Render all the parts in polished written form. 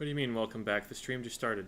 What do you mean, welcome back? The stream just started.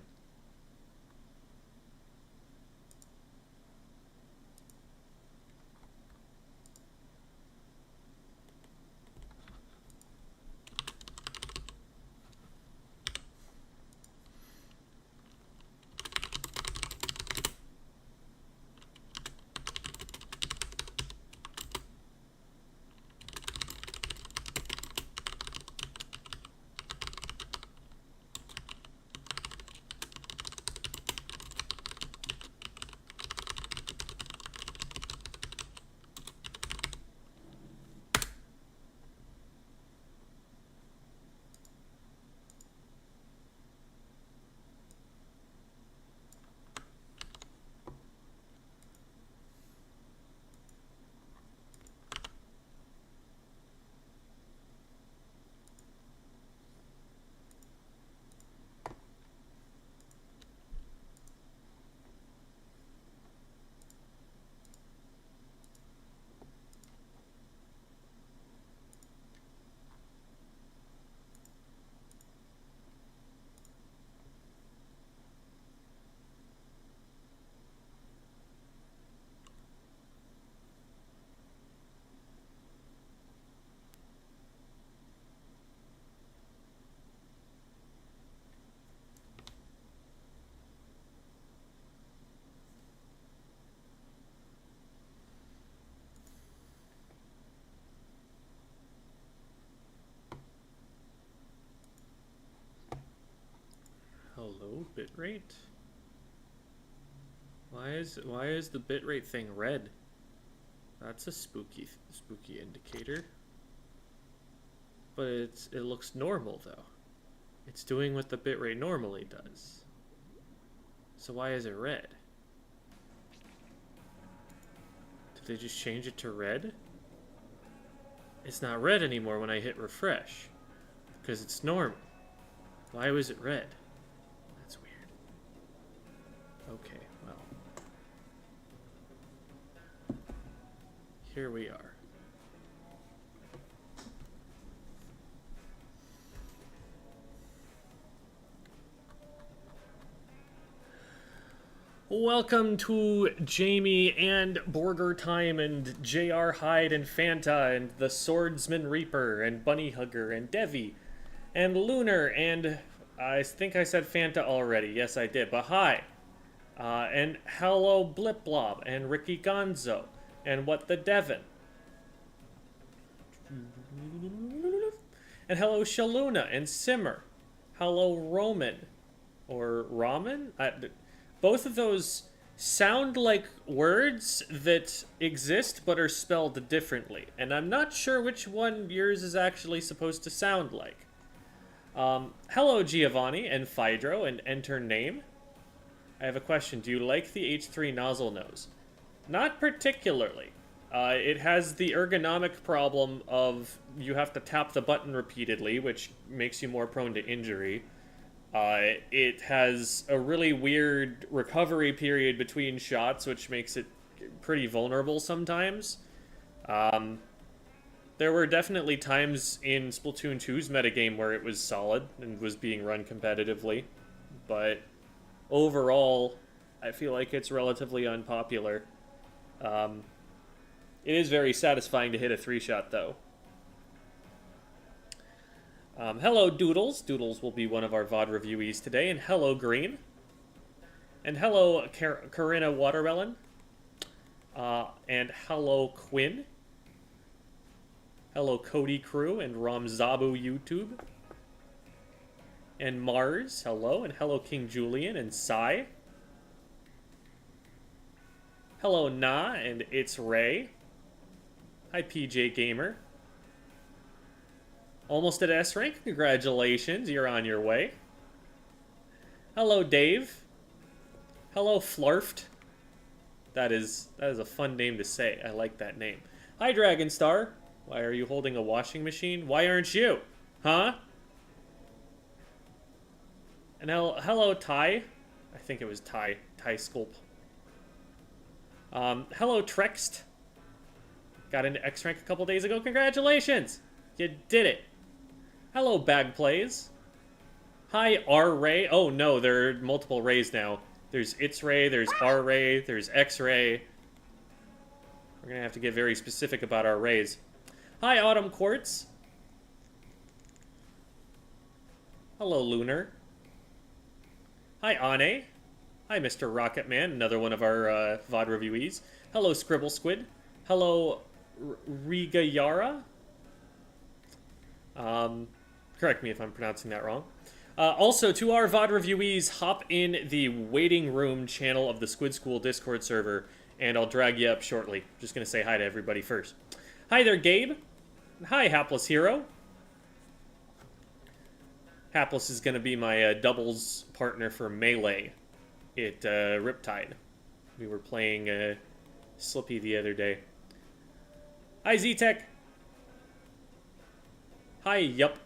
Hello, bitrate? Why is the bitrate thing red? That's a spooky indicator. But it looks normal though. It's doing what the bitrate normally does. So why is it red? Did they just change it to red? It's not red anymore when I hit refresh. Because it's normal. Why was it red? That's weird. Okay, well. Here we are. Welcome to Jamie and Borger Time and J.R. Hyde and Fanta and the Swordsman Reaper and Bunny Hugger and Devi and Lunar and I think I said Fanta already. Yes, I did. But hi. And hello Blip Blob and Ricky Gonzo and What the Devon. And hello Shaluna and Simmer. Hello Roman. Or Ramen? Both of those sound like words that exist but are spelled differently. And I'm not sure which one yours is actually supposed to sound like. Hello Giovanni and Phaedro and enter name. I have a question. Do you like the H3 nozzle nose? Not particularly. It has the ergonomic problem of you have to tap the button repeatedly, which makes you more prone to injury. It has a really weird recovery period between shots, which makes it pretty vulnerable sometimes. There were definitely times in Splatoon 2's metagame where it was solid and was being run competitively, but overall, I feel like it's relatively unpopular. It is very satisfying to hit a 3-shot, though. Hello, Doodles. Doodles will be one of our VOD reviewees today. And hello, Green. And hello, Corinna Watermelon. And hello, Quinn. Hello, Cody Crew and Ramzabu YouTube. And Mars, hello. And hello, King Julian and Sai. Hello, Na, and it's Ray. Hi, PJ Gamer. Almost at S rank. Congratulations, you're on your way. Hello, Dave. Hello, Flarft. That is a fun name to say. I like that name. Hi, Dragonstar. Why are you holding a washing machine? Why aren't you? Huh? And hello, Ty. I think it was Ty Sculp. Hello, Trext. Got into X rank a couple days ago. Congratulations! You did it. Hello, Bag Plays. Hi, R Ray. Oh no, there are multiple Rays now. There's It's Ray, there's R Ray, there's X Ray. We're gonna have to get very specific about our Rays. Hi, Autumn Quartz. Hello, Lunar. Hi, Ane. Hi, Mr. Rocketman, another one of our VOD reviewees. Hello, Scribble Squid. Hello, Riga Yara. Correct me if I'm pronouncing that wrong. Also, to our VOD reviewees, hop in the waiting room channel of the Squid School Discord server, and I'll drag you up shortly. Just gonna say hi to everybody first. Hi there, Gabe. Hi, Hapless Hero. Hapless is gonna be my doubles partner for Melee at Riptide. We were playing Slippy the other day. Hi, Z-Tech. Hi, yup.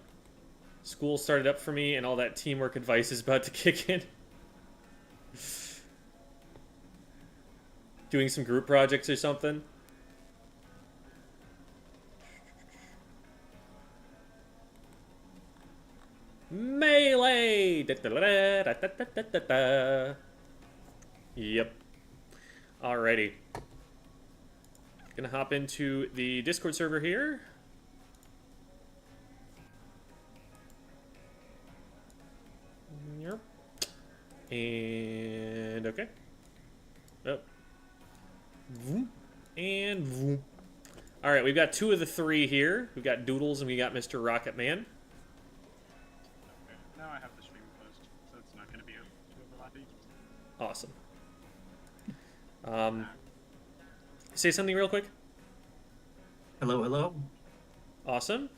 School started up for me, and all that teamwork advice is about to kick in. Doing some group projects or something. Melee! Yep. Alrighty. Gonna hop into the Discord server here. Yep. And okay. Oh. Vroom. And vroom. Alright, we've got 2 of the 3 here. We've got Doodles and we got Mr. Rocket Man. Okay, now I have the stream closed, so it's not going to be too overlapping. Awesome. Say something real quick. Hello, hello. Awesome.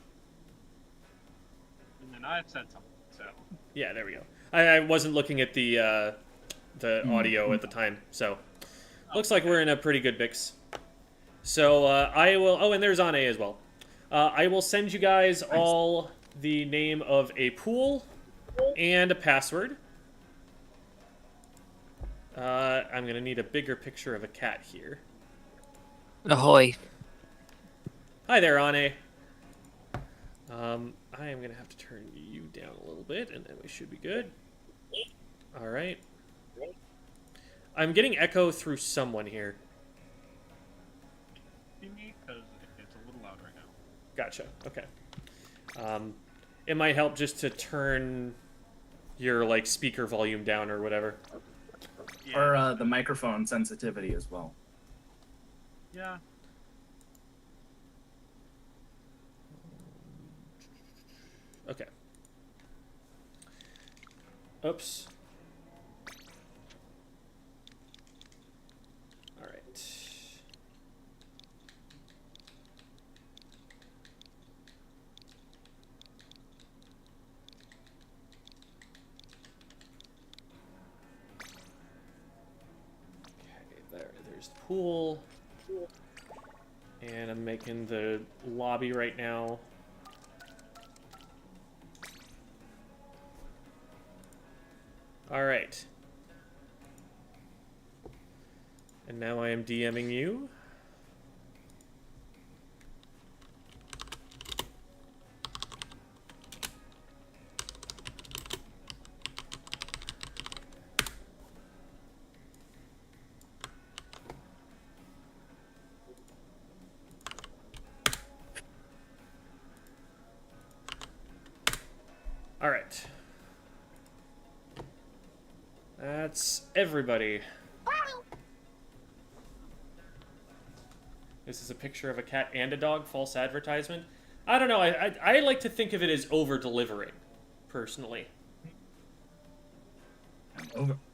And then I've said something, so... Yeah, there we go. I wasn't looking at the audio at the time, so... Looks like we're in a pretty good mix. So, I will... Oh, and there's Ane as well. I will send you guys all the name of a pool and a password. I'm gonna need a bigger picture of a cat here. Ahoy. Hi there, Ane. I am gonna have to turn you down a little bit, and then we should be good. All right. I'm getting echo through someone here. Be me, because it's a little loud right now. Gotcha. Okay. It might help just to turn your like speaker volume down or whatever. Yeah. Or the microphone sensitivity as well. Yeah. Okay. Oops. All right. Okay, there's the pool. And I'm making the lobby right now. All right. And now I am DMing you. All right. That's everybody. This is a picture of a cat and a dog, false advertisement. I don't know, I like to think of it as over-delivering, personally.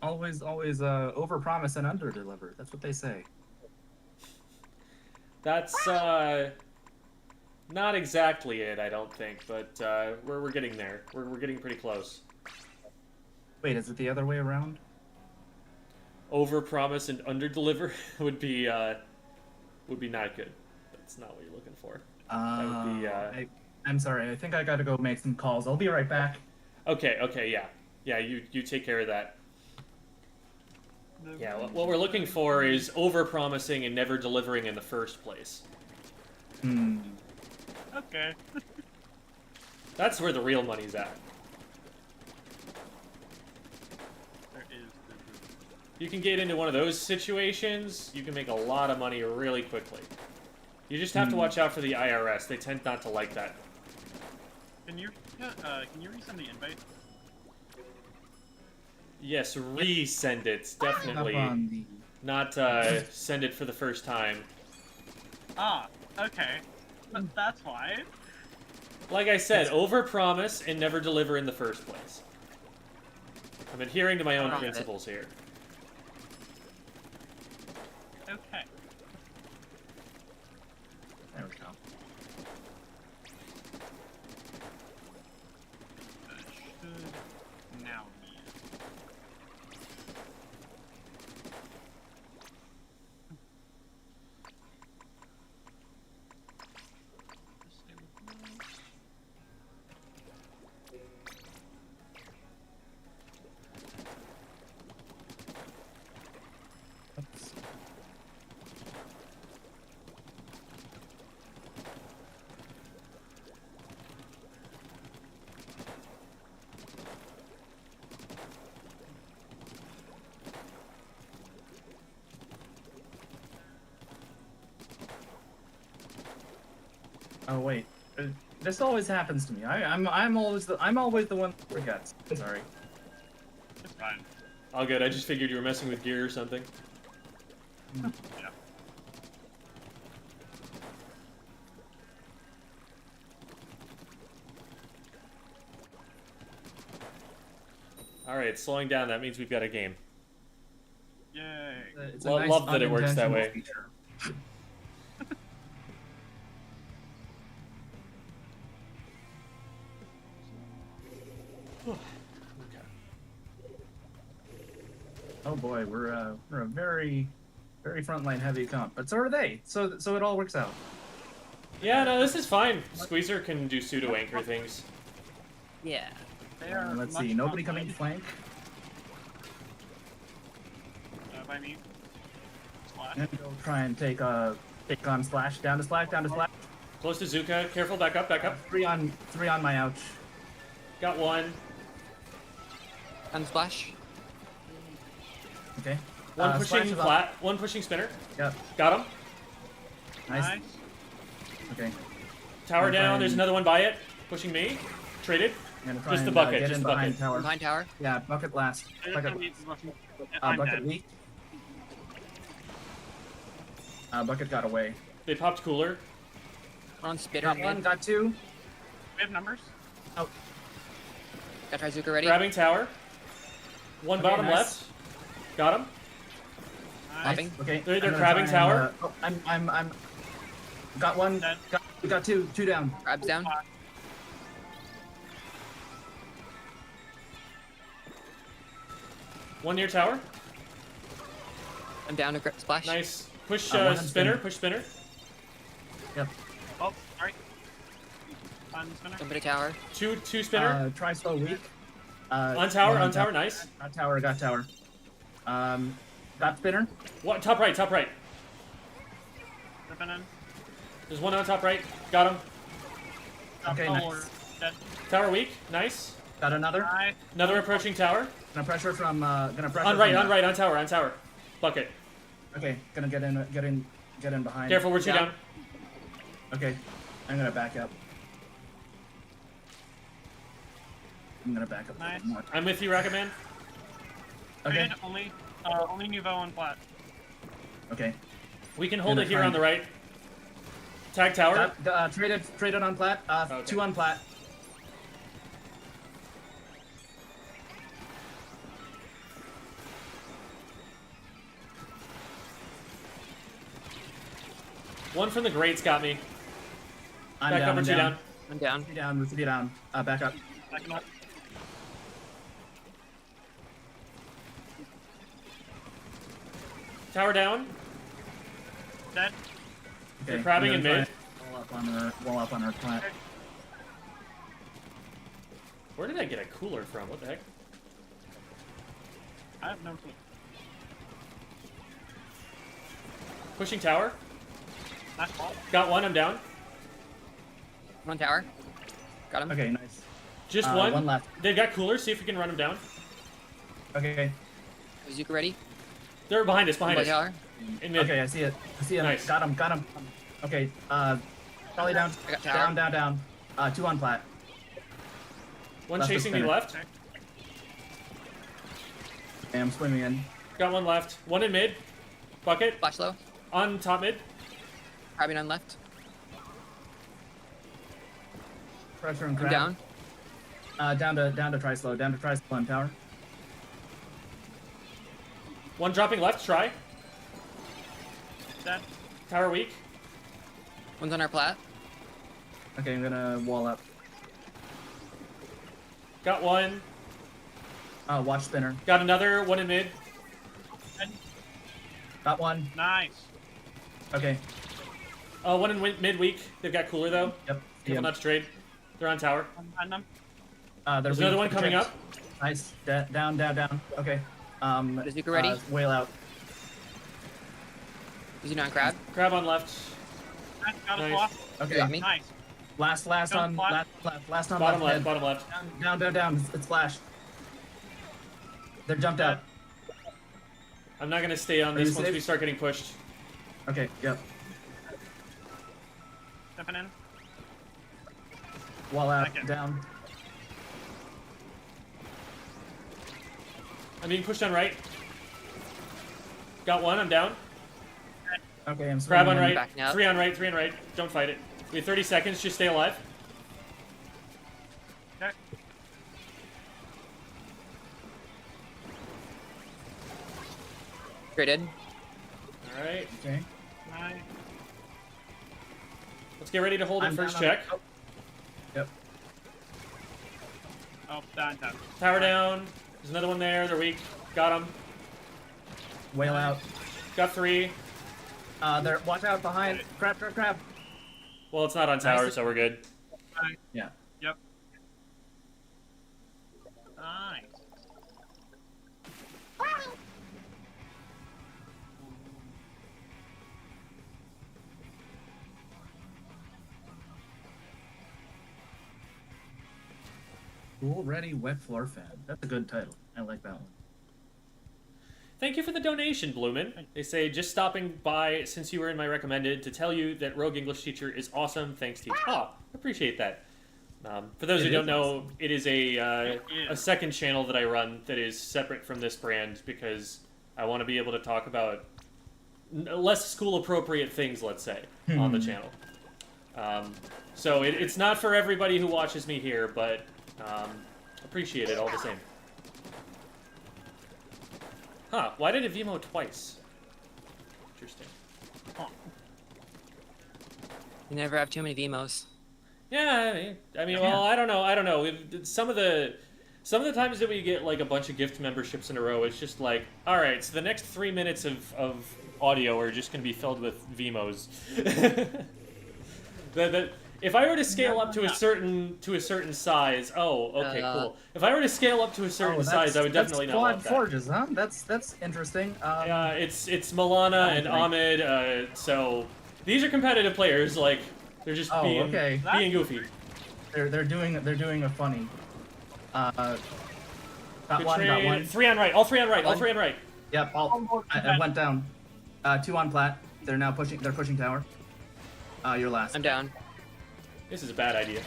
Always over-promise and under-deliver. That's what they say. That's, not exactly it, I don't think, but, we're getting there. We're getting pretty close. Wait, is it the other way around? Over-promise and under-deliver would be not good. That's not what you're looking for. That would be, I'm sorry, I think I gotta go make some calls. I'll be right back. Okay, yeah. Yeah, you take care of that. Yeah, what we're looking for is over-promising and never delivering in the first place. Okay. That's where the real money's at. You can get into one of those situations, you can make a lot of money really quickly. You just have to watch out for the IRS. They tend not to like that. Can you resend the invite? Yes, resend it. Up Definitely. on the... Not send it for the first time. Ah, okay. But that's why. Like I said, overpromise and never deliver in the first place. I'm adhering to my own principles here. Okay. There we go. That should now be it. Just stay with me. Oops. Oh wait, this always happens to me. I'm always the one that forgets. Sorry. It's fine. All good. I just figured you were messing with gear or something. Yeah. Alright, slowing down. That means we've got a game. Yay. It's Love that it works that unintentional way. feature. Okay. Oh boy, we're a very frontline heavy comp, but so are they. So it all works out. Yeah, no, this is fine. Squeezer can do pseudo anchor things. Yeah. They are Let's much see, nobody more coming to flank. by me. Splash. I'm gonna go try and take on Splash, down to Splash. Close to Zuka. Careful, back up, back up. Three on my ouch. Got one. Unsplash. Okay. One Splash pushing is up. flat. One pushing spinner. Yep. Got him. Nice. Okay. Tower I'm down. trying- There's another one by it. Pushing me. Traded. I'm gonna try Just the and, bucket, get just in the behind bucket. tower. Behind tower. Yeah, bucket last. Bucket I'm bucket dead. weak. Bucket got away. They popped cooler. We're on spitter. Got one, got two. We have numbers. Oh, Got Trizuka ready. Grabbing tower. One Okay, bottom nice. left. Got him. Nice. Popping. okay. They're I'm gonna crabbing try and, tower. I'm. Got one. Dead. Got two down. Grabs down. One near tower. I'm down to splash. Nice. Push One on spinner. spinner. Push spinner. Yep. Oh, sorry. On spinner. Jump into tower. Two spinner. Try slow weak. On tower. one On tower. Nice. Got tower. Got spinner. What? Top right. Top right. Ripping in. There's one on top right. Got him. Okay, Oh, nice. we're dead. Tower weak. Nice. Got another. Nice. Another approaching tower. Gonna pressure from. On right. On right. On tower. On tower. Bucket. Okay, gonna get in behind. Careful. We're two down. Okay, I'm gonna back up. I'm gonna back up. a little Nice. more. I'm with you, Rocket Man. Okay. Traded only Nouveau on flat. Okay. We can hold Gonna it here try on and- the right. Tag tower. Traded on plat. Okay. Two on plat. One from the grates got me. I'm Back down. up or I'm two down. I'm down. Three down. Three down. Back up. Backing up. Tower down. Dead. Okay. They're crabbing I'm in gonna mid. try and Wall up on her plat. Where did I get a cooler from? What the heck? I have no clue. Pushing tower. Nice ball. Got one. I'm down. I'm on tower. Got him. Okay, nice. Just one. One left. They've got coolers. See if we can run them down. Okay. Trizuka ready. They're behind us, behind One us. tower. In mid. Okay, I see it. I see him. Nice. Got him. Got him. Okay. Probably down. I got tower. Down. 2 on plat. One Left of chasing me spinner. left. Okay, I'm swimming in. Got one left. One in mid. Bucket. Flash low. On top mid. Crabbing on left. Pressure and I'm crab. down. Down to try slow. Down to try slow on tower. One dropping left. Try. Dead. Tower weak. One's on our plat. Okay, I'm gonna wall up. Got one. Watch spinner. Got another. One in mid. Dead. Got one. Nice. Okay. One in mid weak. They've got cooler though. Yep. Careful not to trade. They're on tower. And them. There's another one coming up. Nice. Down. Okay. Is Zuka ready? Whale out. Is he not crab? Crab on left. Nice. Got a Nice. swap. Okay. Got me. Nice. Last Don't on fly. last on Bottom left. head. Bottom left. Down. It's flash. They're jumped out. I'm not gonna stay on Are you this once safe? we start getting pushed. Okay. Yep. Stepping in. Wall out. Second. Down. I'm being pushed on right. Got one. I'm down. Okay. I'm Grab swimming on in. right. Backing up. 3 on right. 3 on right. Don't fight it. We have 30 seconds. Just stay alive. Okay. Traded. All right. Okay. Nice. Let's get ready to hold it I'm first down on- check. oh. Yep. Oh, down. Tower down. There's another one there. They're weak. Got him. Whale out. Got 3. There. Watch out behind. Crab. Well, it's not on tower, Nice. so we're good. Yeah. Yep. Nice. Cool, ready, wet floor fan. That's a good title. I like that one. Thank you for the donation, Bloomin. They say, just stopping by since you were in my recommended to tell you that Rogue English Teacher is awesome. Thanks, teacher. Oh, appreciate that. For those It who don't is know, awesome. it is a is. second channel that I run that is separate from this brand because I want to be able to talk about less school-appropriate things, let's say, on the channel. So it's not for everybody who watches me here, but appreciate it all the same. Huh, why did it Vimo twice? Interesting. You never have too many Vimos. Yeah, I mean, well, I don't know. Some of the times that we get like a bunch of gift memberships in a row, it's just like, all right, so the next 3 minutes of audio are just gonna be filled with Vimos. If I were to scale up to a certain size, cool. If I were to scale up to a certain size, I would definitely not want Squad that. Forges, huh? That's interesting. It's Milana and Ahmed, so these are competitive players. Like they're just being goofy. They're doing a funny. Got Good one. trade. Got one. 3 on right. All 3 on right. All 3 on right. Yep. I went down. 2 on plat. They're now pushing. They're pushing tower. You're last. I'm down. This is a bad idea.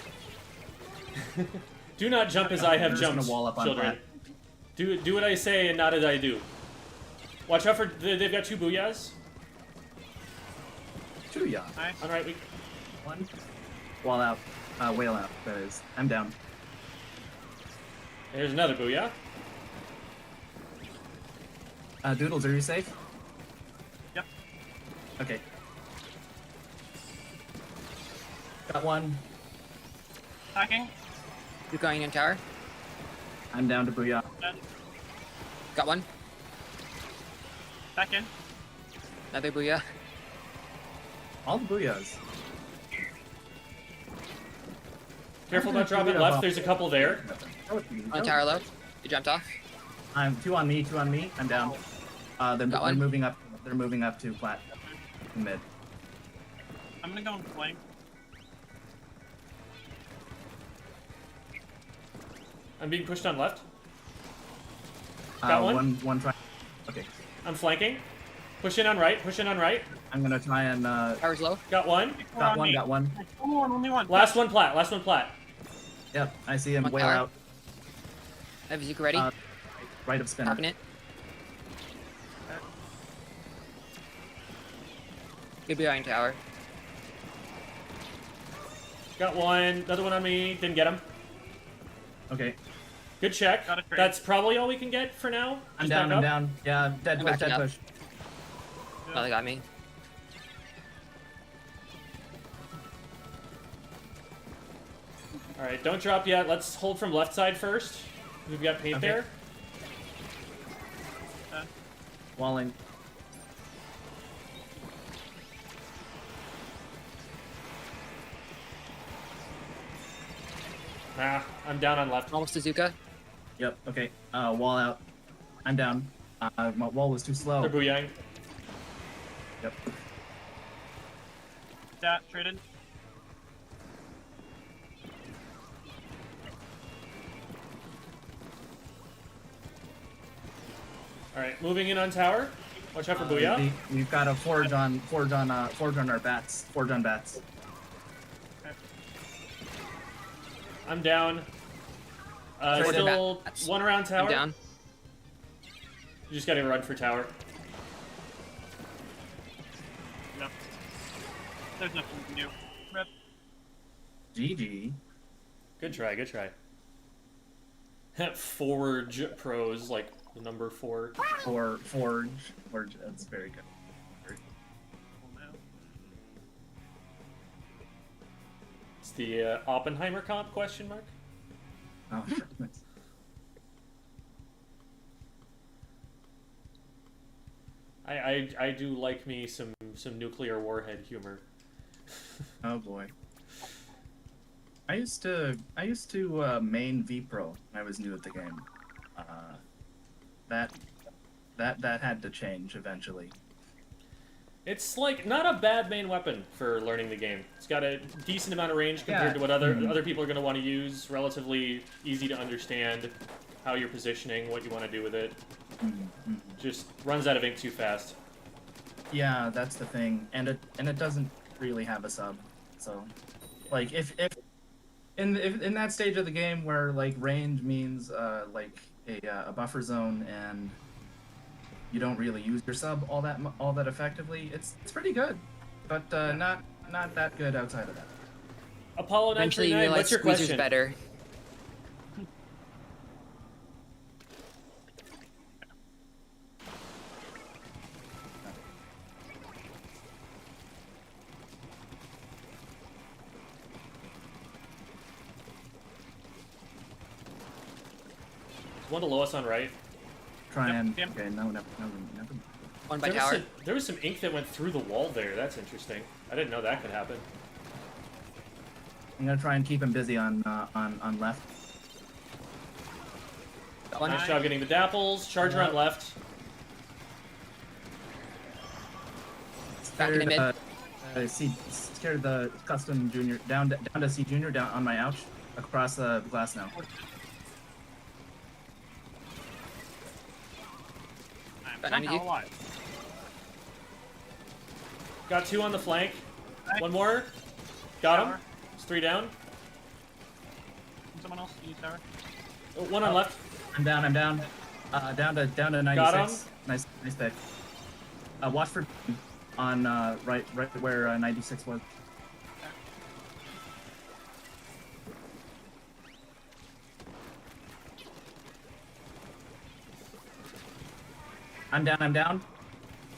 Do not jump as I have They're just gonna jumped, wall up on children. plat. Do what I say and not as I do. Watch out for they've got 2 booyahs. 2 yeah. Nice. On right, we 1. Wall out. Whale out. That is. I'm down. there's another booyah. Doodles, are you safe? Yep. Okay. Got 1. Attacking. You going in tower? I'm down to booyah. Dead. Got one. Back in. Another booyah. All the booyahs. Careful about dropping left. There's a couple there. On tower low. You jumped off. I'm 2 on me. I'm down. They're Got one. moving up. They're moving up to plat. Mid. I'm gonna go in flame. I'm being pushed on left. Got one? One try. Okay. I'm flanking. Push in on right. Push in on right. I'm gonna try and Tower's low. Got one. got one, got one. Only one. Last one plat. Last one plat. Yep, I see him. One Whale tower. out. I have Zuka ready. Right of spinner. Popping it. Good behind tower. Got one. Another one on me. Didn't get him. Okay. Good check. Got a trade. That's probably all we can get for now. I'm Just down, back I'm up. down. Yeah, dead I'm push, backing dead up. push. Oh, they got me. All right, don't drop yet. Let's hold from left side first. We've got paint Okay. there. Walling. Nah, I'm down on left. Almost to Zuka. Yep, okay. Wall out. I'm down. My wall was too slow. They're booyang. Yep. Yeah, traded. All right, moving in on tower. Watch out for booyah. We've got a forge on our bats. Forge on bats. I'm down. Traded. Still Bats. one around tower. I'm down. You just gotta run for tower. No. There's nothing we can do. Rip. GG. Good try. Good try. Forge pros like the number 4. For forge. Forge. That's very good. Oh, no. It's the Oppenheimer comp question mark. Oh, I do like me some nuclear warhead humor. oh boy. I used to main V-Pro when I was new at the game. That had to change eventually. It's like not a bad main weapon for learning the game. It's got a decent amount of range compared Yeah. to what other people are going to want to use. Relatively easy to understand how you're positioning, what you want to do with it. Mhm. Just runs out of ink too fast. Yeah, that's the thing, and it doesn't really have a sub. So, like if in that stage of the game where like range means like a buffer zone and you don't really use your sub all that effectively, it's pretty good, but not that good outside of that. Apollo Eventually, you 939, realize what's your Squeezer's question? better. One to Lois on right. Try Yep, and yep. okay, no, never. One by There was, tower. there was some ink that went through the wall there. That's interesting. I didn't know that could happen. I'm gonna try and keep him busy on left. Got one. Nice job getting the dapples. Charger on left. Back in the mid. Scared the custom junior down to C junior down on my ouch across the glass now. I'm Got 90. somehow alive. Got 2 on the flank. Nice. One more. Got him. Tower. It's 3 down. Someone else use tower. Oh, one on left. I'm down. Down to 96. Got him. Nice pick. Watch for on right where 96 was. I'm down. Down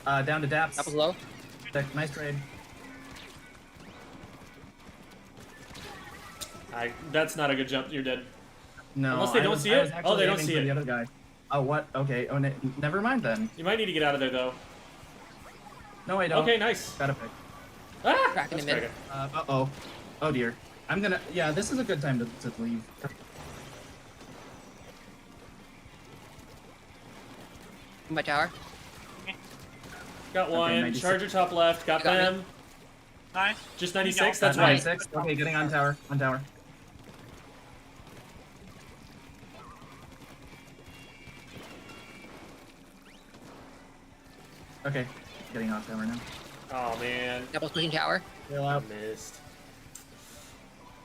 to Daps. That was low. Nice trade. That's not a good jump. You're dead. No. Unless they don't see I was it? Oh, actually they don't aiming see for it. The other guy. Oh, what? Okay. Oh, never mind then. You might need to get out of there, though. No, I don't. Okay, nice. Got a pick. Ah! Crack in That's the mid. cracking. Uh-oh. Oh, dear. I'm gonna... Yeah, this is a good time to leave. One by tower. Got one. 96. Charger top left. Got You got me. them. Nice. Just 96. That's Nice. right. 96. Okay, getting on tower. On tower. Okay, getting off tower now. Oh man, Devil's pushing tower. Whale I out. missed.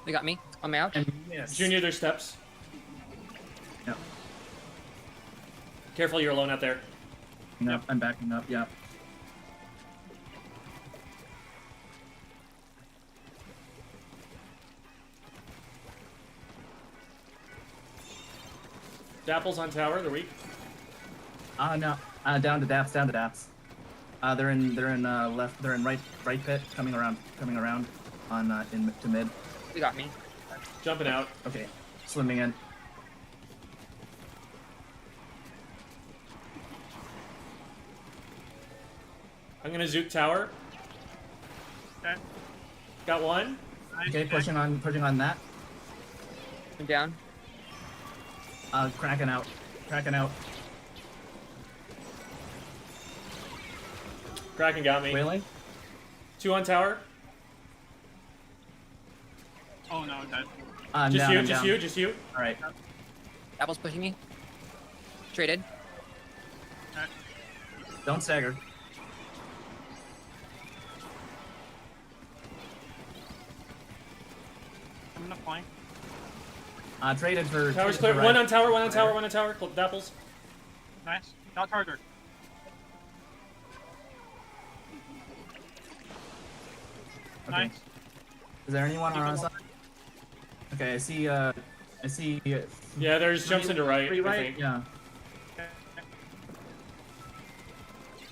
They got me. On my out. And miss. Junior, there's steps. Yep. Careful, you're alone out there. Yep. I'm backing up. Yep. Dapple's on tower. They're weak. No. Down to daps. Down to daps. They're in left. They're in right pit. Coming around on to mid. They got me. Jumping out. Okay. Swimming in. I'm gonna zook tower. Okay. Got one. Nice. Okay, pushing on that. I'm down. Cracking out. Kraken got me. Wailing. 2 on tower. Oh no, dead. I'm Just down, you, I'm just down. you, just you. All right. Devil's pushing me. Traded. Okay. Don't stagger. I'm gonna flank. Traded for. Tower's traded clear. for One right. on tower, one on tower, one on tower. Dapples. Nice. Got harder. Okay. Nice. Is there anyone on our side? Okay, I see. I see. Yeah, there's jumps into right, Three I think. Yeah. Okay.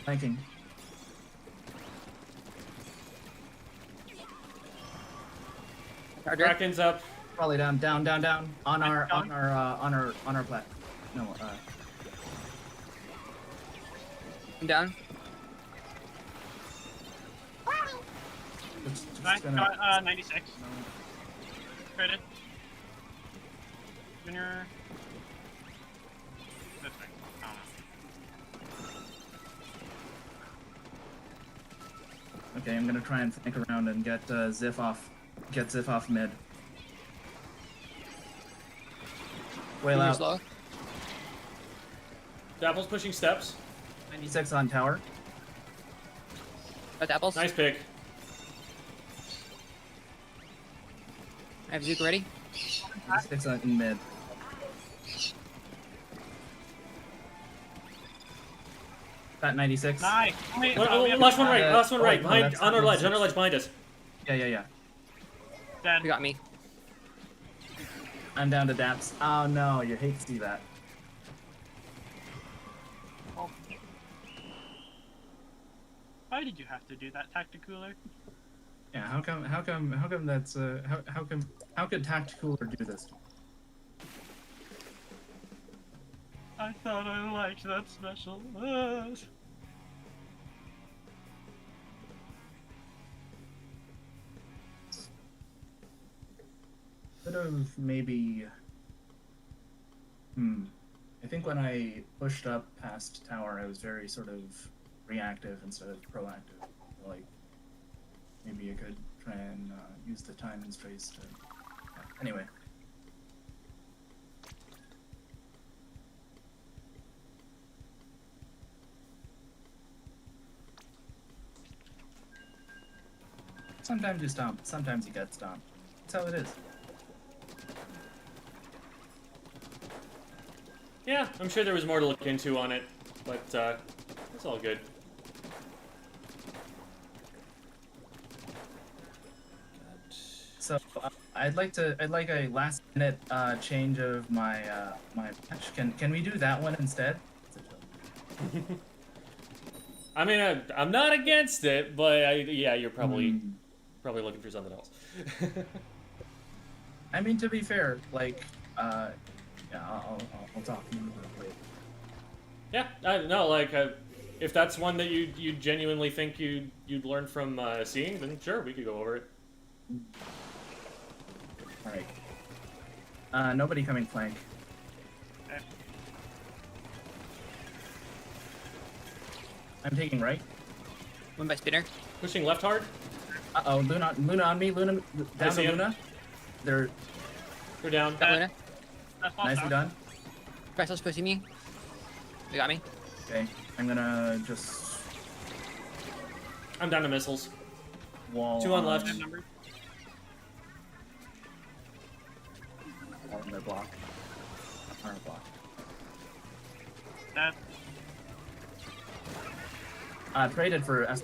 Flanking. Charger. Kraken's up. Probably down. On our Down. plat. No. I'm down. Just Nice. gonna- Got 96. Credit. Junior. This way. I don't know. Okay, I'm gonna try and flank around and get Ziff off. Get Ziff off mid. Whale Junior's out. low. Dapple's pushing steps. 96 on tower. Got Devil's. Nice pick. I have Zook ready. 96 in mid. Got 96. Nice. Wait, Last one right, last one right. no, Behind, that's on our ledge, 96. behind us. Yeah. Dead. They got me. I'm down to daps. Oh no, you hate to see that. Oh. Why did you have to do that, Tacticooler? Yeah, how come that's how could Tacticooler do this? I thought I liked that special. Could have maybe. I think when I pushed up past tower, I was very sort of reactive instead of proactive. Like maybe I could try and use the time and space to. Anyway. Sometimes you stomp, sometimes you get stomped. That's how it is. Yeah, I'm sure there was more to look into on it, but it's all good. So I'd like a last minute change of my my patch. Can we do that one instead? I mean, I'm not against it, but yeah, you're probably looking for something else. I mean, to be fair, like, yeah, I'll talk later. Yeah, I don't know, like, if that's one that you genuinely think you'd learn from seeing, then sure, we could go over it. All right. Nobody coming flank. Okay. I'm taking right. One by spinner. Pushing left hard. Uh-oh, Luna on me. Luna I down see to him. Luna. They're Go down. Got Luna. That's false nicely down. done. Vessel's pushing me. They got me. Okay, I'm gonna just I'm down to missiles. Wall 2 on left. Same numbers. Wall on their block. Our block. Dead. Traded for S.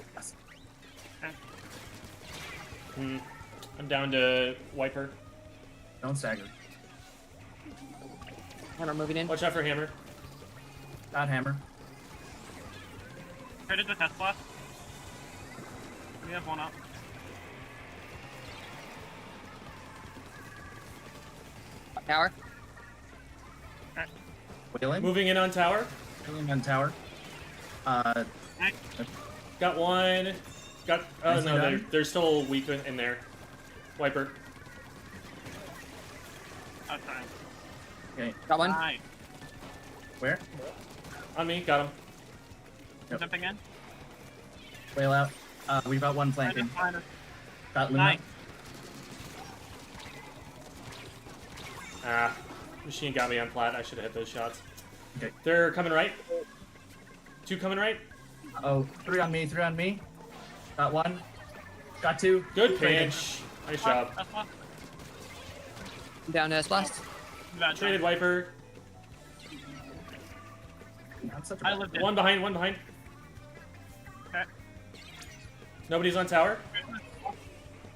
Hmm. I'm down to wiper. Don't stagger. Hammer moving in. Watch out for hammer. Got hammer. Traded the test blast. We have one up. Tower. Wailing. Moving in on tower. Wailing on tower. Nice. Got one. Got. Oh Nicely no, done. they're still weak in there. Wiper. That's fine. Okay. Got one. Nice. Where? On me. Got him. Yep. Jumping in. Whale out. We've got one flanking. Behind us. Got Luna. Nice. Ah. Machine got me on plat. I should have hit those shots. Okay. They're coming right. 2 coming right. Oh, 3 on me. 3 on me. Got 1. Got 2. Good Traded. pinch. Nice job. That's one. Down to S-Blast. Bad Traded job. wiper. Not such a I bad- lived in. One behind. One behind. Okay. Nobody's on tower.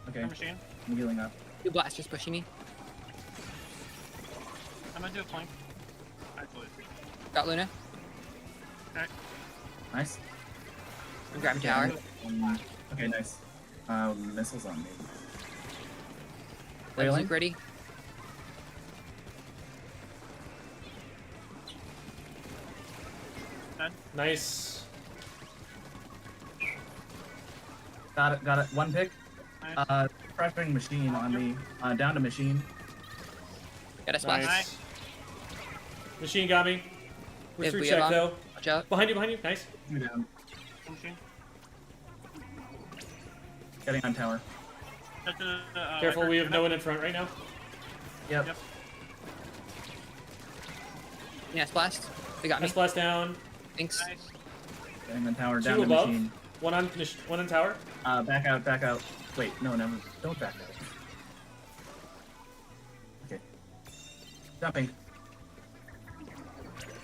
Okay. Machine. I'm healing up. 2 blasters pushing me. I'm gonna do a flank. Actually. Got Luna. Okay. Nice. I'm grabbing tower. Okay, nice. Missiles on me. Like, Wailing. Luke ready. Dead. Nice. Got it. Got it. 1 pick. Nice. Prepping machine on me. Down to machine. Got S-Blast. Nice. Machine got me. We're If through we check have though. Watch out. Behind you. Behind you. Nice. 2 down. Machine. Getting on tower. Just, Careful. wiper. We have no one in front right now. Yep. Yep. Yeah, S-Blast. They got me. S blast down. Thanks. Nice. Getting on tower. 2 Down to above. machine. One on tower. Back out. Back out. Wait. No. Never. Don't back out. Okay. Jumping.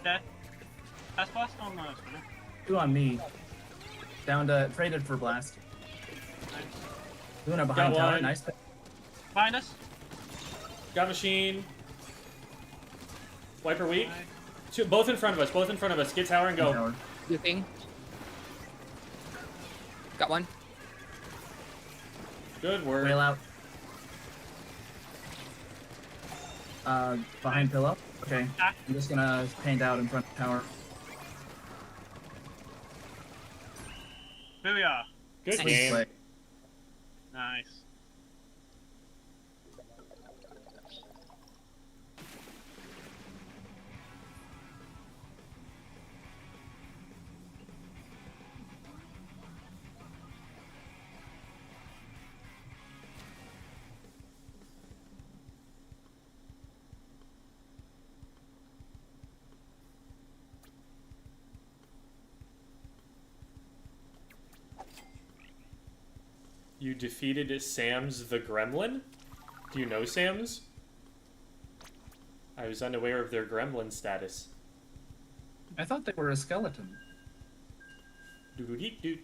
Dead. Test blast on the spinner. 2 on me. Down to traded for blast. Nice. Luna behind Got tower. one. Nice pick. Behind us. Got machine. Wiper weak. Nice. 2, both in front of us. Both in front of us. Get tower and go. Tower. Looping. Got one. Good work. Whale out. Behind pillow. Okay. Ah. I'm just gonna paint out in front of tower. Booyah. Good Nice. game. Play. Nice. You defeated Sam's the Gremlin? Do you know Sam's? I was unaware of their gremlin status. I thought they were a skeleton. Doo-doo-dee-doo.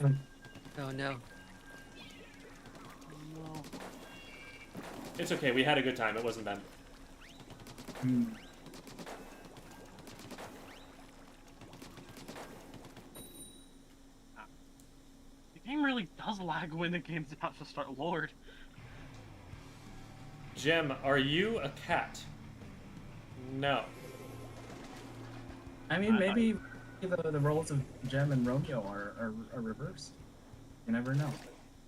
Oh no. No. It's okay, we had a good time, it wasn't them. Hmm. The game really does lag when the game's about to start. Lord. Jem, are you a cat? No. I mean, maybe the roles of Jem and Romeo are reversed. You never know.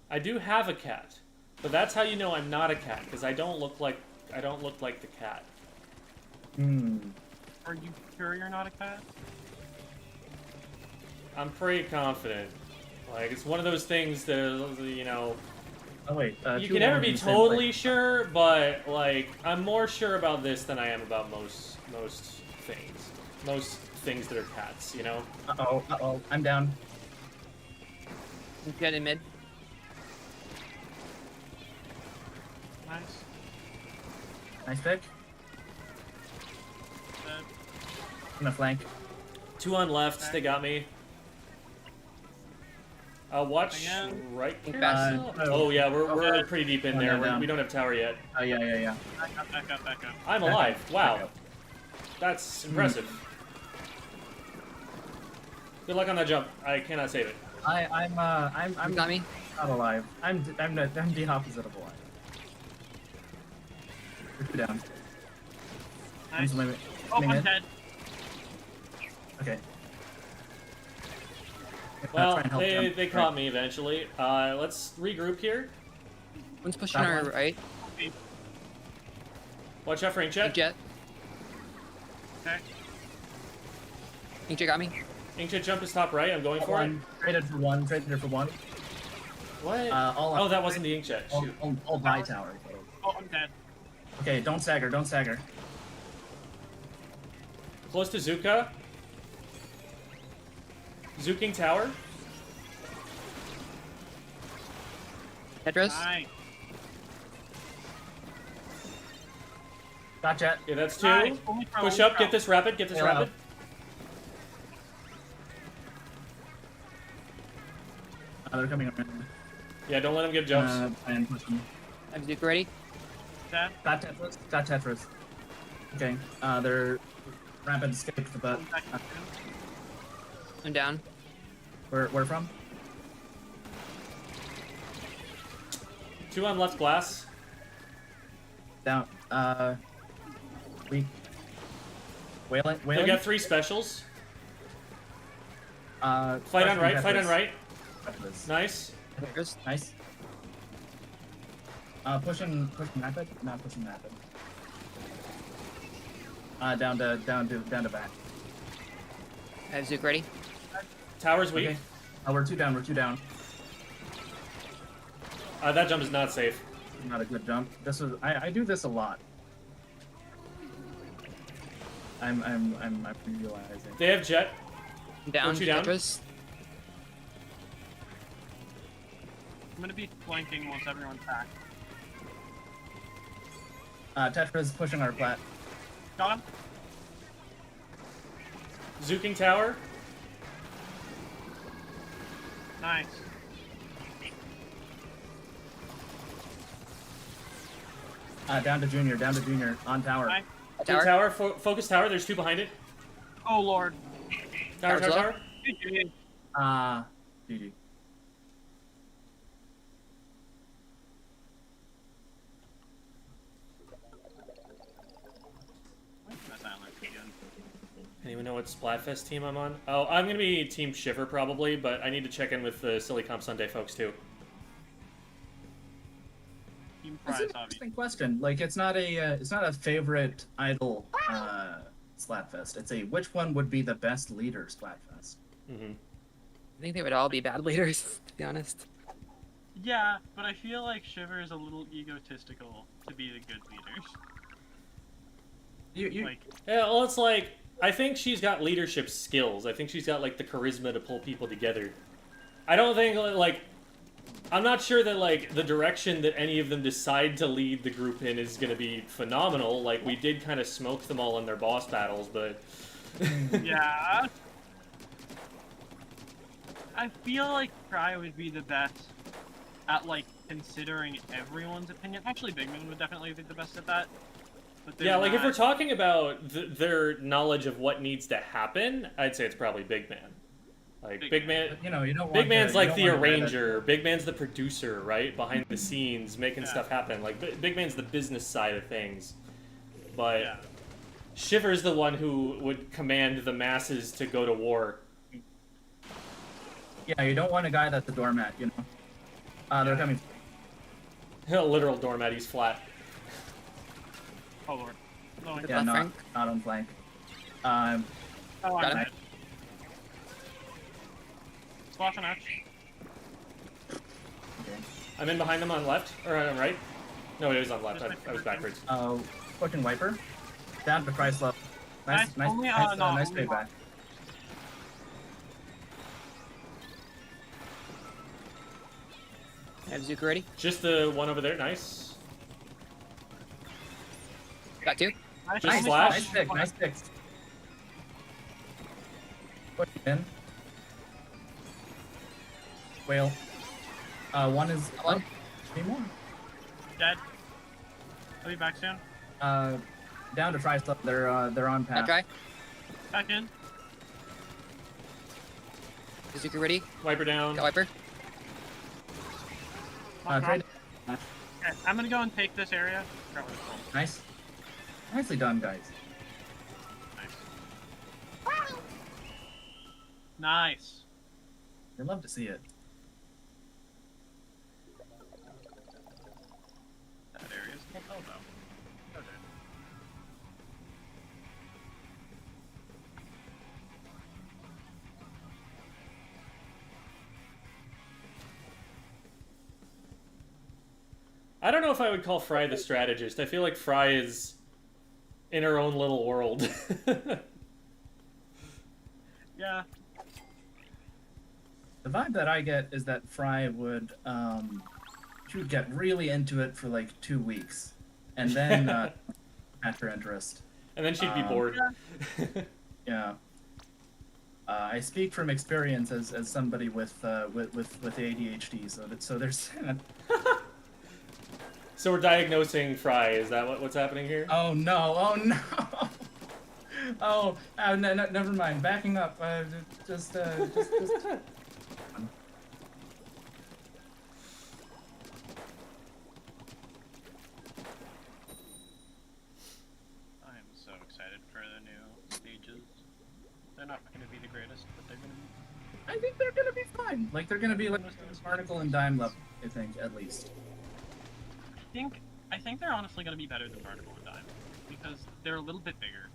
I do have a cat, but that's how you know I'm not a cat, because I don't look like the cat. Hmm. Are you sure you're not a cat? I'm pretty confident. Like, it's one of those things that, you know, Oh wait. you two can never women be in the same totally place. sure, but, like, I'm more sure about this than I am about most things. Most things that are cats, you know? Uh-oh. I'm down. Get in mid. Nice. Nice pick. Dead. I'm gonna flank. 2 on left. They got me. Watch Again. right. Fast. Oh yeah, we're Okay. pretty deep in Oh, there. no, down. We don't have tower yet. Oh yeah. Back up, back up, back up. I'm Back alive. up, Wow, back up. that's impressive. Good luck on that jump. I cannot save it. I'm You got me. not alive. I'm the opposite of alive. You're two down. Nice. I'm swimming. Oh, swimming I'm in. dead. Okay. Well, Try and help jump. they caught me eventually. Let's regroup here. One's pushing That our one. right. Watch out for Inkjet. Jet. Okay. Inkjet got me. Inkjet jump is top right. I'm going for it. One. Traded for one. Traded for one. What? All Oh, that wasn't the Inkjet. Shoot. All by tower. Oh, I'm dead. Okay, don't stagger. Don't stagger. Close to Zuka. Zuking tower. Tetris. Nice. Got jet. Yeah, that's 2. Nice. Only throw, Push only up. throw. Get this rapid. Get this Bail rapid. They're coming around. Yeah, don't let him give jumps. And push them. I'm Zuka ready. Dead. Got Tetris. Got Tetris. Okay. They're rapid escape, but One back in. I'm down. where from? 2 on left glass. Down. Weak. Wailing. They Wailing. got 3 specials. Fight on Tetris. right. Fight on right. Tetris. Nice. Tetris. Nice. Pushing rapid. Not pushing rapid. Down to back. I have Zuka ready. Tower's weak. Okay. We're two down. We're two down. That jump is not safe. Not a good jump. This was. I do this a lot. I'm realizing. They have jet. I'm down. Don't you down? Tetris. I'm gonna be flanking once everyone's back. Tetra's pushing our plat. Got him. Zuking tower. Nice. Down to junior. Down to junior. On tower. Nice. Tower. Tower. Focus tower. There's 2 behind it. Oh lord. Tower. Tower's low. Tower. GG. GG. Where's my silence again? Anyone know what Splatfest team I'm on? Oh, I'm gonna be Team Shiver probably, but I need to check in with the Silly Comp Sunday folks too. Team That's prize, an obviously. interesting question. Like, it's not a favorite idol Splatfest. It's a which one would be the best leader Splatfest. Mm-hmm. I think they would all be bad leaders, to be honest. Yeah, but I feel like Shiver is a little egotistical to be the good leaders. You Like, Yeah, well, it's like I think she's got leadership skills. I think she's got like the charisma to pull people together. I don't think like I'm not sure that like the direction that any of them decide to lead the group in is gonna be phenomenal. Like we did kind of smoke them all in their boss battles, but yeah. I feel like Cry would be the best at like considering everyone's opinion. Actually, Big Man would definitely be the best at that. But they're yeah, like if we're not- talking about their knowledge of what needs to happen, I'd say it's probably Big Man. Like Big Man. you know you don't. Big want Man's to, like you the don't want to arranger. Big Man's the producer, right? Behind the scenes, making Yeah. stuff happen. Like Big Man's the business side of things. But Yeah. Shiver's the one who would command the masses to go to war. Yeah, you don't want a guy that's a doormat. You know. They're Yeah. coming. A literal doormat. He's flat. Oh lord. No, Good Yeah, luck, not Frank. not on flank. oh, I'm Got him. dead. Splash and Etch. Okay. I'm in behind them on left or on right. No, it was on left. I was backwards. Fucking wiper. Down to price low. Nice, Nice, nice, only, nice, no, nice only payback. have Zuka ready. Just the one over there. Nice. Got 2. Just Nice. slash. Nice pick, nice picks. Push in. Whale. One is One. up. 3 more. Dead. I'll be back soon. Down to try stuff. They're on I path. try. Back in. Zuka ready. Wiper down. Got Wiper. Trade. Okay, I'm gonna go and take this area. Forgot what it's called. Nice. Nicely done, guys. Nice. Nice. I'd love to see it. That area's called. Oh no. Okay. I don't know if I would call Fry the strategist. I feel like Fry is in her own little world. Yeah. The vibe that I get is that Fry would she would get really into it for like 2 weeks, and then catch her interest. And then she'd be bored. Yeah. I speak from experience as somebody with ADHD, so there's. So we're diagnosing Fry. Is that what's happening here? Oh no! Oh no! Oh, never mind. Backing up. Just. I am so excited for the new stages. They're not going to be the greatest, but they're going to be. I think they're gonna be fine. Like they're gonna be like particle and dime level. I think at least. I think they're honestly going to be better than Particle and Dime because they're a little bit bigger.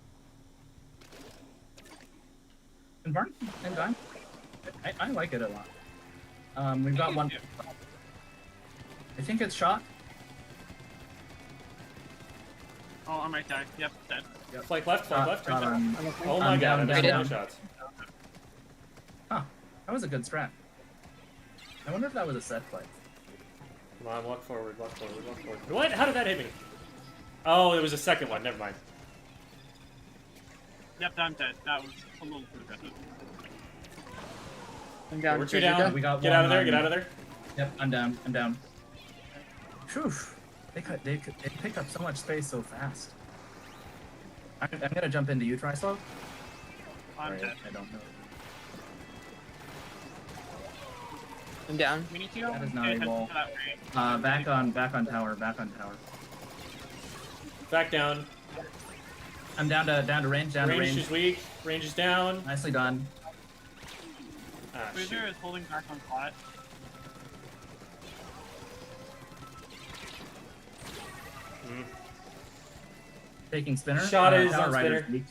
And particle and dime. I like it a lot. We've got one. I think it's shot. Oh, I might die. Yep, dead. Flank left, flank left. Oh I'm my god, down, I'm down. no shots. Huh. That was a good strat. I wonder if that was a set play. Come on, walk forward, walk forward, walk forward. What? How did that hit me? Oh, it was a second one. Never mind. Yep, I'm dead. That was a little too aggressive. I'm down. We're 2 Zuka. down. We got Get one out of there, on- get out of there. Yep, I'm down. I'm down. Phew. They pick up so much space so fast. I'm gonna jump into you, Trislow. I'm Sorry, dead. I don't know. I'm down. We need to go. That is not pay a attention wall. to that range. Back on tower. Back on tower. Back down. I'm down to range. Down to Range range. is weak. Range is down. Nicely done. Ah, shoot. Squeezer is holding back on flat. Mm. Taking spinner. Shot is tower on rider's spinner. weak.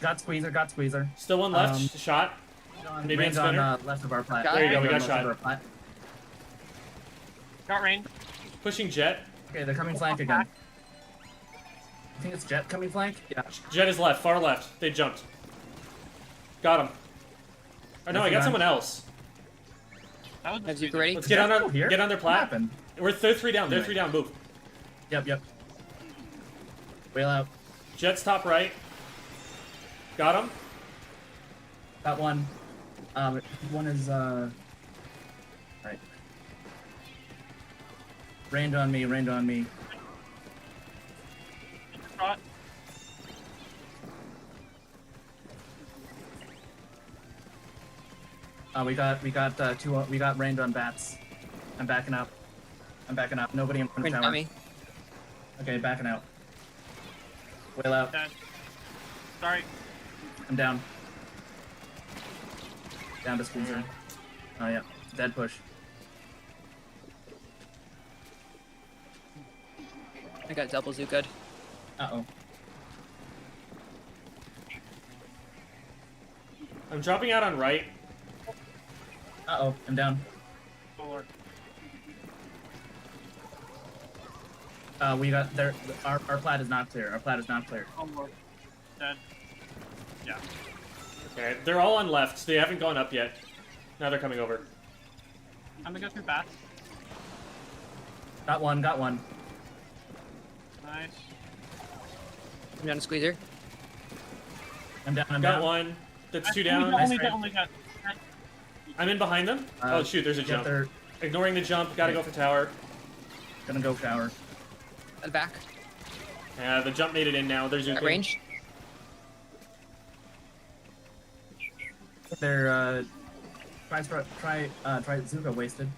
Got squeezer. Got squeezer. Still one left. Shot. Maybe Range on on spinner. left of our plat. Got it. There you go, we got Left of shot. our plat. Got range. Pushing Jet. Okay, they're coming flank again. I think it's Jet coming flank. Yeah. Jet is left, far left. They jumped. Got him. Oh no, I got someone else. That was the Have Zuka Squeezer. ready. Let's get on Jet our here? get on their What plat. happened? They're 3 down. They're Anyway. 3 down. Move. Yep. Whale out. Jet's top right. Got him. Got one. One is right. Range on me. Range on me. Shot. We got two. We got range on bats. I'm backing up. Nobody in front of Range tower. on me. Okay, backing out. Whale out. Dead. Sorry. I'm down. Down to squeezer. Oh yeah. Dead push. I got double Zuka. Uh-oh. I'm dropping out on right. Uh-oh. I'm down. Forward. We got there. Our plat is not clear. Our plat is not clear. Forward. Dead. Yeah. Okay, they're all on left. They haven't gone up yet. Now they're coming over. I'm gonna go through bats. Got one, got one. Nice. I'm down to squeezer. I'm down, I'm Got down. one. That's two Only down. got- Nice only try. got- only got- I'm in behind them. Oh shoot, there's a yeah, jump. they're Ignoring the jump, gotta go for tower. gonna go shower. At the back. Yeah, the jump made it in now. There's At Zuko. range. They're try Zuka wasted.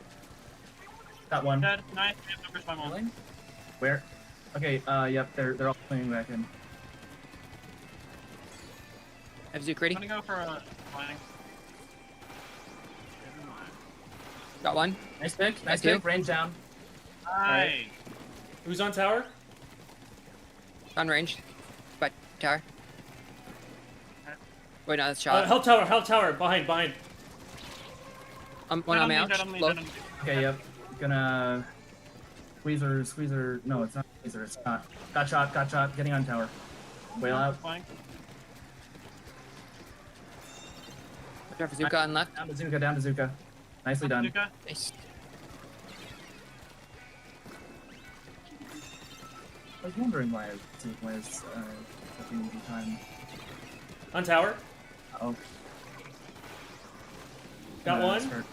Got one. Dead. Nice. We have numbers by one. Really? Where? Okay, yep, they're all playing back in. I have Zook I'm ready. gonna go for a flank. Never mind. Got one. Nice pick, nice Thank pick, you. range down. Nice. Who's on tower? On range. But tower. Wait, no, that's shot. Help tower. Behind. One on me out. Dead on me, Low. dead on me. Okay, yep. Gonna squeezer. No, it's not squeezer. It's not. Got shot. Getting on tower. Whale out. Flank. Watch out for Zuka on left. Down to Zuka. Nicely done. Zuka. Nice. I was wondering why Zuka was taking the time. On tower. Oh. Got one. Start.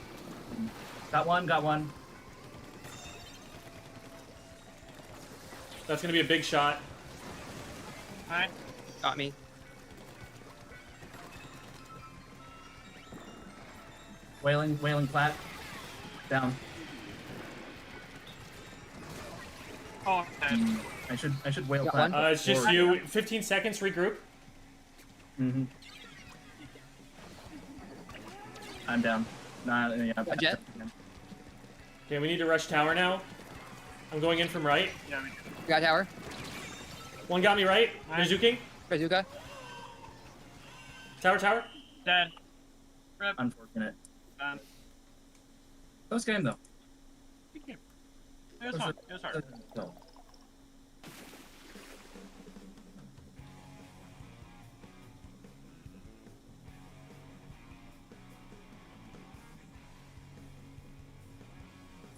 Got one. That's gonna be a big shot. Nice. Got me. Wailing flat. Down. Oh, dead. I should whale Got flat. one. It's just you. 15 seconds. Regroup. Mm-hmm. I'm down. Nah, yeah. Got jet. Okay, we need to rush tower now. I'm going in from right. Yeah, we Got tower. One got me right. They're zuking. Bazooka. Tower. dead. Rip. Unfortunate. Done. Close game though. Good game. It was fun. It was hard. So,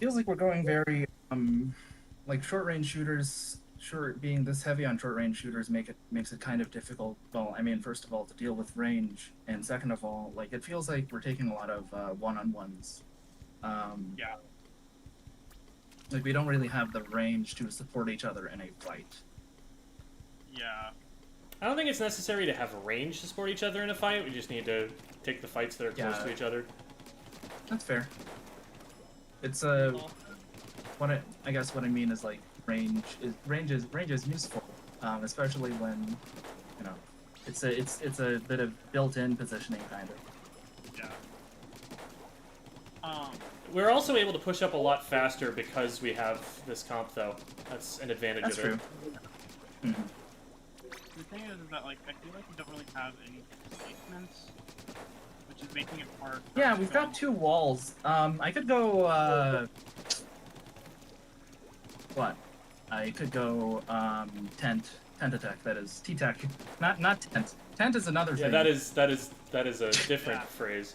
feels like we're going very like short range shooters. Sure, being this heavy on short range shooters makes it kind of difficult. Well, I mean, first of all, to deal with range, and second of all, like it feels like we're taking a lot of one-on-ones. Yeah. Like we don't really have the range to support each other in a fight. Yeah. I don't think it's necessary to have range to support each other in a fight. We just need to take the fights that are close Yeah. to each other. That's fair. It's Well, I guess what I mean is like range is useful, especially when you know it's a bit of built-in positioning kind of. yeah. We're also able to push up a lot faster because we have this comp, though. That's an advantage That's of true. it. Mhm. The thing is that like I feel like we don't really have any placements, which is making it hard. for Yeah, us we've to got go. 2 walls. I could go. What? I could go tent attack. That is T-tech, not tent. Tent is another Yeah, thing. that is a different Yeah. phrase.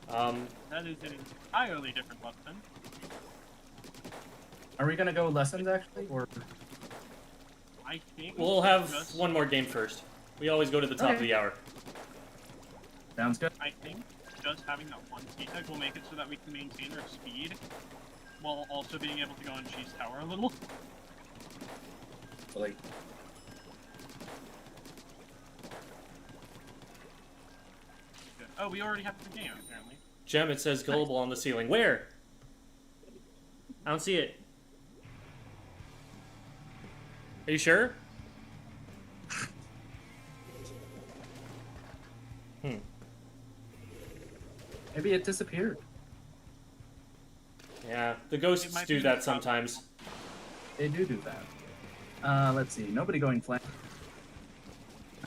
That is an entirely different weapon. Are we gonna go lessons actually, or? I think We'll have just, one more game first. We always go to the top of Okay. the hour. Sounds good. I think just having that one T-tech will make it so that we can maintain our speed while also being able to go and cheese tower a little. So, like, Good. Oh, we already have the game apparently. Gem, it says global on the ceiling. Where? I don't see it. Are you sure? maybe it disappeared. Yeah, the ghosts might do be that the sometimes. They do that. Let's see. Nobody going flank.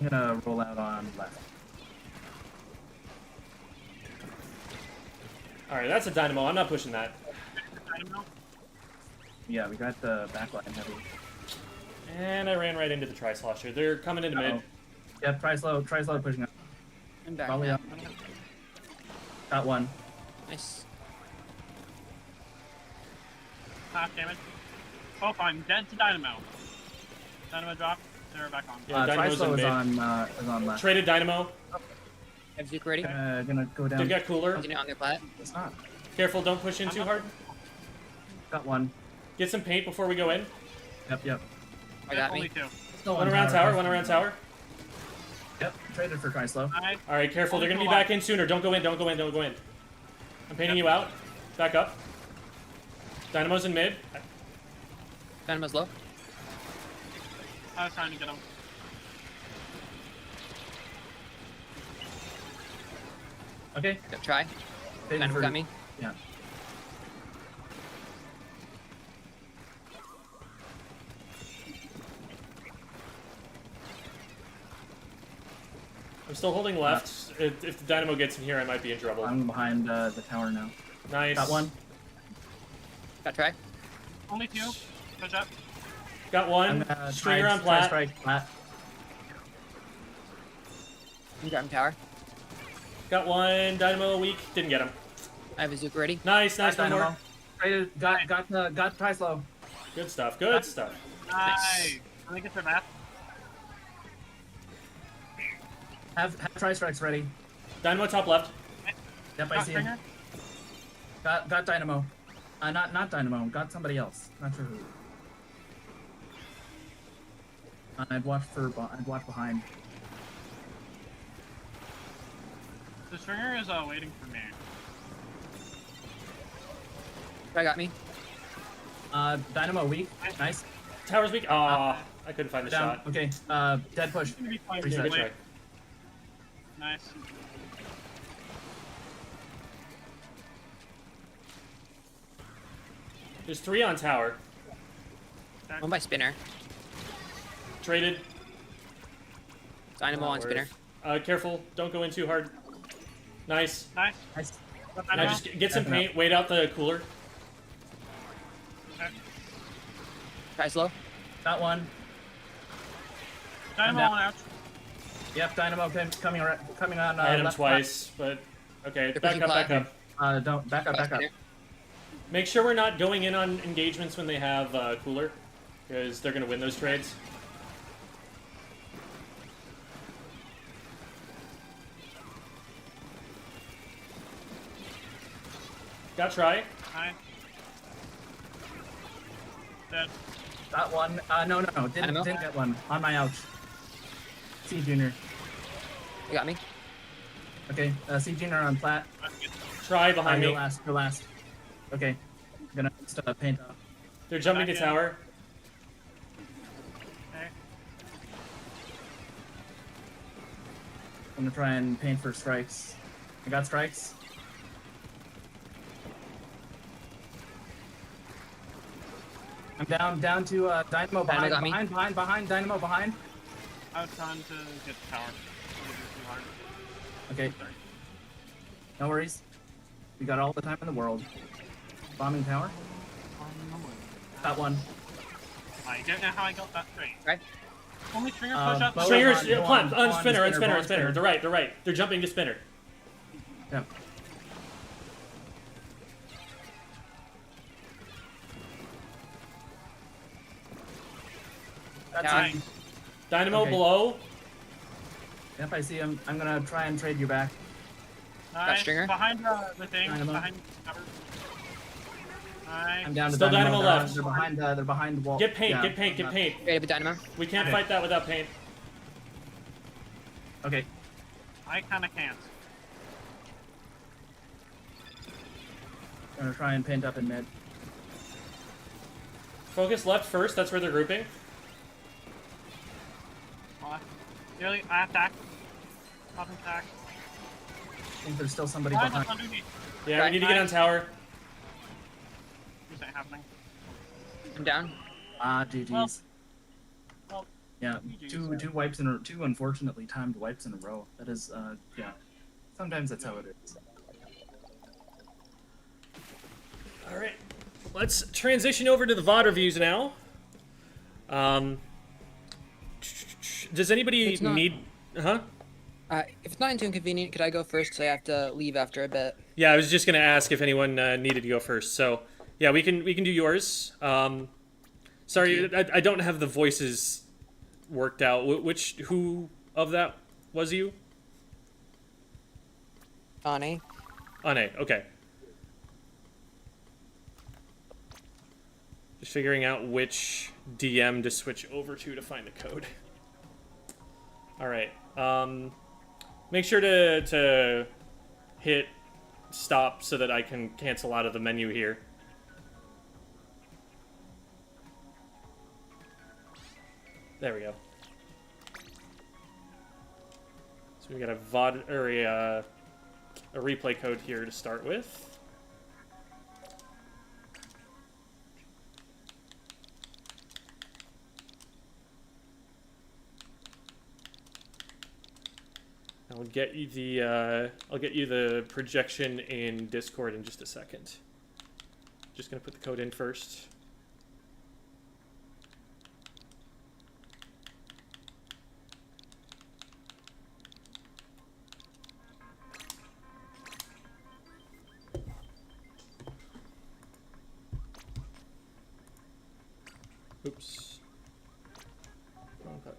I'm gonna roll out on left. Alright, that's a dynamo. I'm not pushing that. Dynamo? Yeah, we got the backline heavy. And I ran right into the tri-slosher. They're coming into mid. Uh-oh. Yeah, try slow pushing up. I'm back. Probably now. up. Got one. Nice. Half damage. Oh, I'm dead to Dynamo. Dynamo drop. They're back on. Yeah, Dynamo's in Trislow mid. is on left. Traded Dynamo. Have Zuko ready? Gonna go down. They've got cooler. Continue on their plat. It's not. Careful, don't push in too hard. Got one. Get some paint before we go in. Yep. I got Only me. two. Still One on around tower, one around tower. Yep. Traded for Chrysler. Nice. All right, careful. They're gonna be back in sooner. Don't go in. Don't go in. Don't go in. I'm painting you out. Back up. Dynamo's in mid. Dynamo's low. I was trying to get him. Okay. Go try. Traded Dynamo for- got me. Yeah. I'm still holding left. If the Dynamo gets in here, I might be in trouble. I'm behind the tower now. Nice. Got one. Got try. Only two. Push up. Got I'm one. gonna Stringer try on plat. strike plat. I'm grabbing tower. Got one. Dynamo weak. Didn't get him. I have a Zuko ready. Nice. Nice. One Dynamo. more. Traded. Got Chrysler. Good stuff. Good stuff. Nice. I think it's her back. Have tri strikes ready. Dynamo top left. Yep, I Got see him. Stringer. Got Dynamo. Not Dynamo. Got somebody else. Not sure who. I'd watch behind. The Stringer is waiting for me. Try got me. Dynamo weak. Nice. Tower's weak. Ah, I couldn't find the Down. shot. Okay. Dead push. It's gonna be fine. Reset. Good Wait. try. Nice. There's 3 on tower. One by spinner. Traded. Dynamo Not on spinner. worth. Careful. Don't go in too hard. Nice. Nice. Nice. Got Now Dynamo. just get some Backing up. paint. Wait out the cooler. Okay. Try slow. Got one. Dynamo down. on out. Yep. Dynamo coming on. I hit him left twice, but okay. They're Back pushing up. Back plat. up. Don't back up. By Back up. spinner. Make sure we're not going in on engagements when they have cooler, because they're gonna win those trades. Got try. Nice. Dead. Got one. No. Didn't Dynamo? get one. On my ouch. C Junior. You got me. Okay. C Junior on plat. That's good. Try behind You're me. last. You're last. Okay. Gonna just paint up. They're jumping to Back in. tower. Okay. I'm gonna try and paint for strikes. I got strikes. I'm down to Dynamo behind, got me. behind, Dynamo behind. I was trying to get the tower. It was too hard. Okay, no worries. We got all the time in the world. Bombing tower. Got one. I don't know how I got that straight. Right. Only Stringer push up. Bow- Stringers, go on, plant, go on on, spinner, on spinner, spinner, go on on, spinner. spinner. They're right. They're jumping to spinner. Yep. That's Nice. it. Dynamo Okay. below. Yep, I see him. I'm gonna try and trade you back. Nice. Stringer? Behind the thing. Dynamo. Behind cover. Nice. I'm down to Still Dynamo. Dynamo left. They're behind. They're behind the wall. Get paint, Yeah, get paint, get not- paint. Ready with Dynamo. We can't Okay. fight that without paint. Okay. I kinda can't. I'm gonna try and paint up in mid. Focus left first. That's where they're grouping. Nearly, I attack. Up attack. I think there's still somebody Behind us behind. underneath. Yeah, we Right. need to get on tower. This ain't happening. I'm down. GG's. Well, Yeah, GG's, two yeah. two wipes two unfortunately timed wipes in a row. That is yeah. Sometimes that's how it is. All right, let's transition over to the VOD reviews now. Does anybody It's not- need? Huh? If it's not too inconvenient, could I go first? Because I have to leave after a bit. Yeah, I was just gonna ask if anyone needed to go first. So yeah, we can do yours. Sorry, I don't have the voices worked out. Who of that was you? Ani. Ane. Okay. Just figuring out which DM to switch over to find the code. All right. Make sure to hit stop so that I can cancel out of the menu here. There we go. So we got a replay code here to start with. I'll get you the projection in Discord in just a second. Just gonna put the code in first. Oops. Wrong button.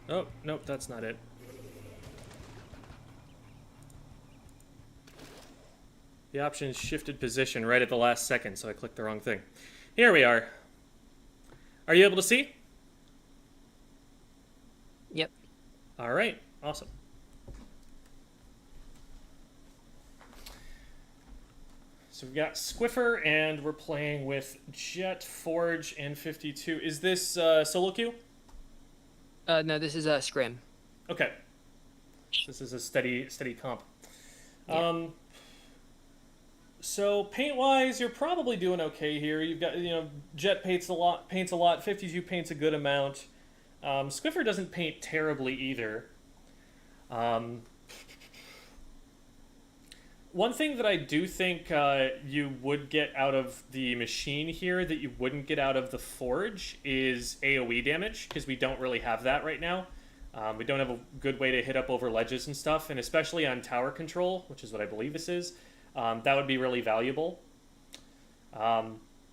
Oh, nope, that's not it. The options shifted position right at the last second, so I clicked the wrong thing. Here we are. Are you able to see? Yep. All right, awesome. So we've got Squiffer, and we're playing with Jet, Forge, and 52. Is this solo queue? No, this is Scrim. Okay. This is a steady comp. Yeah. So paint-wise, you're probably doing okay here. You've got, Jet paints a lot, 52 paints a good amount. Squiffer doesn't paint terribly either. One thing that I do think you would get out of the machine here that you wouldn't get out of the Forge is AoE damage, because we don't really have that right now. We don't have a good way to hit up over ledges and stuff, and especially on tower control, which is what I believe this is, that would be really valuable.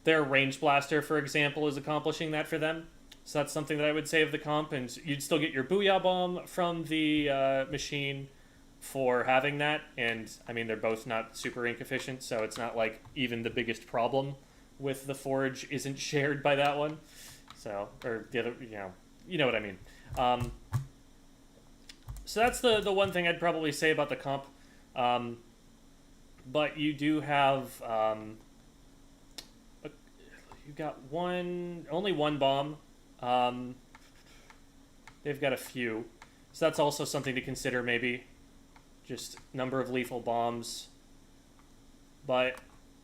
Their Range Blaster, for example, is accomplishing that for them. So that's something that I would say of the comp, and you'd still get your Booyah Bomb from the machine for having that, and I mean they're both not super ink efficient, so it's not like even the biggest problem with the Forge isn't shared by that one. So, or the other, you know what I mean. So that's the one thing I'd probably say about the comp. But you do have you've got only one bomb. They've got a few, so that's also something to consider maybe. Just number of lethal bombs. But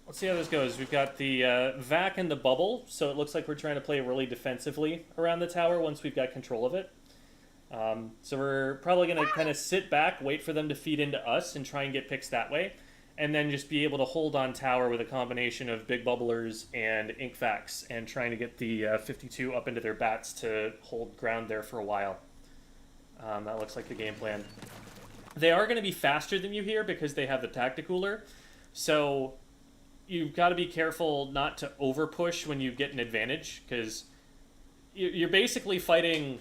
let's see how this goes. We've got the vac and the bubble, so it looks like we're trying to play really defensively around the tower once we've got control of it. So we're probably going to kind of sit back, wait for them to feed into us, and try and get picks that way. And then just be able to hold on tower with a combination of big bubblers and ink vacs, and trying to get the 52 up into their bats to hold ground there for a while. That looks like the game plan. They are going to be faster than you here because they have the Tacticooler, so you've got to be careful not to over push when you get an advantage, because you're basically fighting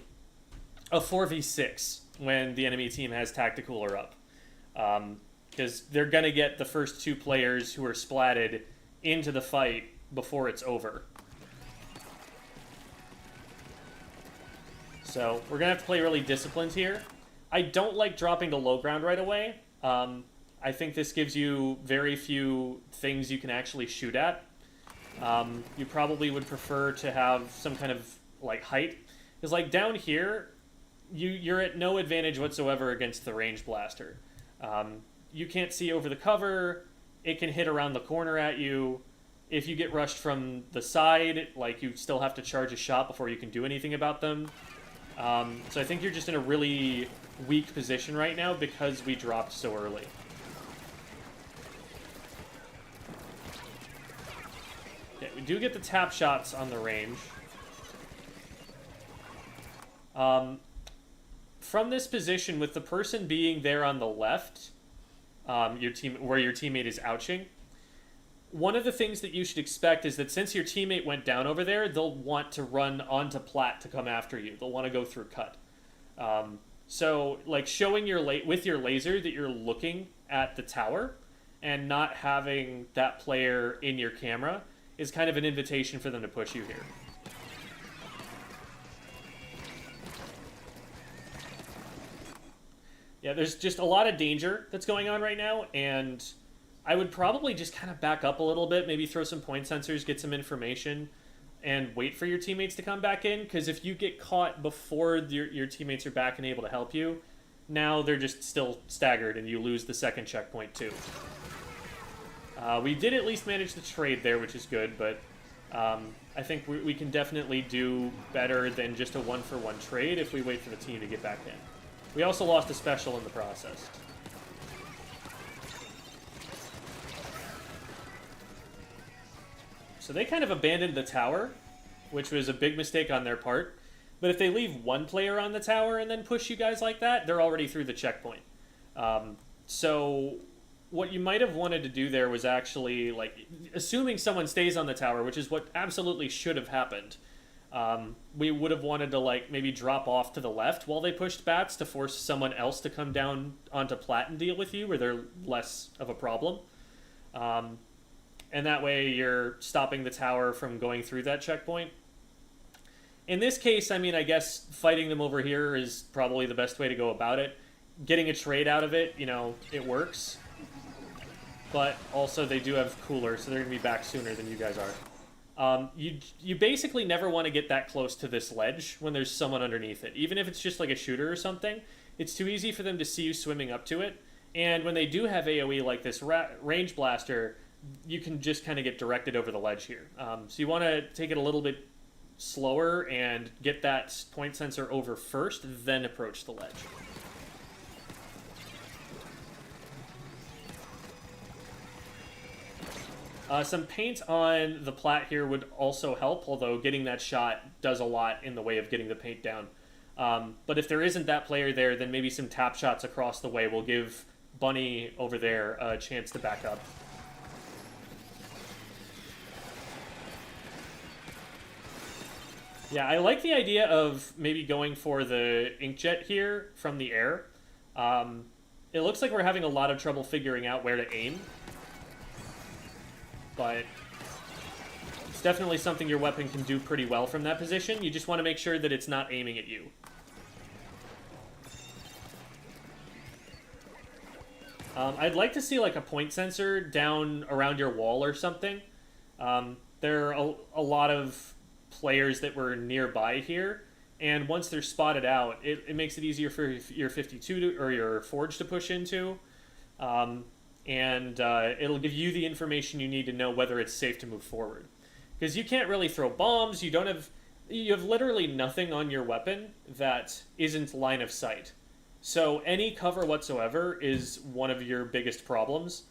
a 4v6 when the enemy team has Tacticooler up, because they're going to get the first two players who are splatted into the fight before it's over. So we're going to have to play really disciplined here. I don't like dropping to low ground right away. I think this gives you very few things you can actually shoot at. You probably would prefer to have some kind of like height, because like down here, you're at no advantage whatsoever against the range blaster. You can't see over the cover. It can hit around the corner at you. If you get rushed from the side, like you still have to charge a shot before you can do anything about them. So I think you're just in a really weak position right now because we dropped so early. Okay, we do get the tap shots on the range. From this position, with the person being there on the left, where your teammate is ouching, one of the things that you should expect is that since your teammate went down over there, they'll want to run onto plat to come after you. They'll want to go through cut. So, like, showing with your laser that you're looking at the tower and not having that player in your camera is kind of an invitation for them to push you here. Yeah, there's just a lot of danger that's going on right now, and I would probably just kind of back up a little bit, maybe throw some point sensors, get some information, and wait for your teammates to come back in, because if you get caught before your teammates are back and able to help you, now they're just still staggered, and you lose the second checkpoint too. We did at least manage the trade there, which is good, but I think we can definitely do better than just a one-for-one trade if we wait for the team to get back in. We also lost a special in the process. So they kind of abandoned the tower, which was a big mistake on their part. But if they leave one player on the tower and then push you guys like that, they're already through the checkpoint. So what you might have wanted to do there was actually, like, assuming someone stays on the tower, which is what absolutely should have happened, we would have wanted to, like, maybe drop off to the left while they pushed bats to force someone else to come down onto plat and deal with you, where they're less of a problem. And that way you're stopping the tower from going through that checkpoint. In this case, I mean, I guess fighting them over here is probably the best way to go about it. Getting a trade out of it, you know, it works. But also they do have cooler, so they're going to be back sooner than you guys are. You basically never want to get that close to this ledge when there's someone underneath it. Even if it's just like a shooter or something, it's too easy for them to see you swimming up to it. And when they do have AoE like this range blaster, you can just kind of get directed over the ledge here. So you want to take it a little bit slower and get that point sensor over first, then approach the ledge. Some paint on the plat here would also help, although getting that shot does a lot in the way of getting the paint down. But if there isn't that player there, then maybe some tap shots across the way will give Bunny over there a chance to back up. Yeah, I like the idea of maybe going for the inkjet here from the air. It looks like we're having a lot of trouble figuring out where to aim. But it's definitely something your weapon can do pretty well from that position. You just want to make sure that it's not aiming at you. I'd like to see like a point sensor down around your wall or something. There are a lot of players that were nearby here, and once they're spotted out, it makes it easier for your 52 or your Forge to push into, and it'll give you the information you need to know whether it's safe to move forward. Because you can't really throw bombs, you have literally nothing on your weapon that isn't line of sight. So any cover whatsoever is one of your biggest problems.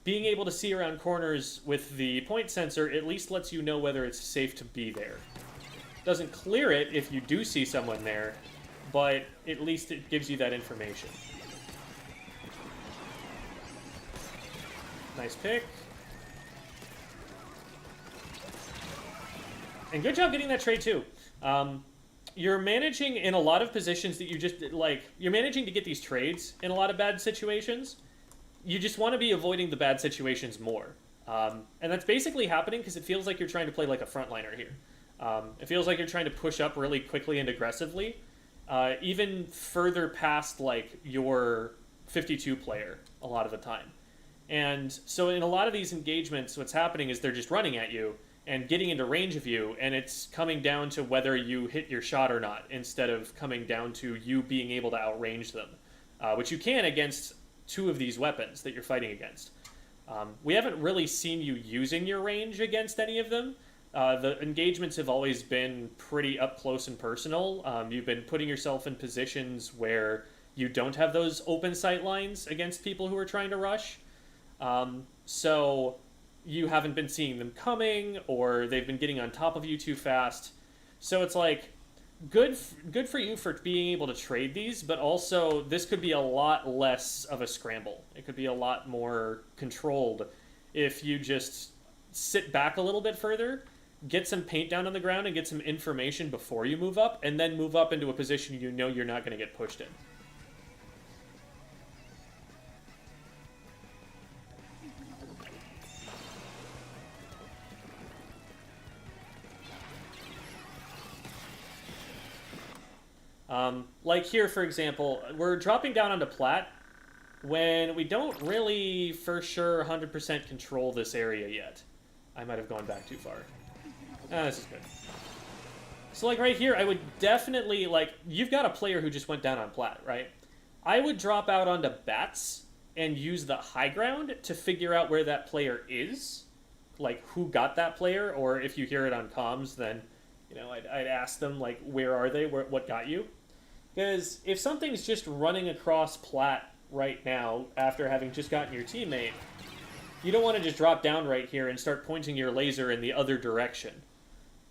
Being able to see around corners with the point sensor at least lets you know whether it's safe to be there. Doesn't clear it if you do see someone there, but at least it gives you that information. Nice pick. And good job getting that trade too. You're managing in a lot of positions that you're managing to get these trades in a lot of bad situations. You just want to be avoiding the bad situations more. And that's basically happening because it feels like you're trying to play like a frontliner here. It feels like you're trying to push up really quickly and aggressively, even further past like your 52 player a lot of the time. And so in a lot of these engagements, what's happening is they're just running at you and getting into range of you, and it's coming down to whether you hit your shot or not, instead of coming down to you being able to outrange them, which you can against two of these weapons that you're fighting against. We haven't really seen you using your range against any of them. The engagements have always been pretty up close and personal. You've been putting yourself in positions where you don't have those open sight lines against people who are trying to rush. So you haven't been seeing them coming, or they've been getting on top of you too fast. So it's like good for you for being able to trade these, but also this could be a lot less of a scramble. It could be a lot more controlled if you just sit back a little bit further, get some paint down on the ground and get some information before you move up, and then move up into a position you know you're not going to get pushed in. Like here, for example, we're dropping down onto plat when we don't really, for sure, 100% control this area yet. I might have gone back too far. This is good. So, like, right here, I would definitely, like, you've got a player who just went down on plat, right? I would drop out onto bats and use the high ground to figure out where that player is. Like, who got that player, or if you hear it on comms, then, you know, I'd ask them, like, where are they? What got you? Because if something's just running across plat right now after having just gotten your teammate, you don't want to just drop down right here and start pointing your laser in the other direction.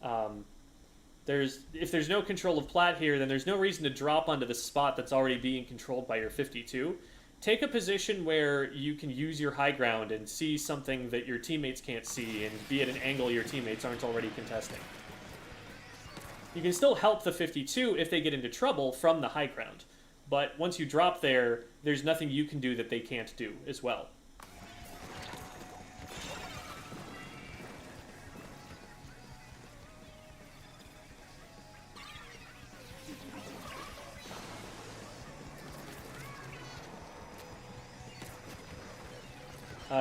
If there's no control of plat here, then there's no reason to drop onto the spot that's already being controlled by your 52. Take a position where you can use your high ground and see something that your teammates can't see and be at an angle your teammates aren't already contesting. You can still help the 52 if they get into trouble from the high ground. But once you drop there, there's nothing you can do that they can't do as well.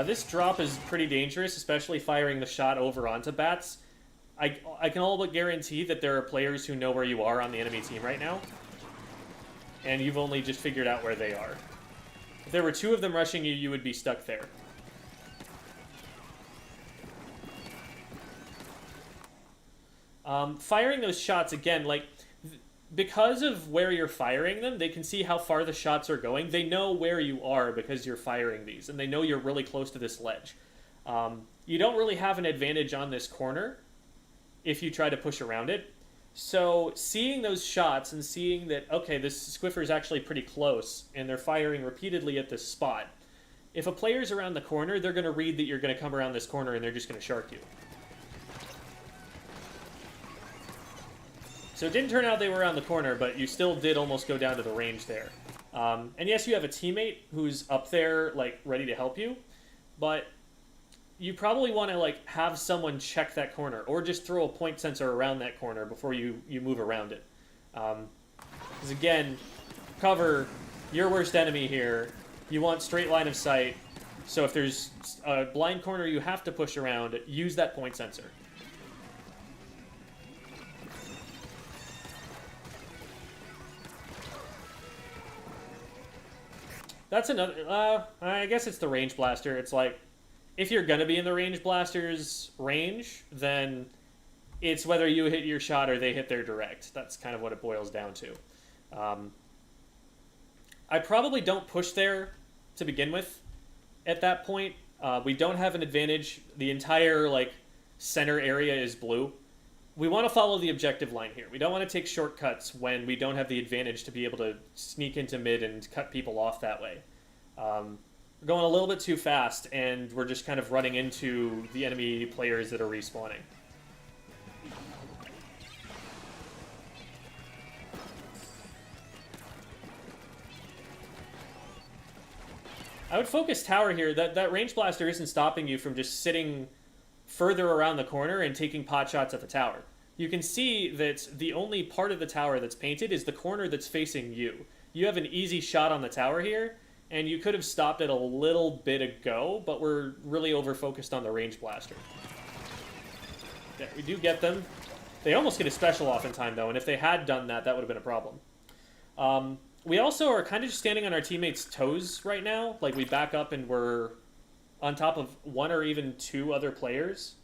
This drop is pretty dangerous, especially firing the shot over onto bats. I can all but guarantee that there are players who know where you are on the enemy team right now, and you've only just figured out where they are. If there were two of them rushing you, you would be stuck there. Firing those shots, again, like, because of where you're firing them, they can see how far the shots are going. They know where you are because you're firing these, and they know you're really close to this ledge. You don't really have an advantage on this corner if you try to push around it. So seeing those shots and seeing that, okay, this Squiffer is actually pretty close, and they're firing repeatedly at this spot. If a player's around the corner, they're going to read that you're going to come around this corner, and they're just going to shark you. So it didn't turn out they were around the corner, but you still did almost go down to the range there. And yes, you have a teammate who's up there, like, ready to help you, but you probably want to, like, have someone check that corner, or just throw a point sensor around that corner before you move around it. Because again, cover, your worst enemy here. You want straight line of sight, so if there's a blind corner you have to push around, use that point sensor. That's another, I guess it's the range blaster. It's like, if you're going to be in the range blaster's range, then it's whether you hit your shot or they hit their direct. That's kind of what it boils down to. I probably don't push there to begin with at that point. We don't have an advantage. The entire, like, center area is blue. We want to follow the objective line here. We don't want to take shortcuts when we don't have the advantage to be able to sneak into mid and cut people off that way. We're going a little bit too fast, and we're just kind of running into the enemy players that are respawning. I would focus tower here. That range blaster isn't stopping you from just sitting further around the corner and taking pot shots at the tower. You can see that the only part of the tower that's painted is the corner that's facing you. You have an easy shot on the tower here, and you could have stopped it a little bit ago, but we're really over-focused on the range blaster. There, we do get them. They almost get a special off in time, though, and if they had done that, that would have been a problem. We also are kind of just standing on our teammates' toes right now. Like, we back up and we're on top of one or even two other players.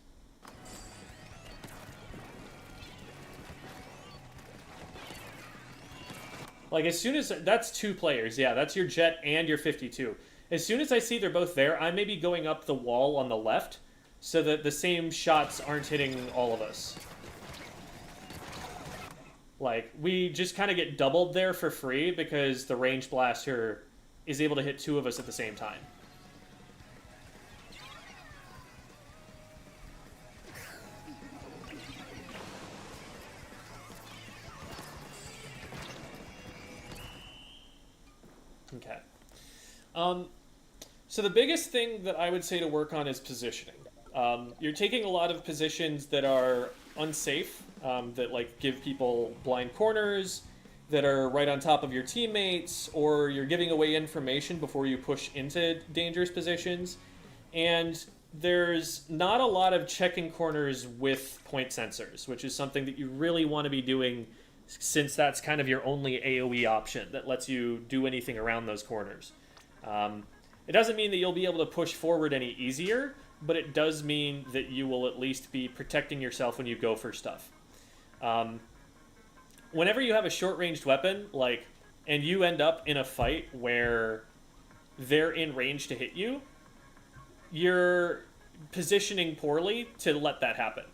Like, as soon as... That's two players, yeah. That's your Jet and your 52. As soon as I see they're both there, I may be going up the wall on the left so that the same shots aren't hitting all of us. Like, we just kind of get doubled there for free because the range blaster is able to hit 2 of us at the same time. Okay. So the biggest thing that I would say to work on is positioning. You're taking a lot of positions that are unsafe, that like give people blind corners, that are right on top of your teammates, or you're giving away information before you push into dangerous positions. And there's not a lot of checking corners with point sensors, which is something that you really want to be doing since that's kind of your only AoE option that lets you do anything around those corners. It doesn't mean that you'll be able to push forward any easier, but it does mean that you will at least be protecting yourself when you go for stuff. Whenever you have a short-ranged weapon, like, and you end up in a fight where they're in range to hit you, you're positioning poorly to let that happen.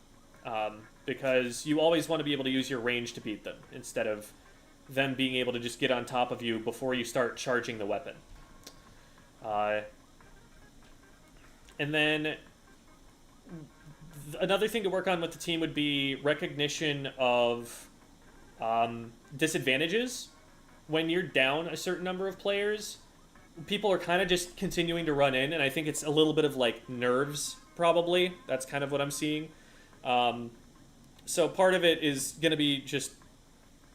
Because you always want to be able to use your range to beat them, instead of them being able to just get on top of you before you start charging the weapon. And then another thing to work on with the team would be recognition of disadvantages. When you're down a certain number of players, people are kind of just continuing to run in, and I think it's a little bit of like nerves, probably. That's kind of what I'm seeing. So part of it is going to be just,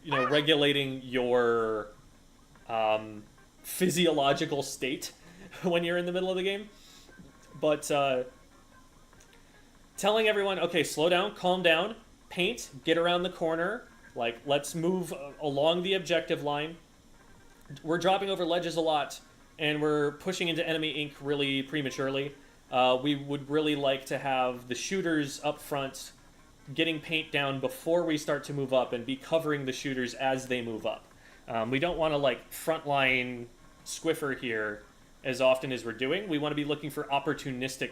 you know, regulating your physiological state when you're in the middle of the game. But telling everyone, okay, slow down, calm down, paint, get around the corner, like, let's move along the objective line. We're dropping over ledges a lot, and we're pushing into enemy ink really prematurely. We would really like to have the shooters up front getting paint down before we start to move up and be covering the shooters as they move up. We don't want to, like, frontline squiffer here as often as we're doing. We want to be looking for opportunistic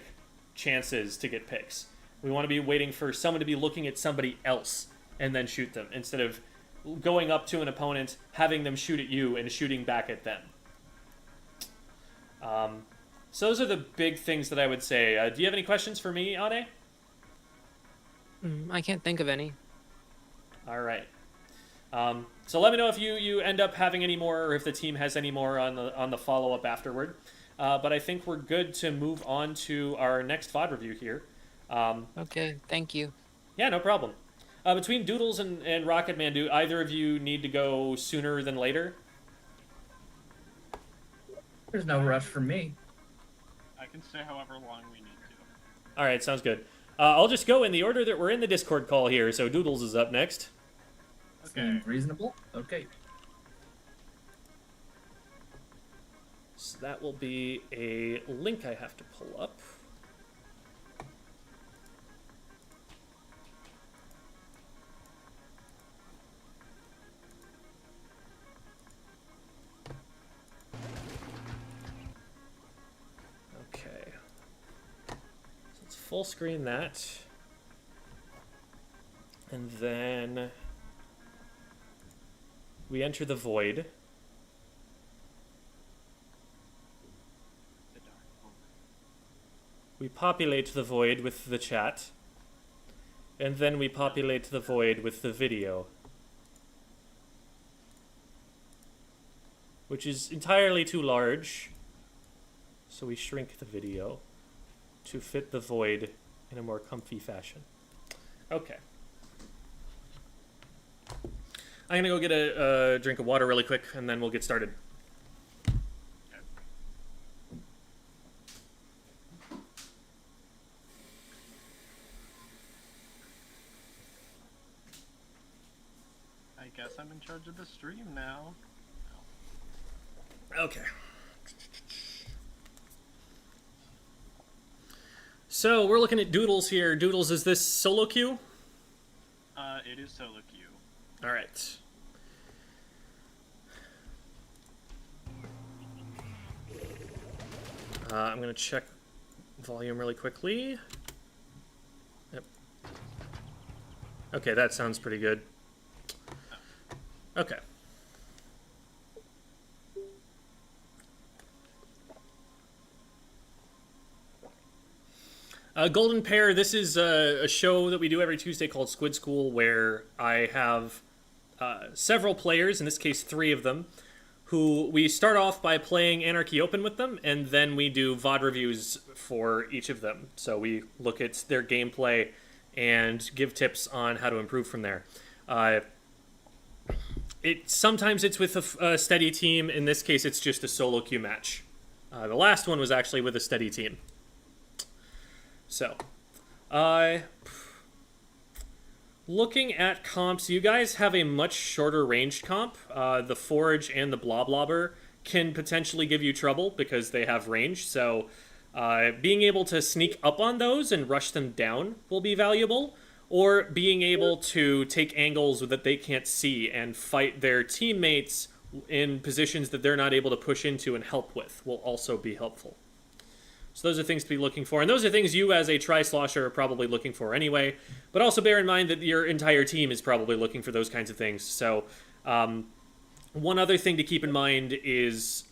chances to get picks. We want to be waiting for someone to be looking at somebody else and then shoot them, instead of going up to an opponent, having them shoot at you, and shooting back at them. So those are the big things that I would say. Do you have any questions for me, Ade? I can't think of any. All right. So let me know if you end up having any more, or if the team has any more on the follow-up afterward. But I think we're good to move on to our next VOD review here. Okay, thank you. Yeah, no problem. Between Doodles and Rocket Man, do either of you need to go sooner than later? There's no rush for me. I can stay however long we need to. All right, sounds good. I'll just go in the order that we're in the Discord call here. So Doodles is up next. Okay. Seems reasonable. Okay. So that will be a link I have to pull up. Okay. So let's full screen that. And then we enter the void. The dark hole. We populate the void with the chat. And then we populate the void with the video. Which is entirely too large. So we shrink the video to fit the void in a more comfy fashion. Okay. I'm gonna go get a drink of water really quick, and then we'll get started. I guess I'm in charge of the stream now. Okay. So we're looking at Doodles here. Doodles, is this solo queue? It is solo queue. All right. I'm going to check volume really quickly. Okay, that sounds pretty good. Okay. Golden Pair, this is a show that we do every Tuesday called Squid School, where I have several players, in this case 3 of them, who we start off by playing Anarchy Open with them, and then we do VOD reviews for each of them. So we look at their gameplay and give tips on how to improve from there. Sometimes it's with a steady team. In this case, it's just a solo queue match. The last one was actually with a steady team. So, looking at comps, you guys have a much shorter ranged comp. The Forge and the Bloblobber can potentially give you trouble because they have range. So, being able to sneak up on those and rush them down will be valuable. Or being able to take angles that they can't see and fight their teammates in positions that they're not able to push into and help with will also be helpful. So those are things to be looking for. And those are things you as a tri-slosher are probably looking for anyway. But also bear in mind that your entire team is probably looking for those kinds of things. So one other thing to keep in mind is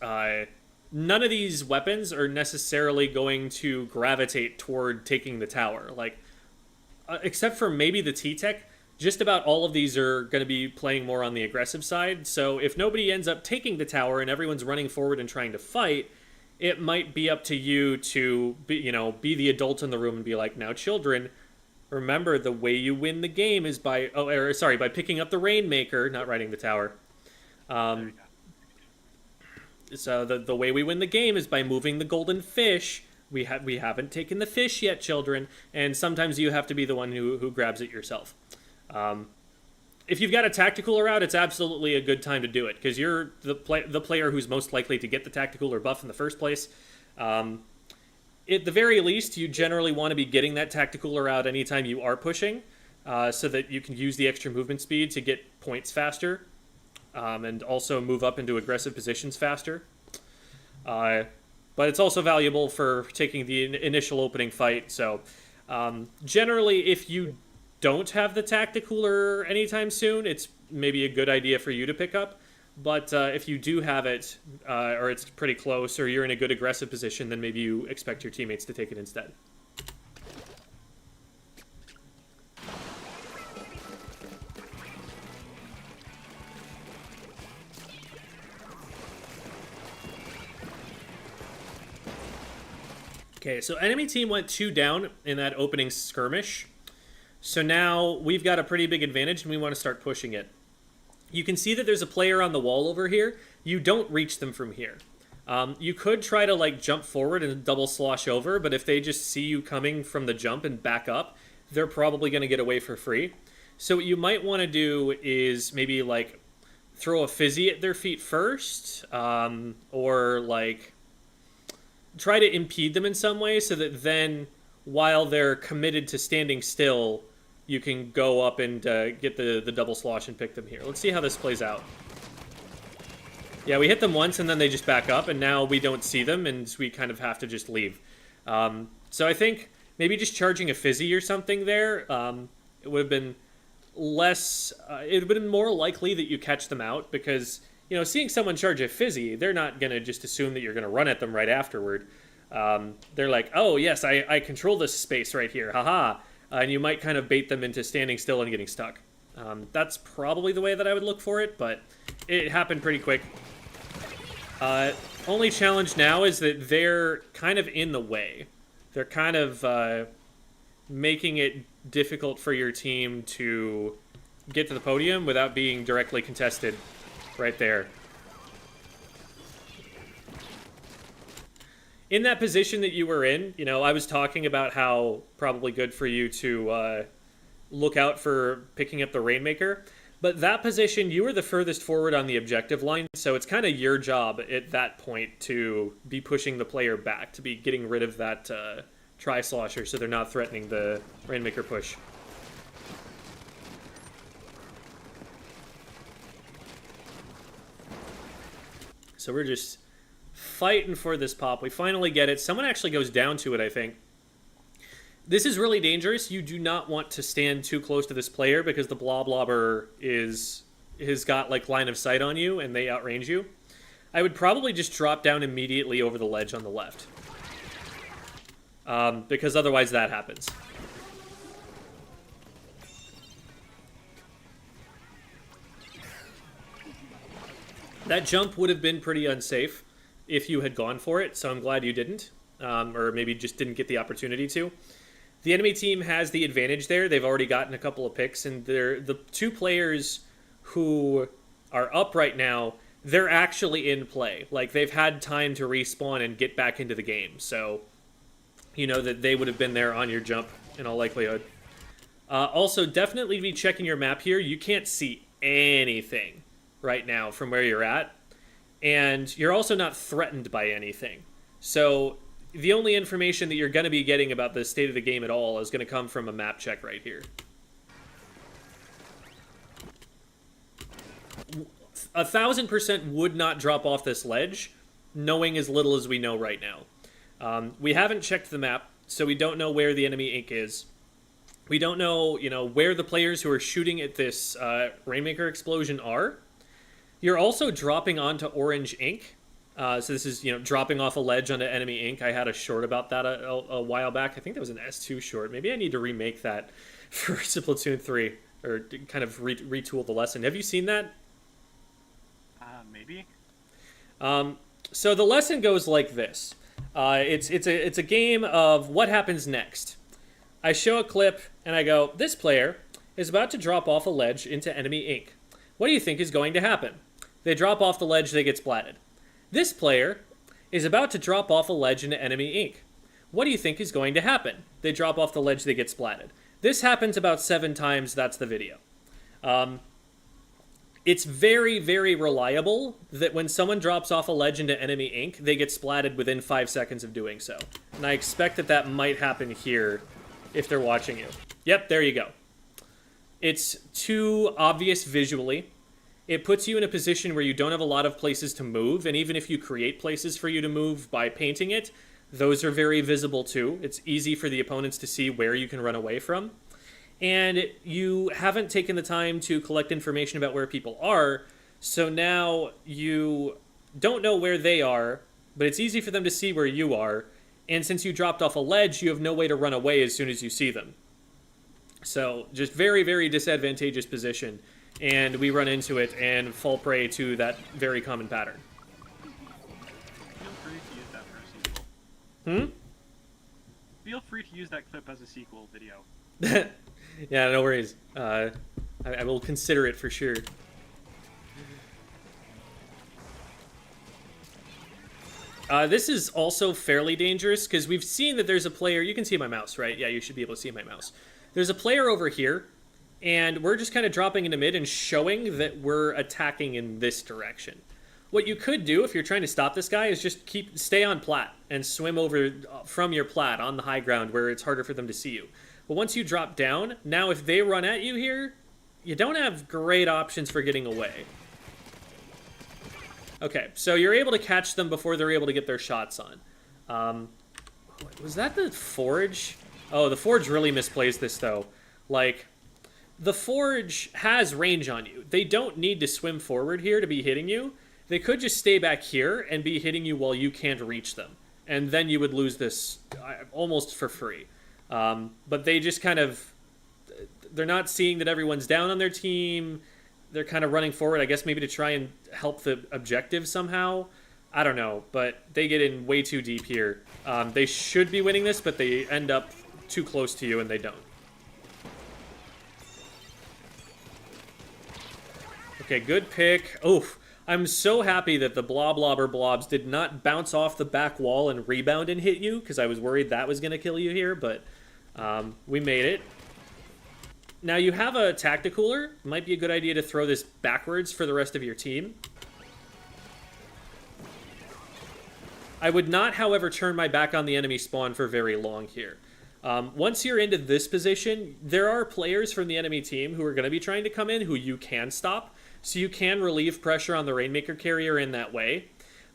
none of these weapons are necessarily going to gravitate toward taking the tower. Like, except for maybe the T-Tech, just about all of these are going to be playing more on the aggressive side. So if nobody ends up taking the tower and everyone's running forward and trying to fight, it might be up to you to be the adult in the room and be like, now children, remember the way you win the game is by picking up the Rainmaker, not riding the tower. So the way we win the game is by moving the golden fish. We haven't taken the fish yet, children, and sometimes you have to be the one who grabs it yourself. If you've got a tactical route, it's absolutely a good time to do it, because you're the player who's most likely to get the tactical or buff in the first place. At the very least, you generally want to be getting that tactical route anytime you are pushing, so that you can use the extra movement speed to get points faster, and also move up into aggressive positions faster. But it's also valuable for taking the initial opening fight. So generally, if you don't have the tacticooler anytime soon, it's maybe a good idea for you to pick up. But if you do have it, or it's pretty close, or you're in a good aggressive position, then maybe you expect your teammates to take it instead. Okay, so enemy team went 2 down in that opening skirmish. So now we've got a pretty big advantage and we want to start pushing it. You can see that there's a player on the wall over here. You don't reach them from here. You could try to jump forward and double slosh over, but if they just see you coming from the jump and back up, they're probably going to get away for free. So what you might want to do is maybe throw a fizzy at their feet first, or try to impede them in some way so that then, while they're committed to standing still, you can go up and get the double slosh and pick them here. Let's see how this plays out. Yeah, we hit them once and then they just back up, and now we don't see them and we kind of have to just leave. So I think maybe just charging a fizzy or something there, it would have been less... it would have been more likely that you catch them out, because... seeing someone charge a fizzy, they're not going to just assume that you're going to run at them right afterward. They're like, oh, yes, I control this space right here, haha. And you might kind of bait them into standing still and getting stuck. That's probably the way that I would look for it, but it happened pretty quick. Only challenge now is that they're kind of in the way. They're kind of making it difficult for your team to get to the podium without being directly contested. Right there. In that position that you were in, I was talking about how probably good for you to look out for picking up the Rainmaker. But that position, you were the furthest forward on the objective line, so it's kind of your job at that point to be pushing the player back, to be getting rid of that tri-slosher so they're not threatening the Rainmaker push. So we're just fighting for this pop. We finally get it. Someone actually goes down to it, I think. This is really dangerous. You do not want to stand too close to this player because the bloblobber has got like line of sight on you and they outrange you. I would probably just drop down immediately over the ledge on the left. Because otherwise that happens. That jump would have been pretty unsafe if you had gone for it, so I'm glad you didn't. Or maybe just didn't get the opportunity to. The enemy team has the advantage there. They've already gotten a couple of picks, and the two players who are up right now, they're actually in play. Like, they've had time to respawn and get back into the game, so you know that they would have been there on your jump in all likelihood. Also, definitely be checking your map here. You can't see anything right now from where you're at, and you're also not threatened by anything. So the only information that you're going to be getting about the state of the game at all is going to come from a map check right here. 1,000% would not drop off this ledge, knowing as little as we know right now. We haven't checked the map, so we don't know where the enemy ink is. We don't know, where the players who are shooting at this Rainmaker explosion are. You're also dropping onto orange ink. So this is, dropping off a ledge onto enemy ink. I had a short about that a while back. I think that was an S2 short. Maybe I need to remake that for Splatoon 3, or kind of retool the lesson. Have you seen that? Maybe. So the lesson goes like this. It's a game of what happens next. I show a clip, and I go, this player is about to drop off a ledge into enemy ink. What do you think is going to happen? They drop off the ledge, they get splatted. This player is about to drop off a ledge into enemy ink. What do you think is going to happen? They drop off the ledge, they get splatted. This happens about 7 times, that's the video. It's very, very reliable that when someone drops off a ledge into enemy ink, they get splatted within 5 seconds of doing so. And I expect that that might happen here if they're watching you. Yep, there you go. It's too obvious visually. It puts you in a position where you don't have a lot of places to move, and even if you create places for you to move by painting it, those are very visible too. It's easy for the opponents to see where you can run away from. And you haven't taken the time to collect information about where people are, so now you don't know where they are, but it's easy for them to see where you are, and since you dropped off a ledge, you have no way to run away as soon as you see them. So, just very, very disadvantageous position, and we run into it and fall prey to that very common pattern. Feel free to use that for a sequel. Feel free to use that clip as a sequel video. Yeah, no worries. I will consider it for sure. This is also fairly dangerous, because we've seen that there's a player... You can see my mouse, right? Yeah, you should be able to see my mouse. There's a player over here, and we're just kind of dropping into mid and showing that we're attacking in this direction. What you could do, if you're trying to stop this guy, is just stay on plat and swim over from your plat on the high ground where it's harder for them to see you. But once you drop down, now if they run at you here, you don't have great options for getting away. Okay, so you're able to catch them before they're able to get their shots on. Was that the Forge? Oh, the Forge really misplays this, though. Like, the Forge has range on you. They don't need to swim forward here to be hitting you. They could just stay back here and be hitting you while you can't reach them. And then you would lose this almost for free. But they just kind of... They're not seeing that everyone's down on their team. They're kind of running forward, I guess maybe to try and help the objective somehow. I don't know, but they get in way too deep here. They should be winning this, but they end up too close to you, and they don't. Okay, good pick. Oof. I'm so happy that the bloblobber blobs did not bounce off the back wall and rebound and hit you, because I was worried that was going to kill you here, but we made it. Now, you have a tacticooler. It might be a good idea to throw this backwards for the rest of your team. I would not, however, turn my back on the enemy spawn for very long here. Once you're into this position, there are players from the enemy team who are going to be trying to come in who you can stop, so you can relieve pressure on the Rainmaker carrier in that way.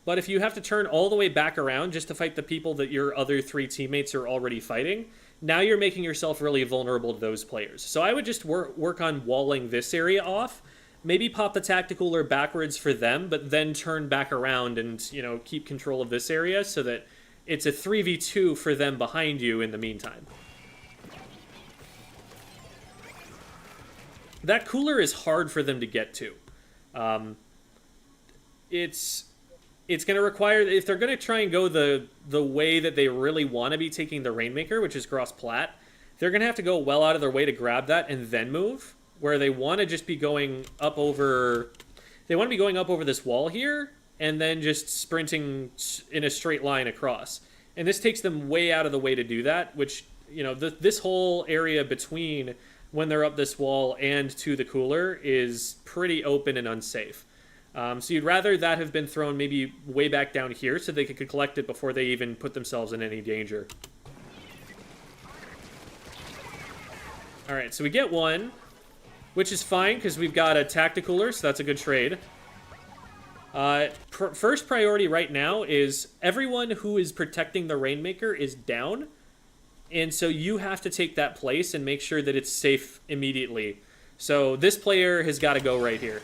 But if you have to turn all the way back around just to fight the people that your other 3 teammates are already fighting, now you're making yourself really vulnerable to those players. So I would just work on walling this area off. Maybe pop the tactical backwards for them, but then turn back around and, keep control of this area so that it's a 3v2 for them behind you in the meantime. That cooler is hard for them to get to. It's going to require, if they're going to try and go the way that they really want to be taking the Rainmaker, which is cross plat, they're going to have to go well out of their way to grab that and then move. Where they want to just be going up over... They want to be going up over this wall here, and then just sprinting in a straight line across. And this takes them way out of the way to do that, which, this whole area between when they're up this wall and to the cooler is pretty open and unsafe. So you'd rather that have been thrown maybe way back down here so they could collect it before they even put themselves in any danger. Alright, so we get one... Which is fine, because we've got a tacticooler, so that's a good trade. First priority right now is everyone who is protecting the Rainmaker is down. And so you have to take that place and make sure that it's safe immediately. So this player has got to go right here.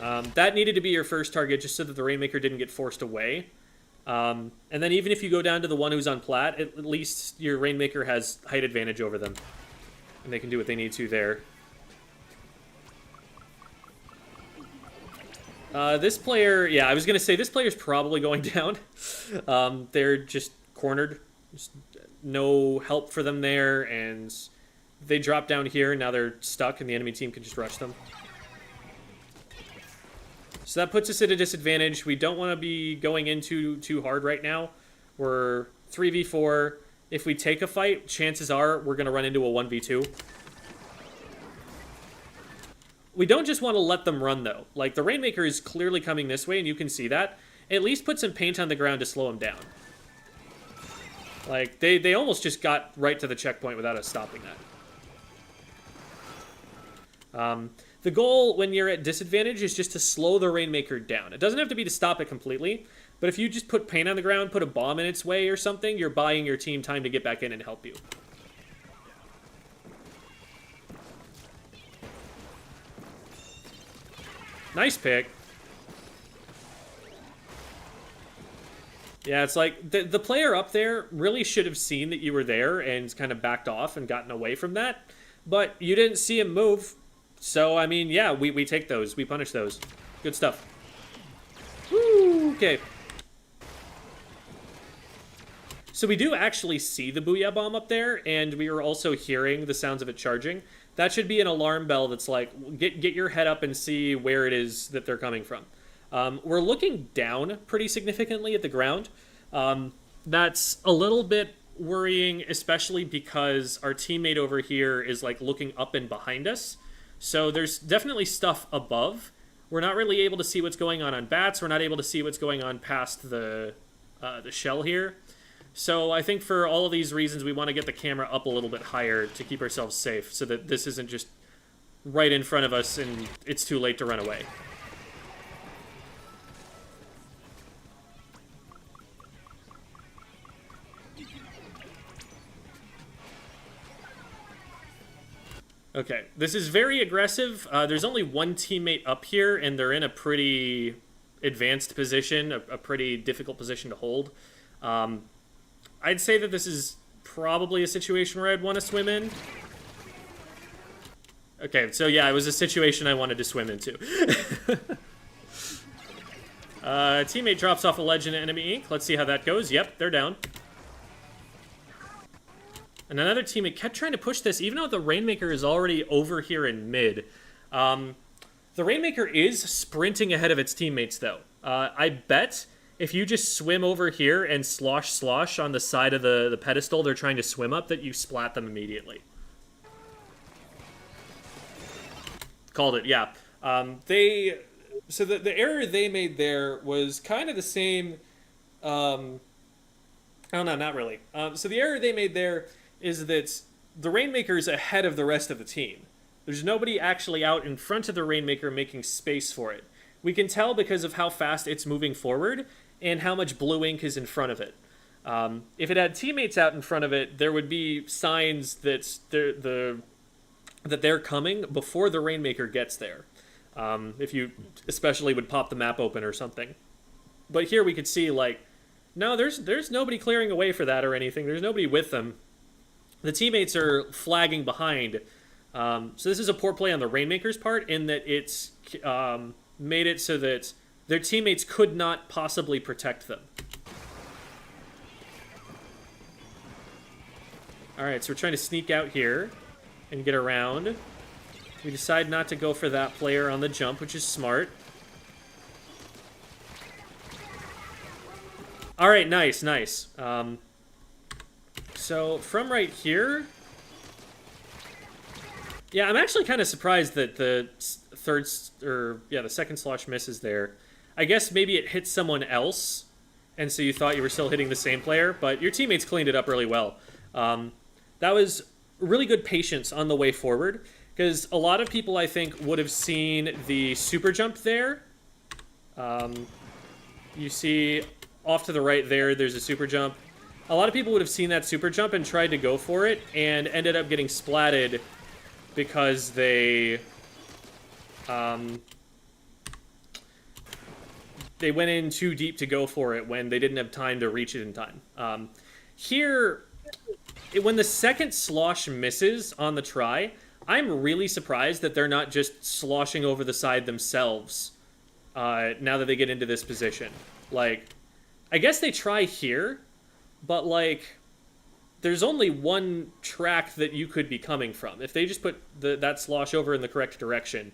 That needed to be your first target, just so that the Rainmaker didn't get forced away. And then even if you go down to the one who's on plat, at least your Rainmaker has height advantage over them. And they can do what they need to there. This player, yeah, I was going to say, this player's probably going down. They're just cornered. Just no help for them there, and they drop down here, and now they're stuck, and the enemy team can just rush them. So that puts us at a disadvantage. We don't want to be going in too hard right now. We're 3v4. If we take a fight, chances are we're going to run into a 1v2. We don't just want to let them run, though. Like, the Rainmaker is clearly coming this way, and you can see that. At least put some paint on the ground to slow them down. Like, they almost just got right to the checkpoint without us stopping that. The goal when you're at disadvantage is just to slow the Rainmaker down. It doesn't have to be to stop it completely. But if you just put paint on the ground, put a bomb in its way or something, you're buying your team time to get back in and help you. Nice pick. Yeah, it's like, the player up there really should have seen that you were there and kind of backed off and gotten away from that. But you didn't see him move. So, I mean, yeah, we take those. We punish those. Good stuff. Woo, okay. So we do actually see the Booyah Bomb up there, and we are also hearing the sounds of it charging. That should be an alarm bell that's like, get your head up and see where it is that they're coming from. We're looking down pretty significantly at the ground. That's a little bit worrying, especially because our teammate over here is like looking up and behind us. So there's definitely stuff above. We're not really able to see what's going on bats. We're not able to see what's going on past the shell here. So I think for all of these reasons, we want to get the camera up a little bit higher to keep ourselves safe so that this isn't just right in front of us and it's too late to run away. Okay, this is very aggressive. There's only one teammate up here, and they're in a pretty advanced position, a pretty difficult position to hold. I'd say that this is probably a situation where I'd want to swim in. Okay, so yeah, it was a situation I wanted to swim into. Teammate drops off a ledge in enemy ink. Let's see how that goes. Yep, they're down. And another teammate kept trying to push this, even though the Rainmaker is already over here in mid. The Rainmaker is sprinting ahead of its teammates, though. I bet if you just swim over here and slosh on the side of the pedestal they're trying to swim up, that you splat them immediately. Called it, yeah. So the error they made there was kind of the same... oh, no, not really. So the error they made there is that the Rainmaker is ahead of the rest of the team. There's nobody actually out in front of the Rainmaker making space for it. We can tell because of how fast it's moving forward and how much blue ink is in front of it. If it had teammates out in front of it, there would be signs that they're coming before the Rainmaker gets there. If you especially would pop the map open or something. But here we could see, like, no, there's nobody clearing away for that or anything. There's nobody with them. The teammates are flagging behind. So this is a poor play on the Rainmaker's part in that it's made it so that their teammates could not possibly protect them. Alright, so we're trying to sneak out here and get around. We decide not to go for that player on the jump, which is smart. Alright, nice. So, from right here... Yeah, I'm actually kind of surprised that the second slosh misses there. I guess maybe it hit someone else, and so you thought you were still hitting the same player, but your teammates cleaned it up really well. That was really good patience on the way forward, because a lot of people, I think, would have seen the super jump there. You see off to the right there's a super jump. A lot of people would have seen that super jump and tried to go for it, and ended up getting splatted because they went in too deep to go for it when they didn't have time to reach it in time. Here, when the second slosh misses on the try, I'm really surprised that they're not just sloshing over the side themselves now that they get into this position. Like, I guess they try here, but, like, there's only one track that you could be coming from. If they just put that slosh over in the correct direction,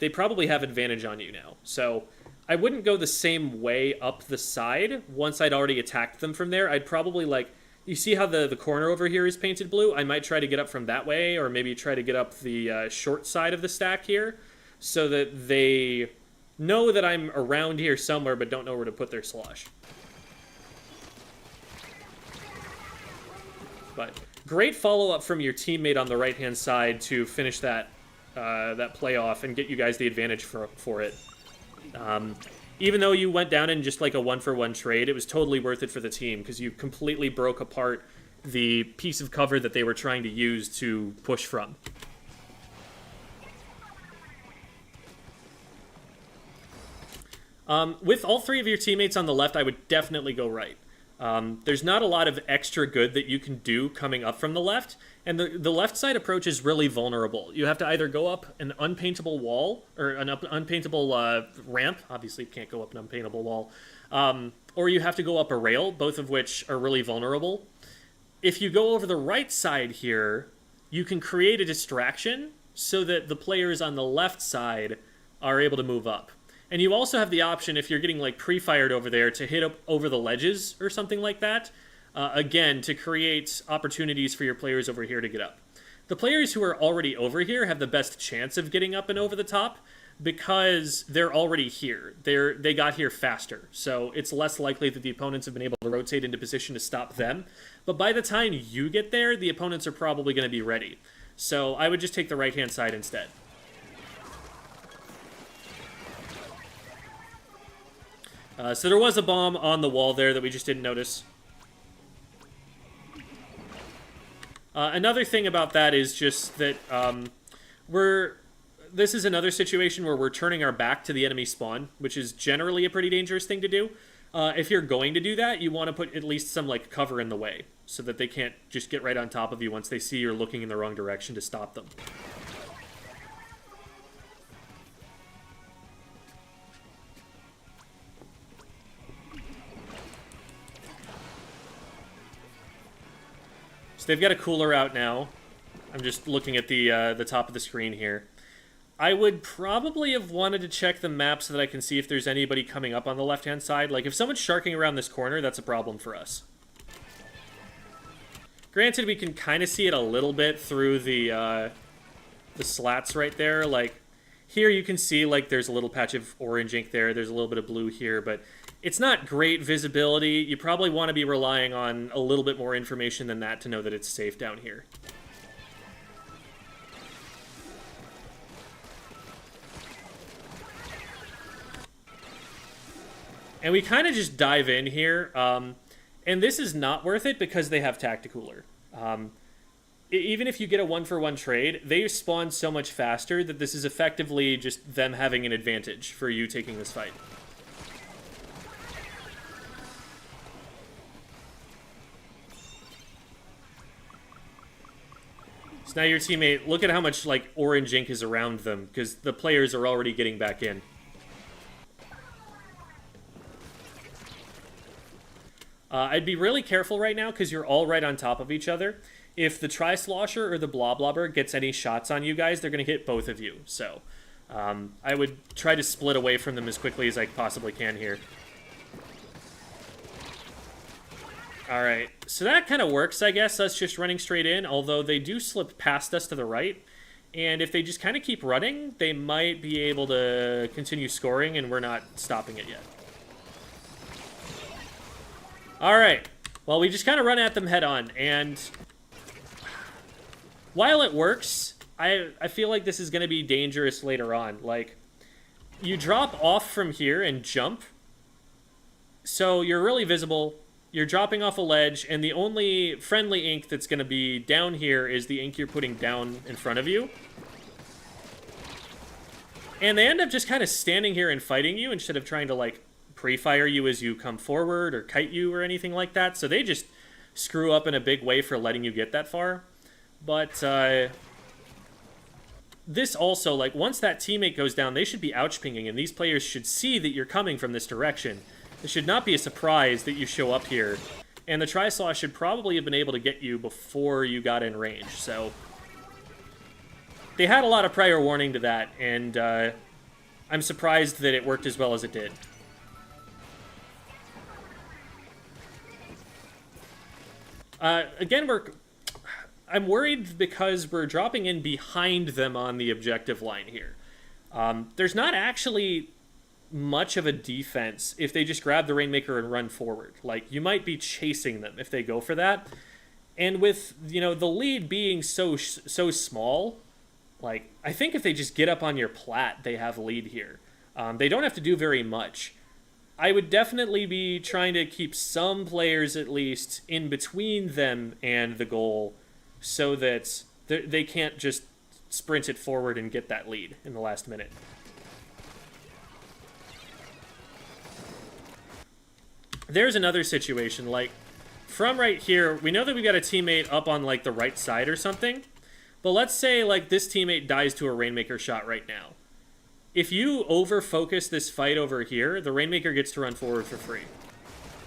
they probably have advantage on you now. So I wouldn't go the same way up the side once I'd already attacked them from there. I'd probably, like, you see how the corner over here is painted blue? I might try to get up from that way, or maybe try to get up the short side of the stack here, so that they know that I'm around here somewhere but don't know where to put their slosh. But great follow-up from your teammate on the right-hand side to finish that play off and get you guys the advantage for it. Even though you went down in just like a one-for-one trade, it was totally worth it for the team because you completely broke apart the piece of cover that they were trying to use to push from. With all three of your teammates on the left, I would definitely go right. There's not a lot of extra good that you can do coming up from the left, and the left side approach is really vulnerable. You have to either go up an unpaintable wall, or an unpaintable ramp, obviously you can't go up an unpaintable wall, or you have to go up a rail, both of which are really vulnerable. If you go over the right side here, you can create a distraction so that the players on the left side are able to move up. And you also have the option, if you're getting like pre-fired over there, to hit up over the ledges or something like that. Again, to create opportunities for your players over here to get up. The players who are already over here have the best chance of getting up and over the top because they're already here. They got here faster. So it's less likely that the opponents have been able to rotate into position to stop them. But by the time you get there, the opponents are probably going to be ready. So I would just take the right-hand side instead. So there was a bomb on the wall there that we just didn't notice. Another thing about that is just that this is another situation where we're turning our back to the enemy spawn, which is generally a pretty dangerous thing to do. If you're going to do that, you want to put at least some like cover in the way so that they can't just get right on top of you once they see you're looking in the wrong direction to stop them. They've got a cooler out now. I'm just looking at the top of the screen here. I would probably have wanted to check the map so that I can see if there's anybody coming up on the left-hand side. Like, if someone's sharking around this corner, that's a problem for us. Granted, we can kind of see it a little bit through the slats right there. Like, here you can see, like, there's a little patch of orange ink there. There's a little bit of blue here, but it's not great visibility. You probably want to be relying on a little bit more information than that to know that it's safe down here. And we kind of just dive in here. And this is not worth it because they have Tacticooler. Even if you get a 1-for-1 trade, they spawn so much faster that this is effectively just them having an advantage for you taking this fight. So now your teammate, look at how much like orange ink is around them because the players are already getting back in. I'd be really careful right now because you're all right on top of each other. If the Tri-Slosher or the Bloblobber gets any shots on you guys, they're going to hit both of you. So I would try to split away from them as quickly as I possibly can here. Alright, so that kind of works, I guess, us just running straight in, although they do slip past us to the right. And if they just kind of keep running, they might be able to continue scoring, and we're not stopping it yet. Alright, well, we just kind of run at them head on, and while it works, I feel like this is going to be dangerous later on. Like, you drop off from here and jump, so you're really visible. You're dropping off a ledge, and the only friendly ink that's going to be down here is the ink you're putting down in front of you. And they end up just kind of standing here and fighting you instead of trying to, like, pre-fire you as you come forward or kite you or anything like that. So they just screw up in a big way for letting you get that far. But this also, like, once that teammate goes down, they should be ouch-pinging, and these players should see that you're coming from this direction. It should not be a surprise that you show up here. And the Tri-Slaw should probably have been able to get you before you got in range. So they had a lot of prior warning to that, and I'm surprised that it worked as well as it did. Again, I'm worried because we're dropping in behind them on the objective line here. There's not actually much of a defense if they just grab the Rainmaker and run forward. Like, you might be chasing them if they go for that. And with, you know, the lead being so small, like, I think if they just get up on your plat, they have lead here. They don't have to do very much. I would definitely be trying to keep some players, at least, in between them and the goal so that they can't just sprint it forward and get that lead in the last minute. There's another situation, like, from right here, we know that we got a teammate up on, like, the right side or something, but let's say, like, this teammate dies to a Rainmaker shot right now. If you over-focus this fight over here, the Rainmaker gets to run forward for free.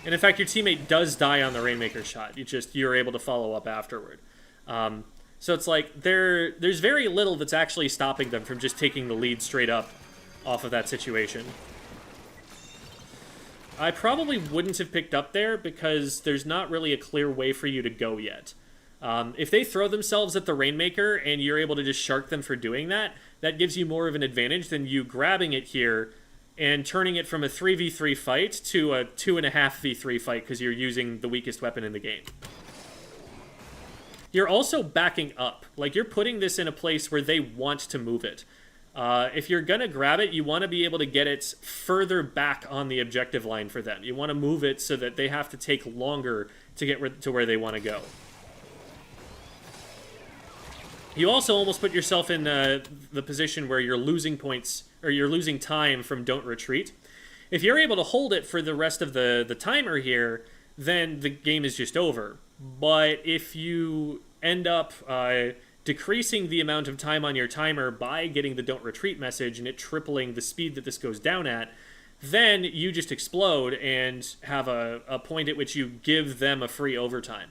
And in fact, your teammate does die on the Rainmaker shot. You're able to follow up afterward. So it's like, there's very little that's actually stopping them from just taking the lead straight up off of that situation. I probably wouldn't have picked up there because there's not really a clear way for you to go yet. If they throw themselves at the Rainmaker and you're able to just shark them for doing that, that gives you more of an advantage than you grabbing it here and turning it from a 3v3 fight to a 2.5v3 fight because you're using the weakest weapon in the game. You're also backing up. Like, you're putting this in a place where they want to move it. If you're going to grab it, you want to be able to get it further back on the objective line for them. You want to move it so that they have to take longer to get to where they want to go. You also almost put yourself in the position where you're losing points, or you're losing time from don't retreat. If you're able to hold it for the rest of the timer here, then the game is just over. But if you end up decreasing the amount of time on your timer by getting the don't retreat message and it tripling the speed that this goes down at, then you just explode and have a point at which you give them a free overtime.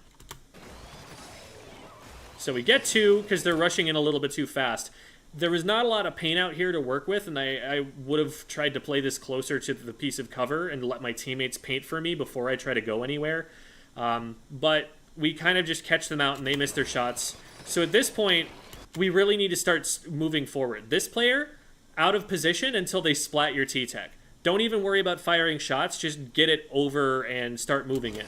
So we get 2 because they're rushing in a little bit too fast. There was not a lot of paint out here to work with, and I would have tried to play this closer to the piece of cover and let my teammates paint for me before I try to go anywhere. But we kind of just catch them out and they miss their shots. So at this point, we really need to start moving forward. This player, out of position until they splat your T-Tech. Don't even worry about firing shots, just get it over and start moving it.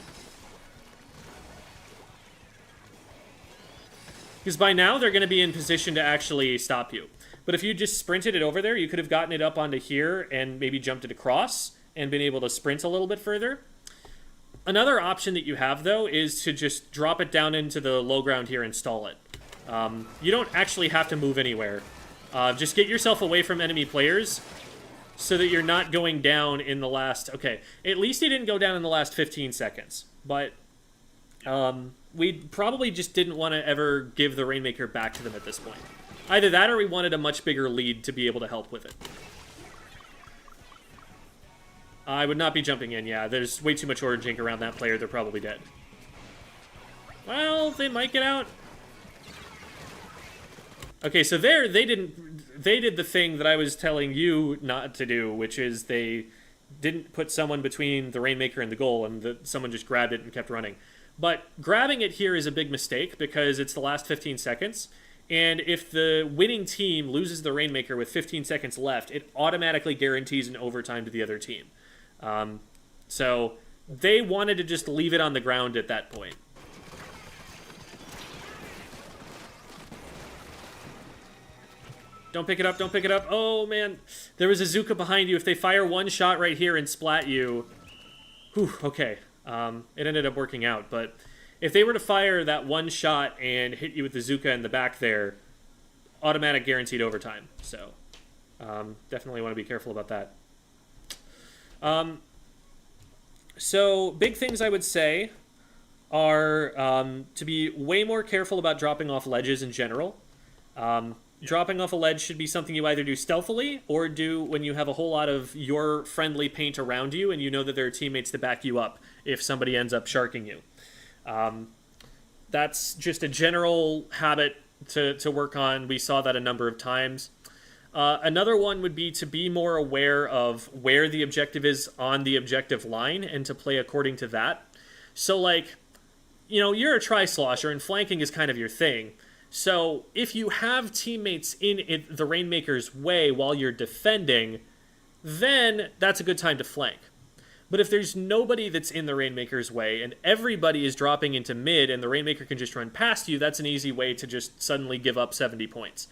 Because by now, they're going to be in position to actually stop you. But if you just sprinted it over there, you could have gotten it up onto here and maybe jumped it across and been able to sprint a little bit further. Another option that you have, though, is to just drop it down into the low ground here and stall it. You don't actually have to move anywhere. Just get yourself away from enemy players so that you're not going down in the last... Okay, at least he didn't go down in the last 15 seconds. But we probably just didn't want to ever give the Rainmaker back to them at this point. Either that or we wanted a much bigger lead to be able to help with it. I would not be jumping in, yeah. There's way too much orange ink around that player. They're probably dead. Well, they might get out. Okay, so there, they did the thing that I was telling you not to do, which is they didn't put someone between the Rainmaker and the goal, and someone just grabbed it and kept running. But grabbing it here is a big mistake because it's the last 15 seconds, and if the winning team loses the Rainmaker with 15 seconds left, it automatically guarantees an overtime to the other team. So they wanted to just leave it on the ground at that point. Don't pick it up, don't pick it up. Oh, man. There was a Zuka behind you. If they fire one shot right here and splat you... Whew, okay. It ended up working out, but if they were to fire that one shot and hit you with the Zuka in the back there, automatic guaranteed overtime. So, definitely want to be careful about that. So, big things I would say are to be way more careful about dropping off ledges in general. Dropping off a ledge should be something you either do stealthily or do when you have a whole lot of your friendly paint around you and you know that there are teammates to back you up if somebody ends up sharking you. That's just a general habit to work on. We saw that a number of times. Another one would be to be more aware of where the objective is on the objective line and to play according to that. So, like, you know, you're a tri-slosher and flanking is kind of your thing. So if you have teammates in the Rainmaker's way while you're defending, then that's a good time to flank. But if there's nobody that's in the Rainmaker's way and everybody is dropping into mid and the Rainmaker can just run past you, that's an easy way to just suddenly give up 70 points.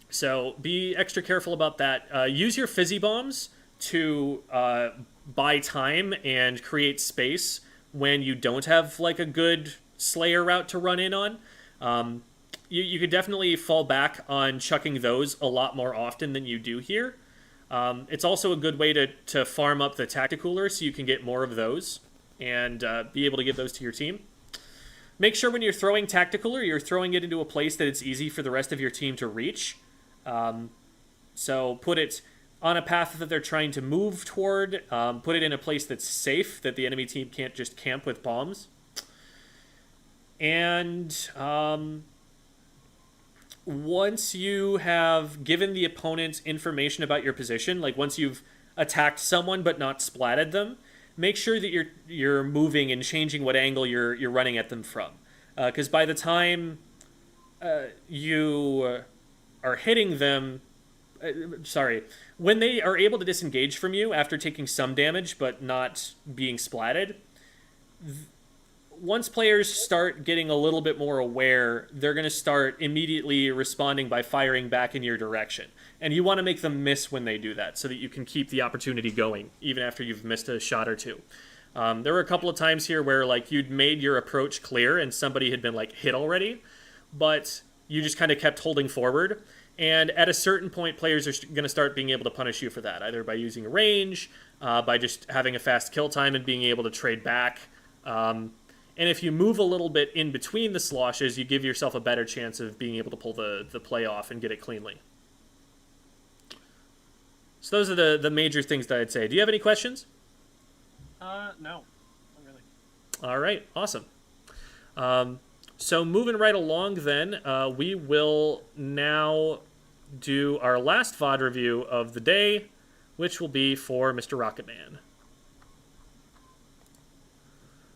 So be extra careful about that. Use your fizzy bombs to buy time and create space when you don't have like a good Slayer route to run in on. You could definitely fall back on chucking those a lot more often than you do here. It's also a good way to farm up the Tacticooler so you can get more of those and be able to give those to your team. Make sure when you're throwing Tacticooler, you're throwing it into a place that it's easy for the rest of your team to reach. So put it on a path that they're trying to move toward. Put it in a place that's safe, that the enemy team can't just camp with bombs. And once you have given the opponent information about your position, like once you've attacked someone but not splatted them, make sure that you're moving and changing what angle you're running at them from. Because by the time you are hitting them, when they are able to disengage from you after taking some damage but not being splatted, once players start getting a little bit more aware, they're going to start immediately responding by firing back in your direction. And you want to make them miss when they do that so that you can keep the opportunity going, even after you've missed a shot or two. There were a couple of times here where like you'd made your approach clear and somebody had been like hit already, but you just kind of kept holding forward. And at a certain point, players are going to start being able to punish you for that, either by using a range, by just having a fast kill time and being able to trade back. And if you move a little bit in between the sloshes, you give yourself a better chance of being able to pull the play off and get it cleanly. So those are the major things that I'd say. Do you have any questions? No, not really. All right, awesome. So moving right along then, we will now do our last VOD review of the day, which will be for Mr. Rocketman.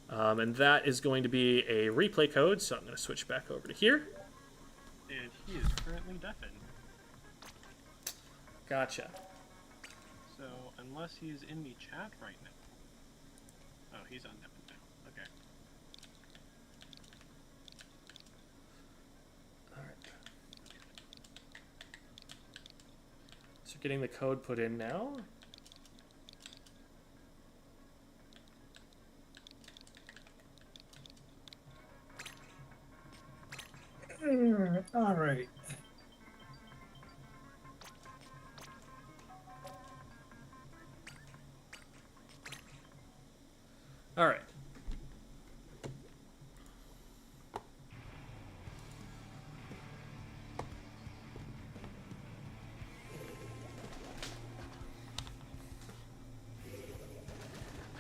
And that is going to be a replay code, so I'm going to switch back over to here. And he is currently deafened. Gotcha. So, unless he's in the chat right now. Oh, he's on deafened now. Okay. Alright. So getting the code put in now. All right. All right.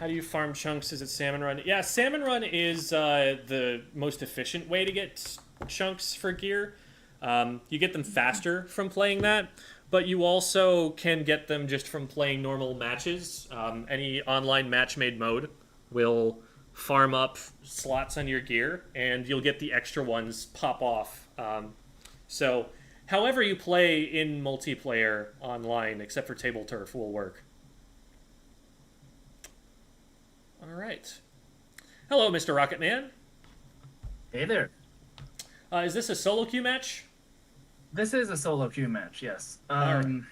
How do you farm chunks? Is it Salmon Run? Yeah, Salmon Run is the most efficient way to get chunks for gear. You get them faster from playing that, but you also can get them just from playing normal matches. Any online match made mode will farm up slots on your gear, and you'll get the extra ones pop off. So, however you play in multiplayer online, except for table turf, will work. All right. Hello, Mr. Rocket Man. Hey there. Is this a solo queue match? This is a solo queue match, yes. Alright.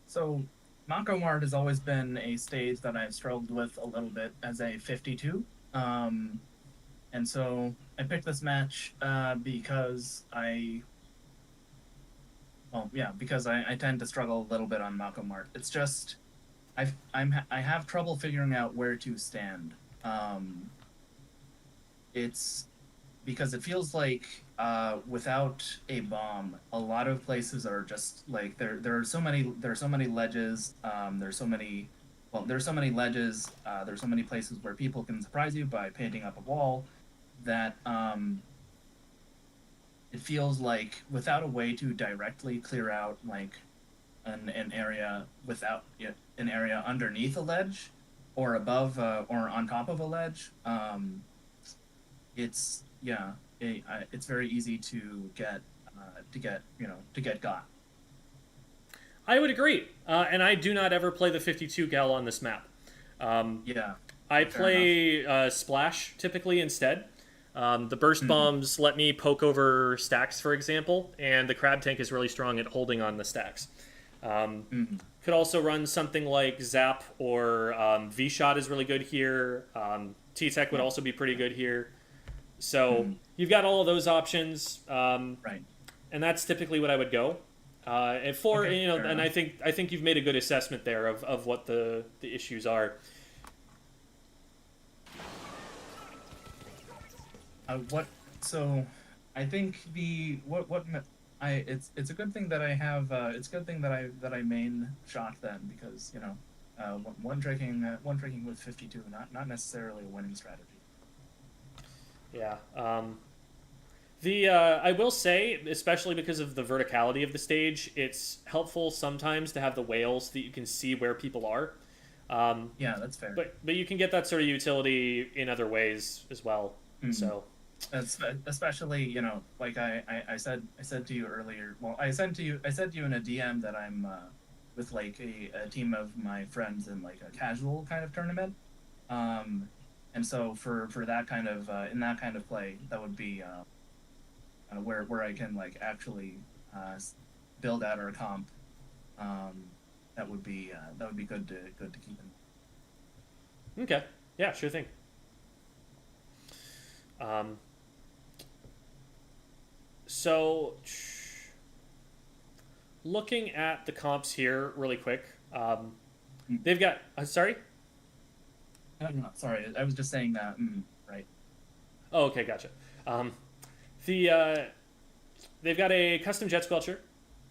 So, Mako Mart has always been a stage that I've struggled with a little bit as a 52. And so I picked this match because I tend to struggle a little bit on Mako Mart. It's just I have trouble figuring out where to stand. It's because it feels like without a bomb, a lot of places are just like there are so many ledges. There's so many ledges. There's so many places where people can surprise you by painting up a wall that it feels like without a way to directly clear out like an area without an area underneath a ledge or above or on top of a ledge, it's it's very easy to get got. I would agree. And I do not ever play the 52 gal on this map. Yeah, I fair play Splash typically instead. The burst bombs let me poke over stacks, for example, and the crab tank is really strong at holding on the stacks. Could also run something like Zap or V-Shot is really good here. T-Tech would also be pretty good here. So you've got all of those options, right. and that's typically what I would go. And for Okay, fair and enough. I think you've made a good assessment there of what the issues are. What? So, I think the what me- I it's a good thing that I have. It's a good thing that I main shot then because one tricking with 52 not necessarily a winning strategy. Yeah. I will say, especially because of the verticality of the stage, it's helpful sometimes to have the whales so that you can see where people are. Yeah, that's fair. But you can get that sort of utility in other ways as well. So Especially like I said to you earlier. Well, I said to you in a DM that I'm with like a team of my friends in like a casual kind of tournament. And so for that kind of in that kind of play, that would be where I can like actually build out our comp. That would be good to keep in. okay, yeah, sure thing. So looking at the comps here really quick, they've got. Sorry. No, sorry, I was just saying that. Right. Oh, okay, gotcha. The they've got a custom jet squelcher,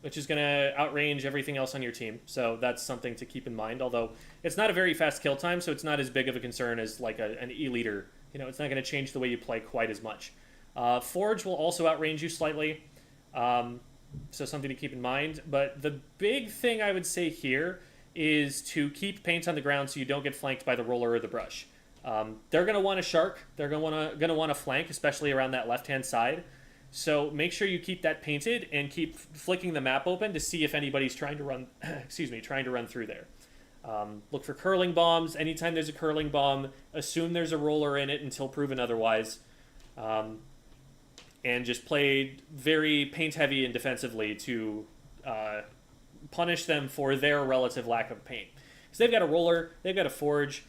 which is going to outrange everything else on your team. So that's something to keep in mind. Although it's not a very fast kill time, so it's not as big of a concern as like an e-leader. It's not going to change the way you play quite as much. Forge will also outrange you slightly, so something to keep in mind. But the big thing I would say here is to keep paint on the ground so you don't get flanked by the roller or the brush. They're going to want a shark. They're going to want to flank, especially around that left-hand side. So make sure you keep that painted and keep flicking the map open to see if anybody's trying to run. Trying to run through there. Look for curling bombs. Anytime there's a curling bomb, assume there's a roller in it until proven otherwise. And just play very paint-heavy and defensively to punish them for their relative lack of paint. Because they've got a roller, they've got a forge.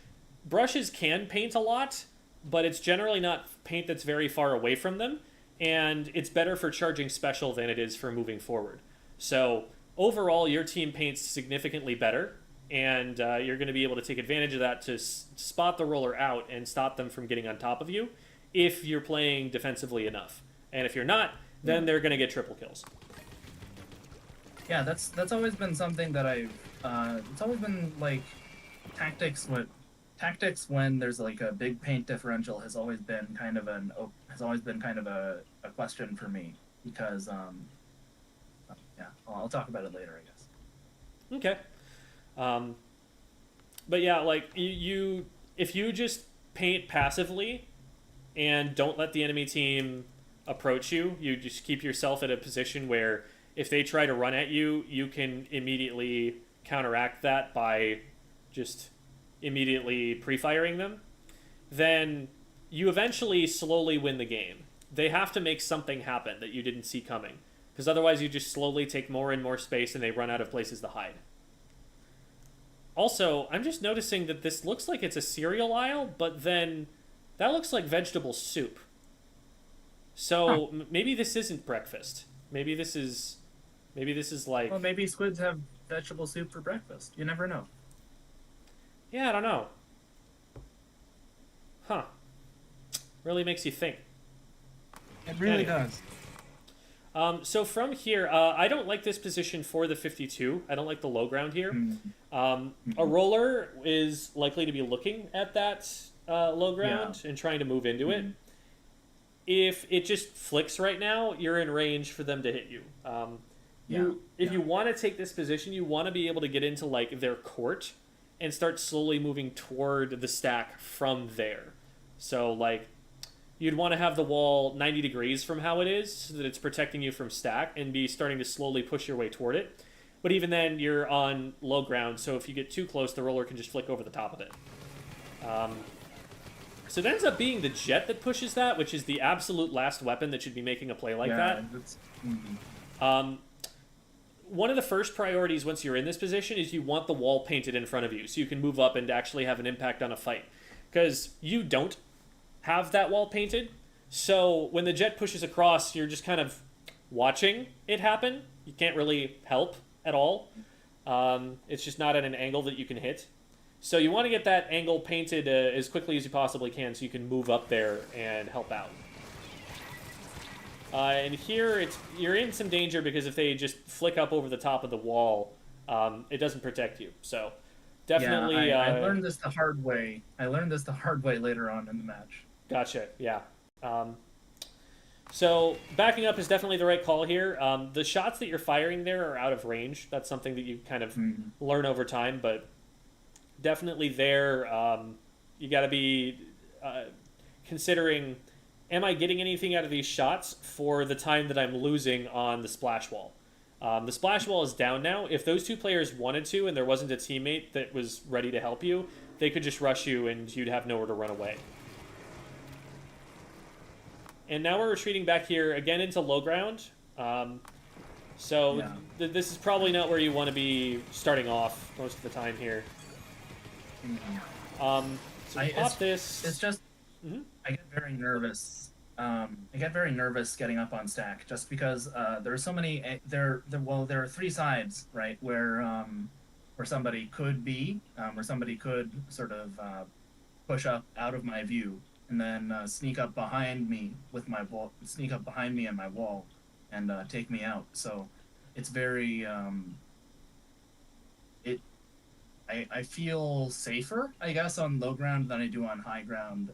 Brushes can paint a lot, but it's generally not paint that's very far away from them, and it's better for charging special than it is for moving forward. So overall, your team paints significantly better, and you're going to be able to take advantage of that to spot the roller out and stop them from getting on top of you if you're playing defensively enough. And if you're not, then they're going to get triple kills. Yeah, that's always been something that I've. It's always been like tactics. Tactics when there's like a big paint differential has always been kind of a question for me because yeah, I'll talk about it later, I guess. Okay. But yeah, like you if you just paint passively and don't let the enemy team approach you, you just keep yourself at a position where if they try to run at you, you can immediately counteract that by just immediately pre-firing them, then you eventually slowly win the game. They have to make something happen that you didn't see coming, because otherwise you just slowly take more and more space and they run out of places to hide. Also, I'm just noticing that this looks like it's a cereal aisle, but then that looks like vegetable soup. So maybe this isn't breakfast. Maybe this is like... Well, maybe squids have vegetable soup for breakfast. You never know. Yeah, I don't know. Huh. Really makes you think. It really Anyway. does. So from here, I don't like this position for the 52. I don't like the low ground here. A roller is likely to be looking at that low ground and trying to move into it. If it just flicks right now, you're in range for them to hit you. If you want to take this position, you want to be able to get into like their court and start slowly moving toward the stack from there. So like you'd want to have the wall 90 degrees from how it is so that it's protecting you from stack and be starting to slowly push your way toward it. But even then, you're on low ground, so if you get too close, the roller can just flick over the top of it. So it ends up being the jet that pushes that, which is the absolute last weapon that should be making a play like that. One of the first priorities once you're in this position is you want the wall painted in front of you so you can move up and actually have an impact on a fight. Because you don't have that wall painted, so when the jet pushes across, you're just kind of watching it happen. You can't really help at all. It's just not at an angle that you can hit. So you want to get that angle painted as quickly as you possibly can so you can move up there and help out. And here, you're in some danger because if they just flick up over the top of the wall, it doesn't protect you. So definitely... Yeah, I learned this the hard way. I learned this the hard way later on in the match. Gotcha, yeah. So backing up is definitely the right call here. The shots that you're firing there are out of range. That's something that you kind of learn over time, but definitely there, you got to be considering, am I getting anything out of these shots for the time that I'm losing on the splash wall? The splash wall is down now. If those two players wanted to and there wasn't a teammate that was ready to help you, they could just rush you and you'd have nowhere to run away. And now we're retreating back here again into low ground. This is probably not where you want to be starting off most of the time here. So pop this. It's just I get very nervous. I get very nervous getting up on stack just because there are so many. There are three sides, right, where somebody could be, where somebody could sort of push up out of my view and then sneak up behind me with my wall, sneak up behind me and my wall, and take me out. So it's very I feel safer, I guess, on low ground than I do on high ground,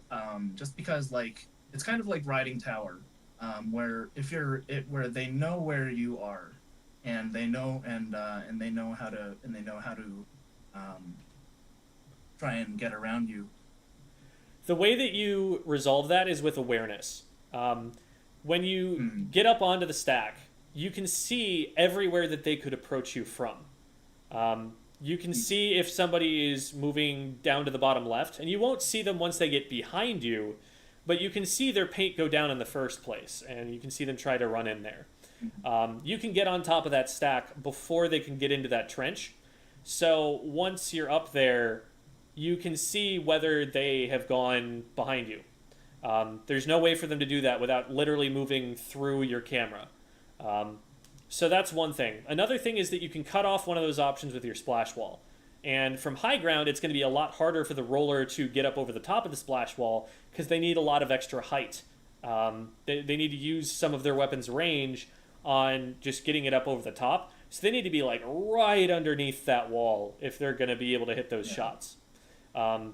just because like it's kind of like riding tower, where where they know where you are, and they know how to try and get around you. The way that you resolve that is with awareness. When you get up onto the stack, you can see everywhere that they could approach you from. You can see if somebody is moving down to the bottom left, and you won't see them once they get behind you, but you can see their paint go down in the first place, and you can see them try to run in there. You can get on top of that stack before they can get into that trench. So once you're up there, you can see whether they have gone behind you. There's no way for them to do that without literally moving through your camera. So that's one thing. Another thing is that you can cut off one of those options with your splash wall. And from high ground, it's going to be a lot harder for the roller to get up over the top of the splash wall because they need a lot of extra height. They need to use some of their weapon's range on just getting it up over the top. So they need to be like right underneath that wall if they're going to be able to hit those shots. So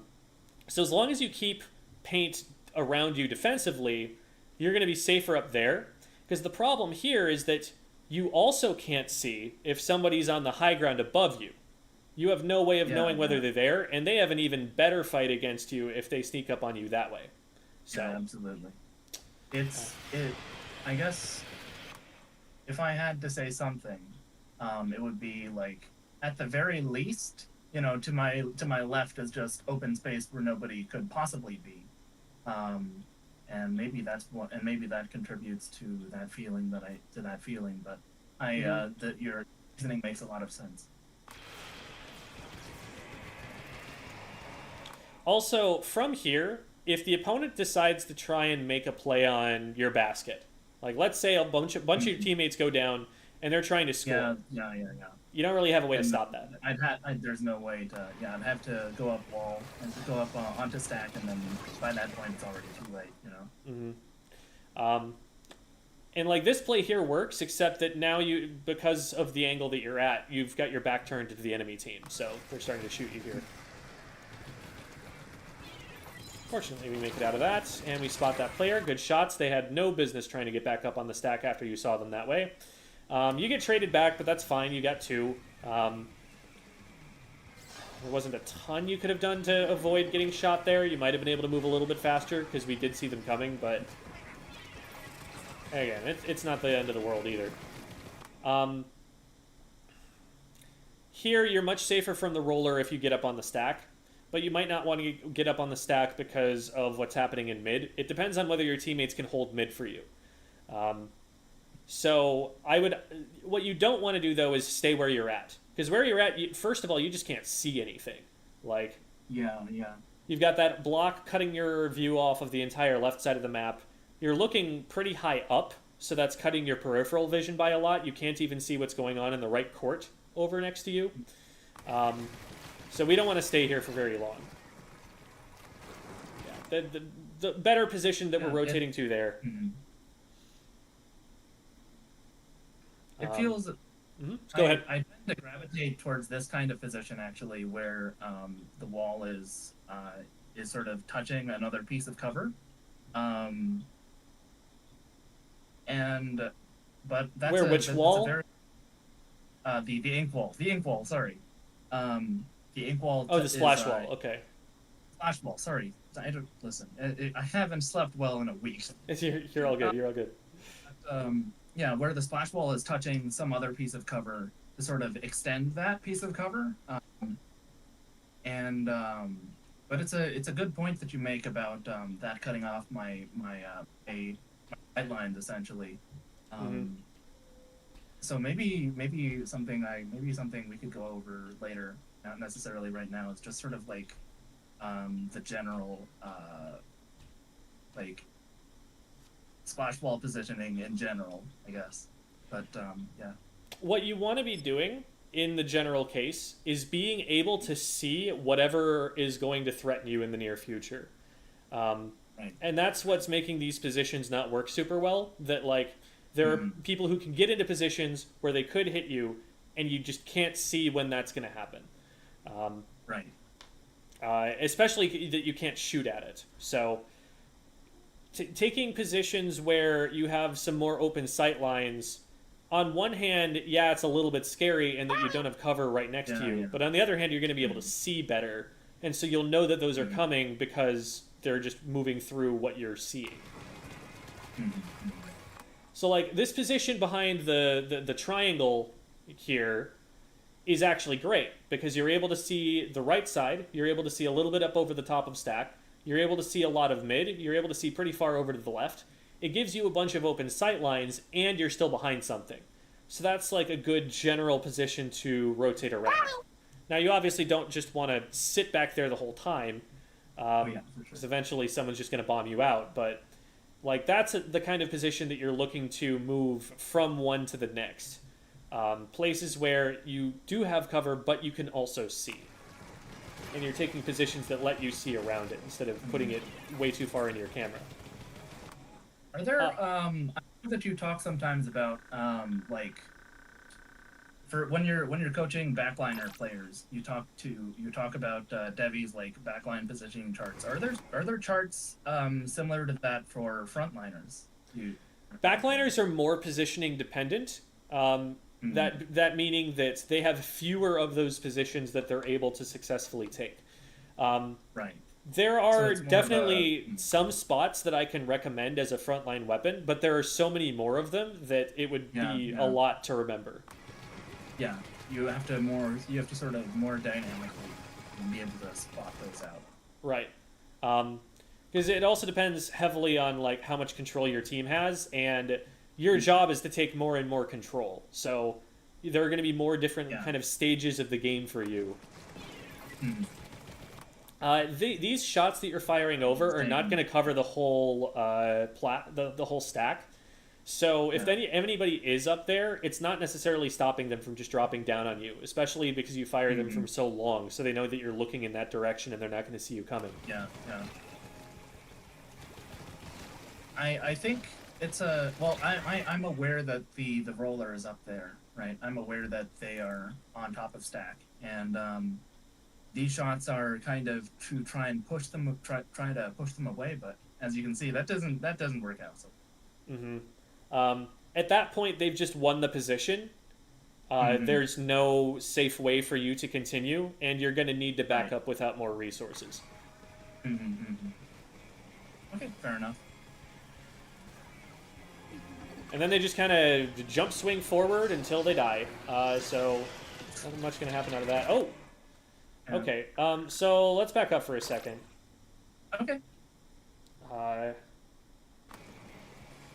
as long as you keep paint around you defensively, you're going to be safer up there. Because the problem here is that you also can't see if somebody's on the high ground above you. You have no way of knowing whether they're there, and they have an even better fight against you if they sneak up on you that way. So Yeah, absolutely. I guess if I had to say something, it would be like at the very least, to my left is just open space where nobody could possibly be, and maybe that contributes to that feeling but that your reasoning makes a lot of sense. also, from here, if the opponent decides to try and make a play on your basket, like let's say a bunch of your teammates go down and they're trying to score, Yeah. you don't really have a way to stop that. There's no way to. Yeah, I'd have to go up wall and go up onto stack, and then by that point it's already too late. And like this play here works, except that now because of the angle that you're at, you've got your back turned to the enemy team, so they're starting to shoot you here. Fortunately, we make it out of that, and we spot that player. Good shots. They had no business trying to get back up on the stack after you saw them that way. You get traded back, but that's fine. You got 2. There wasn't a ton you could have done to avoid getting shot there. You might have been able to move a little bit faster because we did see them coming, but again, it's not the end of the world either. Here, you're much safer from the roller if you get up on the stack, but you might not want to get up on the stack because of what's happening in mid. It depends on whether your teammates can hold mid for you. So what you don't want to do though is stay where you're at, because where you're at, first of all, you just can't see anything. Like Yeah. you've got that block cutting your view off of the entire left side of the map. You're looking pretty high up, so that's cutting your peripheral vision by a lot. You can't even see what's going on in the right court over next to you. So we don't want to stay here for very long. Yeah, the better position that we're rotating to there. It feels. Go ahead. I tend to gravitate towards this kind of position actually, where the wall is sort of touching another piece of cover, but that's which wall? The ink wall. The ink wall. Sorry. The ink wall. Oh, the splash wall. Okay. Splash wall. Sorry. I don't listen. I haven't slept well in a week. You're all good. You're all good. Yeah, where the splash wall is touching some other piece of cover to sort of extend that piece of cover, but it's a good point that you make about that cutting off my guidelines essentially. So maybe something we could go over later, not necessarily right now. It's just sort of like the general like splash wall positioning in general, I guess. But yeah. What you want to be doing in the general case is being able to see whatever is going to threaten you in the near future. Right. And that's what's making these positions not work super well. That like there are people who can get into positions where they could hit you, and you just can't see when that's going to happen. Right. Especially that you can't shoot at it. So taking positions where you have some more open sight lines, on one hand, yeah, it's a little bit scary and that you don't have cover right next to you. Yeah. But on the other hand, you're going to be able to see better. And so you'll know that those are coming because they're just moving through what you're seeing. So like this position behind the triangle here is actually great because you're able to see the right side. You're able to see a little bit up over the top of stack. You're able to see a lot of mid. You're able to see pretty far over to the left. It gives you a bunch of open sight lines, and you're still behind something. So that's like a good general position to rotate around. Now, you obviously don't just want to sit back there the whole time. Oh yeah, for Because sure. eventually someone's just going to bomb you out. But like that's the kind of position that you're looking to move from one to the next. Places where you do have cover, but you can also see, and you're taking positions that let you see around it instead of putting it way too far into your camera. Are there Uh, I know that you talk sometimes about like for when you're coaching backliner players, you talk about Devi's like backline positioning charts. Are there charts similar to that for frontliners? You Backliners are more positioning dependent. Mhm. That meaning that they have fewer of those positions that they're able to successfully take. Um, Right. there So are it's more of a definitely some spots that I can recommend as a frontline weapon, but there are so many more of them that it would yeah, be a yeah, lot to remember. yeah. You have to sort of more dynamically be able to spot those out. Right. Because it also depends heavily on like how much control your team has, and your job is to take more and more control. So there are going to be more different Yeah. kind of stages of the game for you. Mhm. These shots that you're firing over are not Same. going to cover the whole the whole stack. So if Yeah. anybody is up there, it's not necessarily stopping them from just dropping down on you, especially because you fire them from Mhm. so long, so they know that you're looking in that direction and they're not going to see you coming. Yeah, yeah. I think it's a well. I'm aware that the roller is up there, right? I'm aware that they are on top of stack, and these shots are kind of to try and push them, try to push them away. But as you can see, that doesn't work out. So. Hmm. At that point, they've just won the position. Hmm. There's no safe way for you to continue, and you're going to need to back Right. up without more resources. Hmm. Okay, fair enough. And then they just kind of jump swing forward until they die. So nothing much going to happen out of that. Oh, Yeah. okay. So let's back up for a second. Okay. Uh,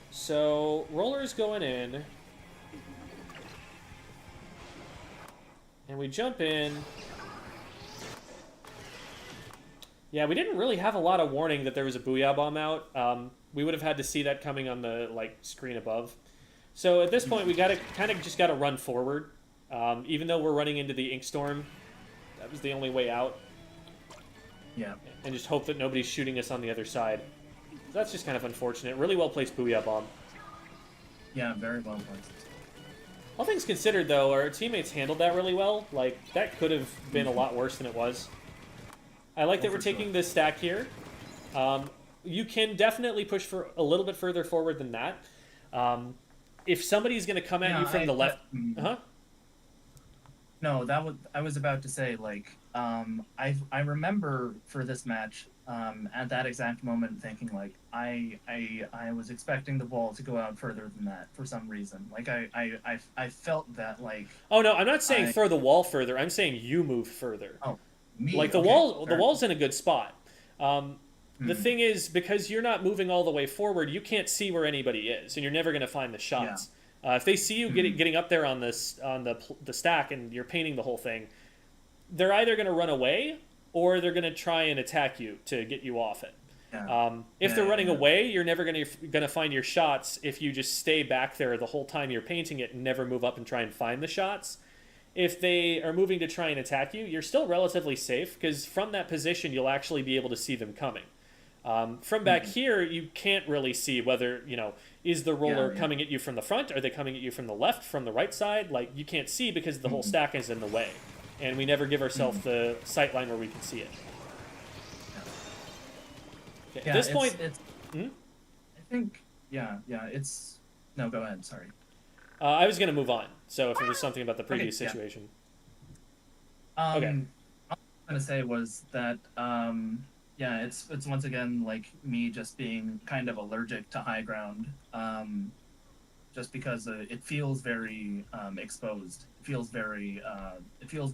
so roller's going in, and we jump in. Yeah, we didn't really have a lot of warning that there was a booyah bomb out. We would have had to see that coming on the like screen above. So at this point, we gotta kind of just gotta run forward. Even though we're running into the ink storm, that was the only way out, Yeah. and just hope that nobody's shooting us on the other side. So that's just kind of unfortunate. Really well placed booyah bomb. Yeah. Very well placed. All things considered, though, our teammates handled that really well. Like that could have been a lot worse than it was. I like Oh, that we're for sure. taking this stack here. You can definitely push for a little bit further forward than that. If somebody's going to come at Yeah. you from the left, huh? No, that was I was about to say like I remember for this match at that exact moment thinking like I was expecting the ball to go out further than that for some reason. Like I felt that like Oh no, I'm not saying I throw the wall further. I'm saying you move further. oh me Like the okay wall, the fair wall's in a good spot. The hmm, thing is, because you're not moving all the way forward, you can't see where anybody is, and you're never going to find the yeah shots. If they see you hmm, getting up there on this on the stack and you're painting the whole thing, they're either going to run away or they're going to try and attack you to get you off it. yeah If yeah they're yeah running yeah away, you're never going to find your shots if you just stay back there the whole time you're painting it and never move up and try and find the shots. If they are moving to try and attack you, you're still relatively safe because from that position you'll actually be able to see them coming. From back hmm, here, you can't really see whether is the yeah roller yeah coming at you from the front? Are they coming at you from the left, from the right side? Like you can't see because the whole hmm, stack is in the way, and we never give hmm, ourselves the sight line where we can see it. Okay, at yeah this point, it's hmm? I think yeah it's no go ahead sorry I was going to move on. So if it was something about the okay previous yeah situation, okay. um all I was gonna say was that yeah it's once again like me just being kind of allergic to high ground just because it feels very exposed it feels very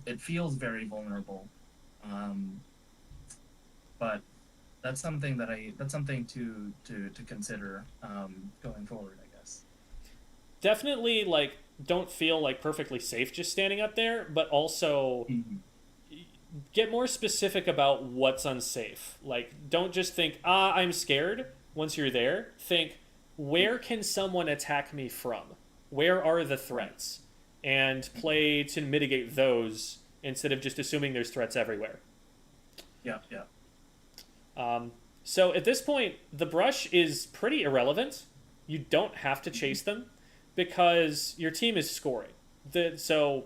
it feels very vulnerable um but that's something to consider going forward I guess Definitely, like, don't feel like perfectly safe just standing up there, but also Mhm. get more specific about what's unsafe. Like, don't just think, I'm scared. Once you're there, think, where can someone attack me from? Where are the threats? And play to mitigate those instead of just assuming there's threats everywhere. Yeah, yeah. So at this point, the brush is pretty irrelevant. You don't have to chase them because your team is scoring. So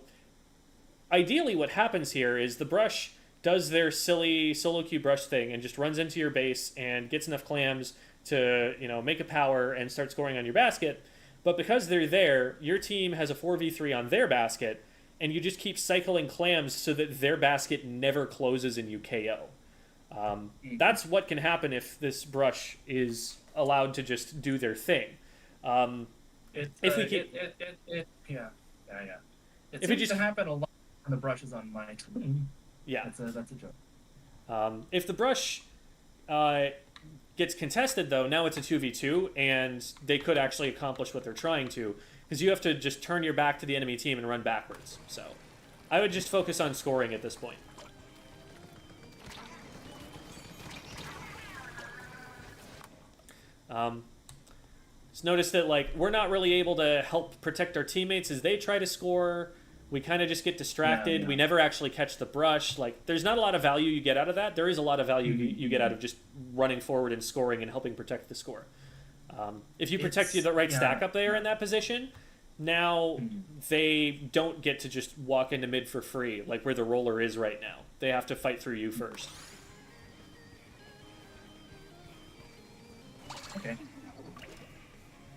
ideally what happens here is the brush does their silly solo queue brush thing and just runs into your base and gets enough clams to, make a power and start scoring on your basket. But because they're there, your team has a 4v3 on their basket, and you just keep cycling clams so that their basket never closes and you KO. That's what can happen if this brush is allowed to just do their thing. If we keep... yeah. It If seems it just to happen a lot when the brush is on my team. Yeah. That's a joke. If the brush gets contested, though, now it's a 2v2, and they could actually accomplish what they're trying to, because you have to just turn your back to the enemy team and run backwards. So I would just focus on scoring at this point. Just notice that, we're not really able to help protect our teammates as they try to score. We kind of just get distracted. Yeah. We never actually catch the brush. There's not a lot of value you get out of that. There is a lot of value you get out of just running forward and scoring and helping protect the score. If you protect the right stack up there in that position, now they don't get to just walk into mid for free, like where the roller is right now. They have to fight through you first. Okay.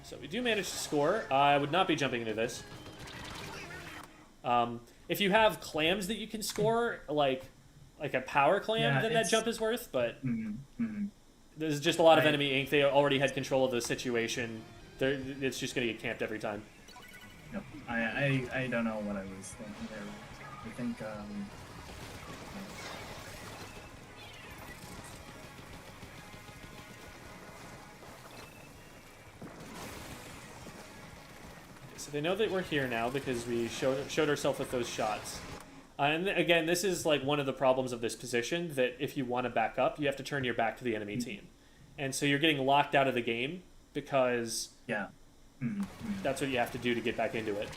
So we do manage to score. I would not be jumping into this. If you have clams that you can score, like a power clam, then that jump is worth, but there's just a lot of enemy ink. They already had control of the situation. It's just going to get camped every time. No, I don't know what I was thinking there. I think, So they know that we're here now because we showed ourselves with those shots. And again, this is one of the problems of this position, that if you want to back up, you have to turn your back to the enemy team. And so you're getting locked out of the game because that's what you have to do to get back into it.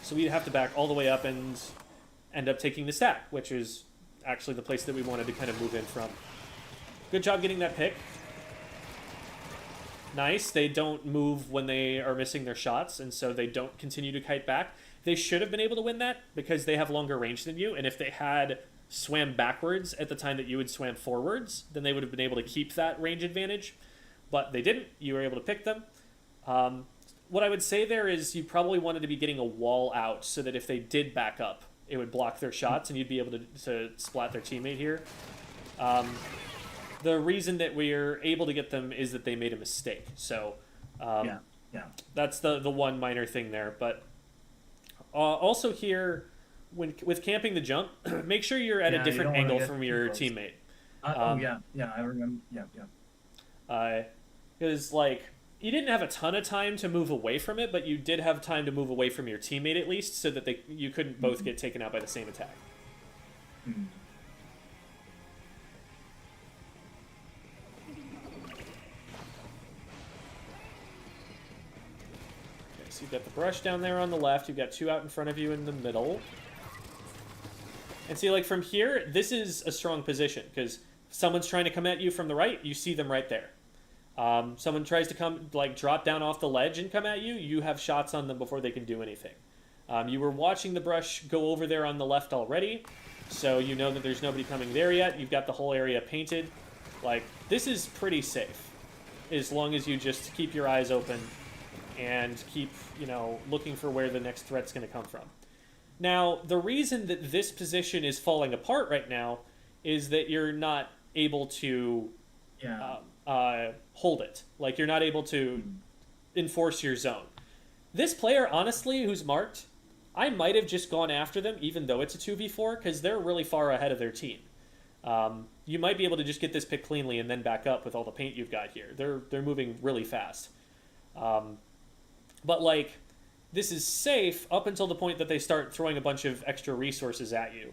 So we have to back all the way up and end up taking the stack, which is actually the place that we wanted to kind of move in from. Good job getting that pick. Nice. They don't move when they are missing their shots, and so they don't continue to kite back. They should have been able to win that because they have longer range than you, and if they had swam backwards at the time that you would swam forwards, then they would have been able to keep that range advantage. But they didn't. You were able to pick them. What I would say there is you probably wanted to be getting a wall out so that if they did back up, it would block their shots, and you'd be able to splat their teammate here. The reason that we're able to get them is that they made a mistake. So that's the one minor thing there. But also here, with camping the jump, make sure you're at a different angle from your teammate. I remember. Because you didn't have a ton of time to move away from it, but you did have time to move away from your teammate at least, so that you couldn't both get taken out by the same attack. So you've got the brush down there on the left, you've got two out in front of you in the middle. And see, from here, this is a strong position, because if someone's trying to come at you from the right, you see them right there. Someone tries to come, drop down off the ledge and come at you, you have shots on them before they can do anything. You were watching the brush go over there on the left already, so you know that there's nobody coming there yet. You've got the whole area painted. This is pretty safe, as long as you just keep your eyes open and keep, looking for where the next threat's going to come from. Now, the reason that this position is falling apart right now is that you're not able to hold it. You're not able to enforce your zone. This player, honestly, who's marked, I might have just gone after them, even though it's a 2v4, because they're really far ahead of their team. You might be able to just get this pick cleanly and then back up with all the paint you've got here. They're moving really fast. But this is safe up until the point that they start throwing a bunch of extra resources at you.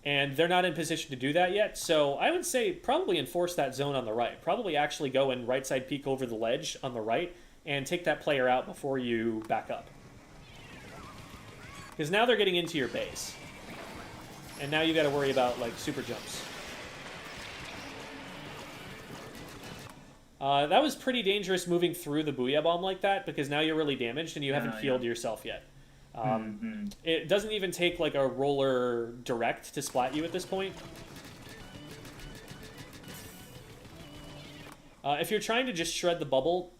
And they're not in position to do that yet, so I would say probably enforce that zone on the right. Probably actually go and right side peek over the ledge on the right and take that player out before you back up. Because now they're getting into your base. And now you got to worry about, like, super jumps. That was pretty dangerous moving through the Booyah Bomb like that, because now you're really damaged and you haven't healed yourself yet. It doesn't even take, like, a roller direct to splat you at this point. If you're trying to just shred the bubble,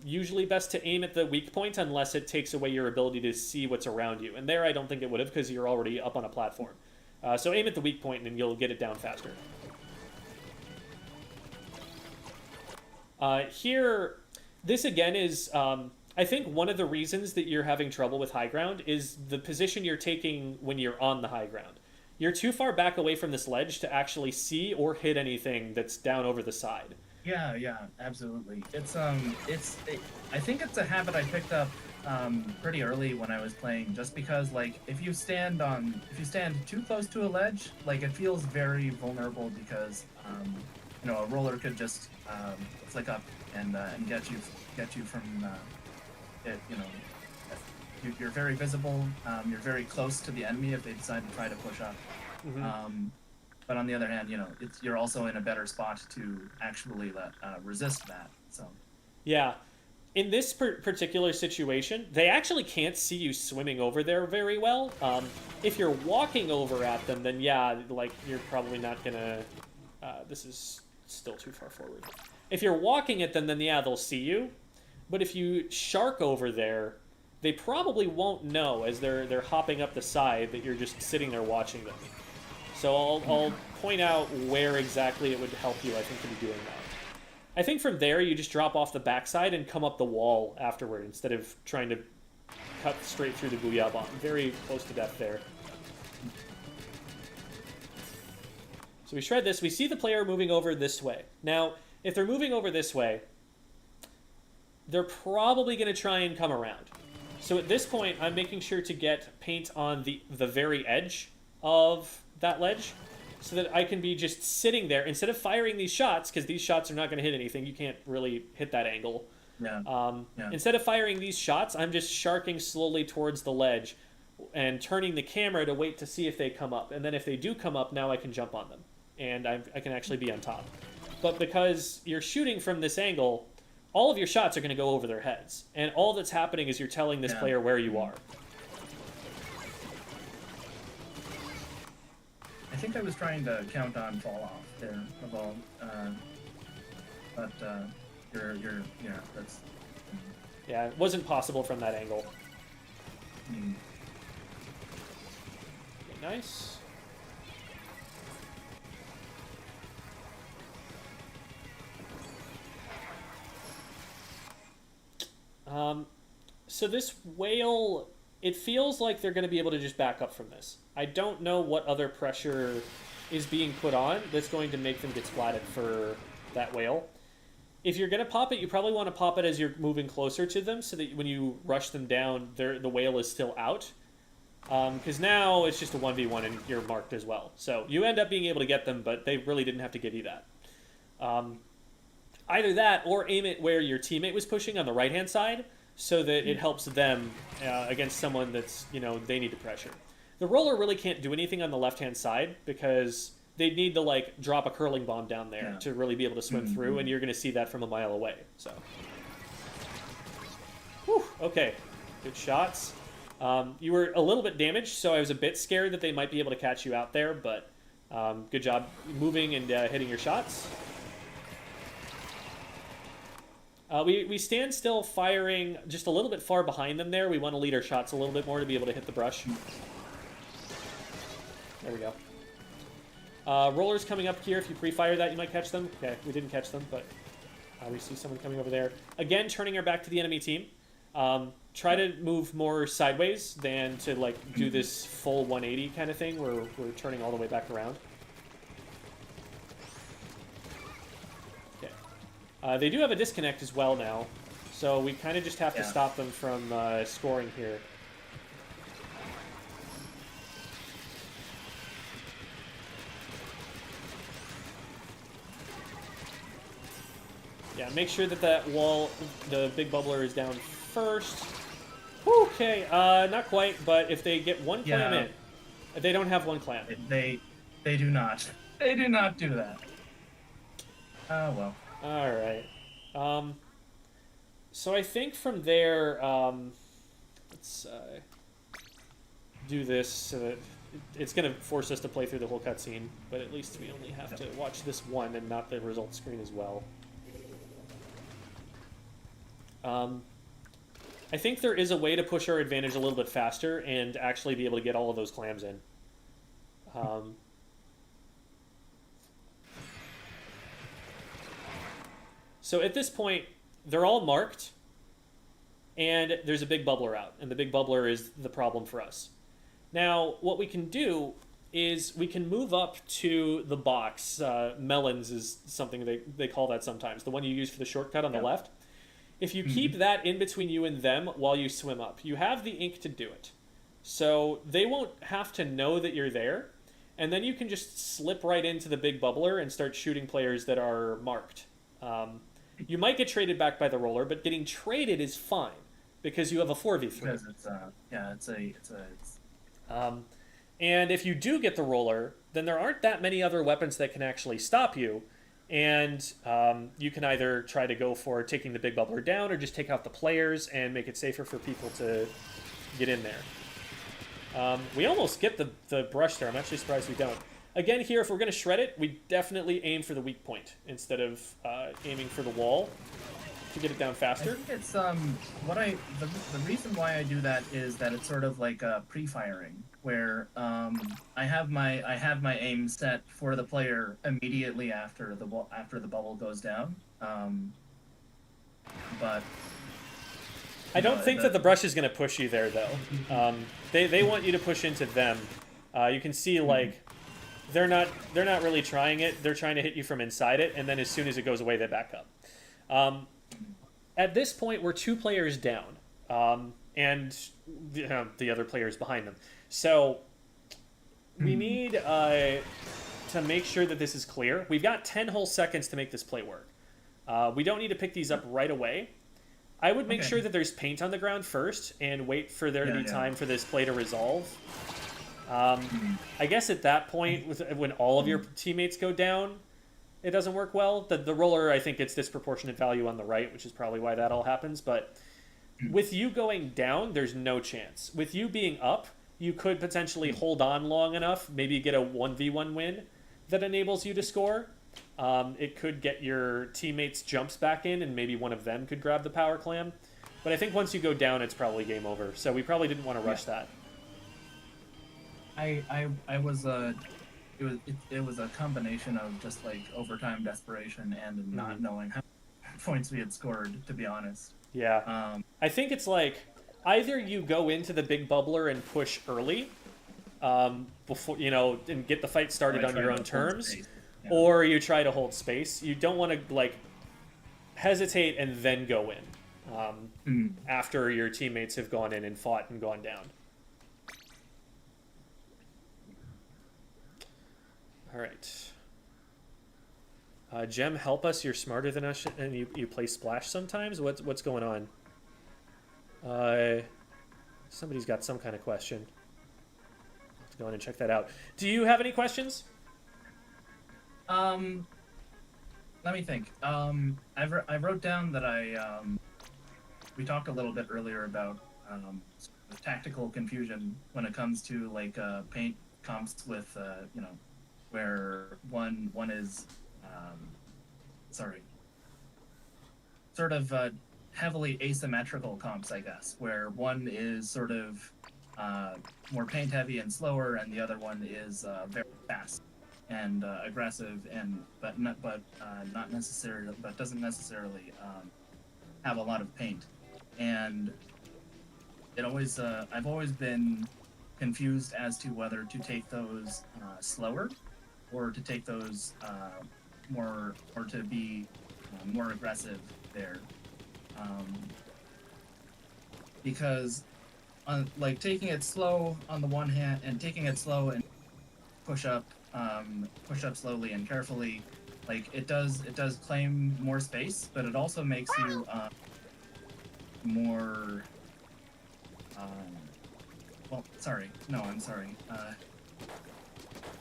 usually best to aim at the weak point unless it takes away your ability to see what's around you. And there I don't think it would have, because you're already up on a platform. So aim at the weak point and you'll get it down faster. Here, this again is, I think one of the reasons that you're having trouble with high ground is the position you're taking when you're on the high ground. You're too far back away from this ledge to actually see or hit anything that's down over the side. Yeah, absolutely. I think it's a habit I picked up pretty early when I was playing, just because, like, if you stand too close to a ledge, like, it feels very vulnerable, because a roller could just flick up and get you from it. You're very visible. You're very close to the enemy if they decide to try to push up. But on the other hand, you're also in a better spot to actually resist that. So. Yeah. In this particular situation, they actually can't see you swimming over there very well. If you're walking over at them, then yeah, like, you're probably not gonna... this is still too far forward. If you're walking at them, then yeah, they'll see you. But if you shark over there, they probably won't know, as they're hopping up the side, that you're just sitting there watching them. So I'll point out where exactly it would help you, I think, to be doing that. I think from there, you just drop off the backside and come up the wall afterward, instead of trying to cut straight through the Booyah Bomb. Very close to death there. So we shred this. We see the player moving over this way. Now, if they're moving over this way, they're probably going to try and come around. So at this point, I'm making sure to get paint on the very edge of that ledge, so that I can be just sitting there instead of firing these shots, because these shots are not going to hit anything. You can't really hit that angle. Instead of firing these shots, I'm just sharking slowly towards the ledge and turning the camera to wait to see if they come up. And then if they do come up, now I can jump on them. And I can actually be on top. But because you're shooting from this angle, all of your shots are going to go over their heads. And all that's happening is you're telling this player where you are. I think I was trying to count on fall off there, but that's... Yeah, it wasn't possible from that angle. Okay, nice. So this whale, it feels like they're going to be able to just back up from this. I don't know what other pressure is being put on that's going to make them get splatted for that whale. If you're going to pop it, you probably want to pop it as you're moving closer to them, so that when you rush them down, the whale is still out. Because now it's just a 1v1 and you're marked as well. So you end up being able to get them, but they really didn't have to give you that. Either that, or aim it where your teammate was pushing on the right-hand side, so that it helps them against someone that's, they need to pressure. The roller really can't do anything on the left-hand side, because they'd need to, like, drop a curling bomb down there to really be able to swim through, and you're going to see that from a mile away. So, whew, okay, good shots. You were a little bit damaged, so I was a bit scared that they might be able to catch you out there, but good job moving and hitting your shots. We stand still, firing just a little bit far behind them there. We want to lead our shots a little bit more to be able to hit the brush. There we go. Rollers coming up here. If you pre-fire that, you might catch them. Okay, we didn't catch them, but we see someone coming over there. Again, turning our back to the enemy team. Try to move more sideways than to, like, do this full 180 kind of thing where we're turning all the way back around. Okay. They do have a disconnect as well now, So we kind of just have to Yeah. stop them from scoring here. Yeah, make sure that that wall, the big bubbler, is down first. Okay, not quite, but if they get one clam Yeah. in, they don't have one clam. They do not. They do not do that. Oh well. All right. So I think from there, let's do this so that it's going to force us to play through the whole cutscene, but at least we only have to watch this one and not the result screen as well. I think there is a way to push our advantage a little bit faster and actually be able to get all of those clams in. So at this point, they're all marked, and there's a big bubbler out, and the big bubbler is the problem for us. Now, what we can do is we can move up to the box. Melons is something they call that sometimes, the one you use for the shortcut on the left. If you keep that in between you and them while you swim up, you have the ink to do it. So they won't have to know that you're there, and then you can just slip right into the big bubbler and start shooting players that are marked. You might get traded back by the roller, but getting traded is fine because you have a 4v3. Because it's And if you do get the roller, then there aren't that many other weapons that can actually stop you. And you can either try to go for taking the big bubbler down or just take out the players and make it safer for people to get in there. We almost get the brush there. I'm actually surprised we don't. Again, here, if we're going to shred it, we definitely aim for the weak point instead of aiming for the wall to get it down faster. I think it's the reason why I do that is that it's sort of like pre-firing, where I have my aim set for the player immediately after the bubble goes down. But I don't think that the brush is going to push you there, though. They want you to push into them. You can see like they're not really trying it. They're trying to hit you from inside it, and then as soon as it goes away, they back up. At this point, we're 2 players down, and the other players behind them. So we need to make sure that this is clear. We've got 10 whole seconds to make this play work. We don't need to pick these up right away. I would make sure that there's paint on the ground first and wait for there to be time for this play to resolve. I guess at that point, when all of your teammates go down, it doesn't work well. The roller, I think, gets disproportionate value on the right, which is probably why that all happens. But with you going down, there's no chance. With you being up, you could potentially hold on long enough, maybe get a 1v1 win that enables you to score. It could get your teammates' jumps back in, and maybe one of them could grab the power clam. But I think once you go down, it's probably game over. So we probably didn't want to rush that. It was a combination of just like overtime desperation and not knowing how many points we had scored, to be honest. Yeah. I think it's like either you go into the big bubbler and push early, before and get the fight started on your own terms, or you try to hold space. You don't want to like hesitate and then go in after your teammates have gone in and fought and gone down. All right. Jem, help us. You're smarter than us, and you play Splash sometimes. What's going on? Somebody's got some kind of question. Let's go in and check that out. Do you have any questions? Let me think. I wrote down that we talked a little bit earlier about tactical confusion when it comes to like paint comps with where one is sort of heavily asymmetrical comps, I guess, where one is sort of more paint heavy and slower, and the other one is very fast and aggressive, but doesn't necessarily have a lot of paint. And I've always been confused as to whether to take those slower or to take those more, or to be more aggressive there. Because like taking it slow on the one hand and taking it slow and push up slowly and carefully, like it does claim more space, but it also makes you more well, sorry, no, I'm sorry,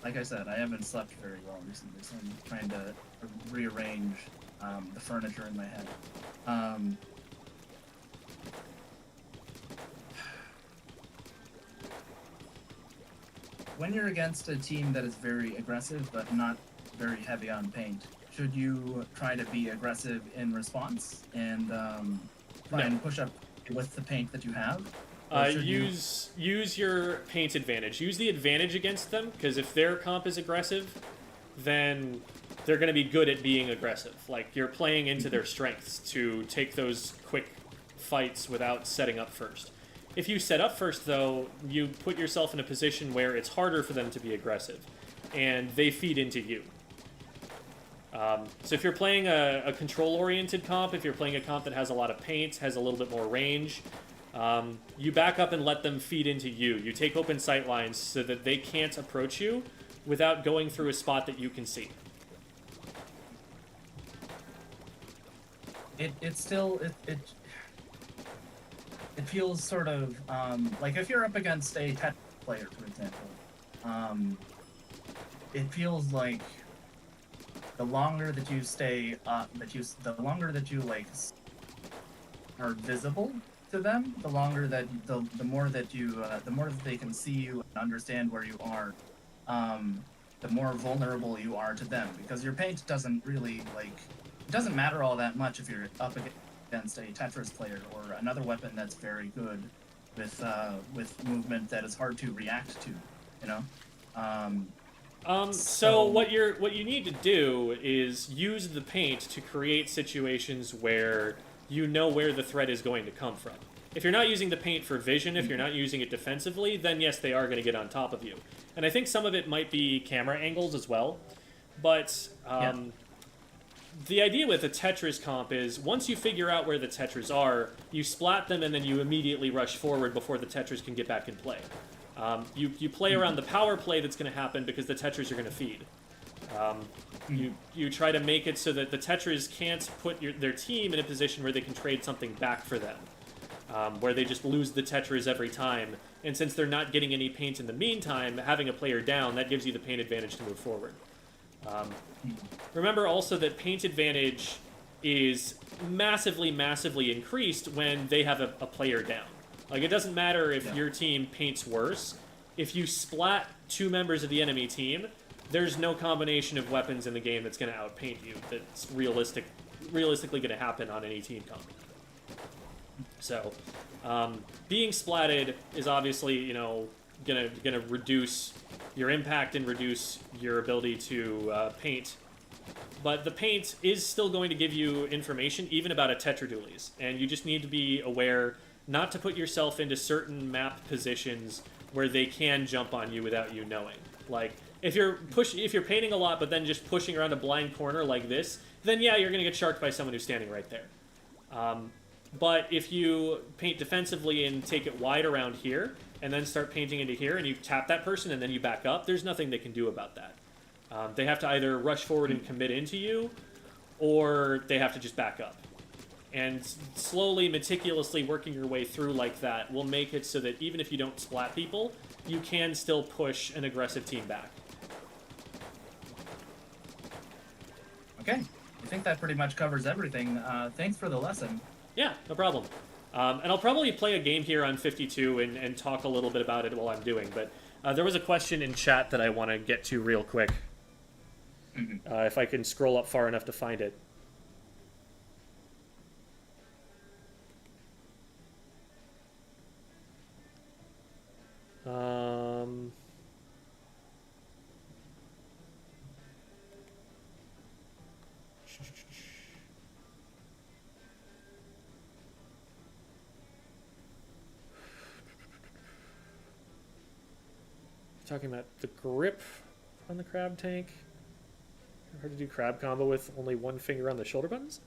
like I said, I haven't slept very well recently, so I'm trying to rearrange the furniture in my head. When you're against a team that is very aggressive but not very heavy on paint, should you try to be aggressive in response and try and push up with the paint that you have? Use your paint advantage. Use the advantage against them, because if their comp is aggressive, then they're going to be good at being aggressive. Like, you're playing into their strengths to take those quick fights without setting up first. If you set up first, though, you put yourself in a position where it's harder for them to be aggressive, and they feed into you. So if you're playing a control-oriented comp, if you're playing a comp that has a lot of paint, has a little bit more range, you back up and let them feed into you. You take open sight lines so that they can't approach you without going through a spot that you can see. It feels sort of like if you're up against a Tetris player, for example. It feels like the longer that you stay, the longer that you like are visible to them, the longer that the more that you, the more that they can see you and understand where you are, the more vulnerable you are to them. Because your paint doesn't really it doesn't matter all that much if you're up against a Tetris player or another weapon that's very good with movement that is hard to react to, you know. So what you need to do is use the paint to create situations where you know where the threat is going to come from. If you're not using the paint for vision, if you're not using it defensively, then yes, they are going to get on top of you. And I think some of it might be camera angles as well. But the idea with a Tetris comp is once you figure out where the Tetris are, you splat them and then you immediately rush forward before the Tetris can get back in play. You play around the power play that's going to happen because the Tetris are going to feed. You try to make it so that the Tetris can't put their team in a position where they can trade something back for them, where they just lose the Tetris every time. And since they're not getting any paint in the meantime, having a player down, that gives you the paint advantage to move forward. Remember also that paint advantage is massively, massively increased when they have a player down. Like, it doesn't matter if your team paints worse. If you splat two members of the enemy team, there's no combination of weapons in the game that's going to outpaint you that's realistically going to happen on any team comp. So, being splatted is obviously, you know, gonna reduce your impact and reduce your ability to paint. But the paint is still going to give you information, even about a Tetradulies, and you just need to be aware not to put yourself into certain map positions where they can jump on you without you knowing. Like, if you're painting a lot, but then just pushing around a blind corner like this, then yeah, you're gonna get sharked by someone who's standing right there. But if you paint defensively and take it wide around here, and then start painting into here, and you tap that person, and then you back up, there's nothing they can do about that. They have to either rush forward and commit into you, or they have to just back up. And slowly, meticulously working your way through like that will make it so that even if you don't splat people, you can still push an aggressive team back. Okay, I think that pretty much covers everything. Thanks for the lesson. Yeah, no problem. And I'll probably play a game here on 52 and talk a little bit about it while I'm doing, but there was a question in chat that I want to get to real quick. If I can scroll up far enough to find it. Talking about the grip on the crab tank. Hard to do crab combo with only one finger on the shoulder buttons?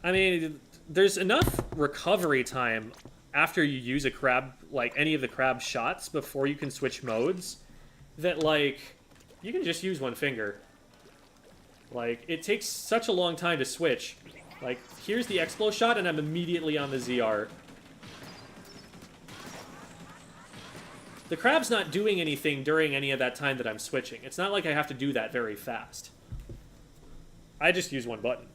I mean, there's enough recovery time after you use a crab, like any of the crab shots, before you can switch modes, that, like, you can just use one finger. Like, it takes such a long time to switch. Like, here's the Explo shot, and I'm immediately on the ZR. The crab's not doing anything during any of that time that I'm switching. It's not like I have to do that very fast. I just use one button.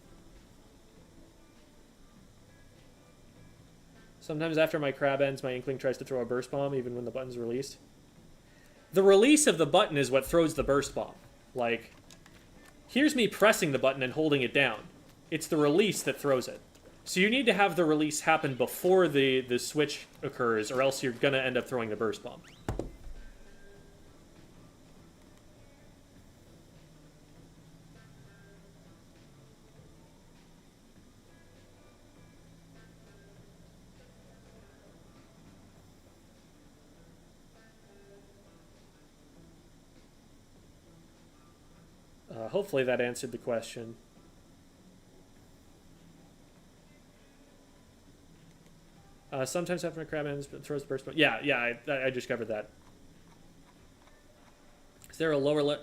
Sometimes after my crab ends, my Inkling tries to throw a burst bomb even when the button's released. The release of the button is what throws the burst bomb. Like, here's me pressing the button and holding it down. It's the release that throws it. So you need to have the release happen before the switch occurs, or else you're going to end up throwing the burst bomb. Hopefully that answered the question. Sometimes after a crab ends, but throws the burst bomb. Yeah, I just covered that. Is there a lower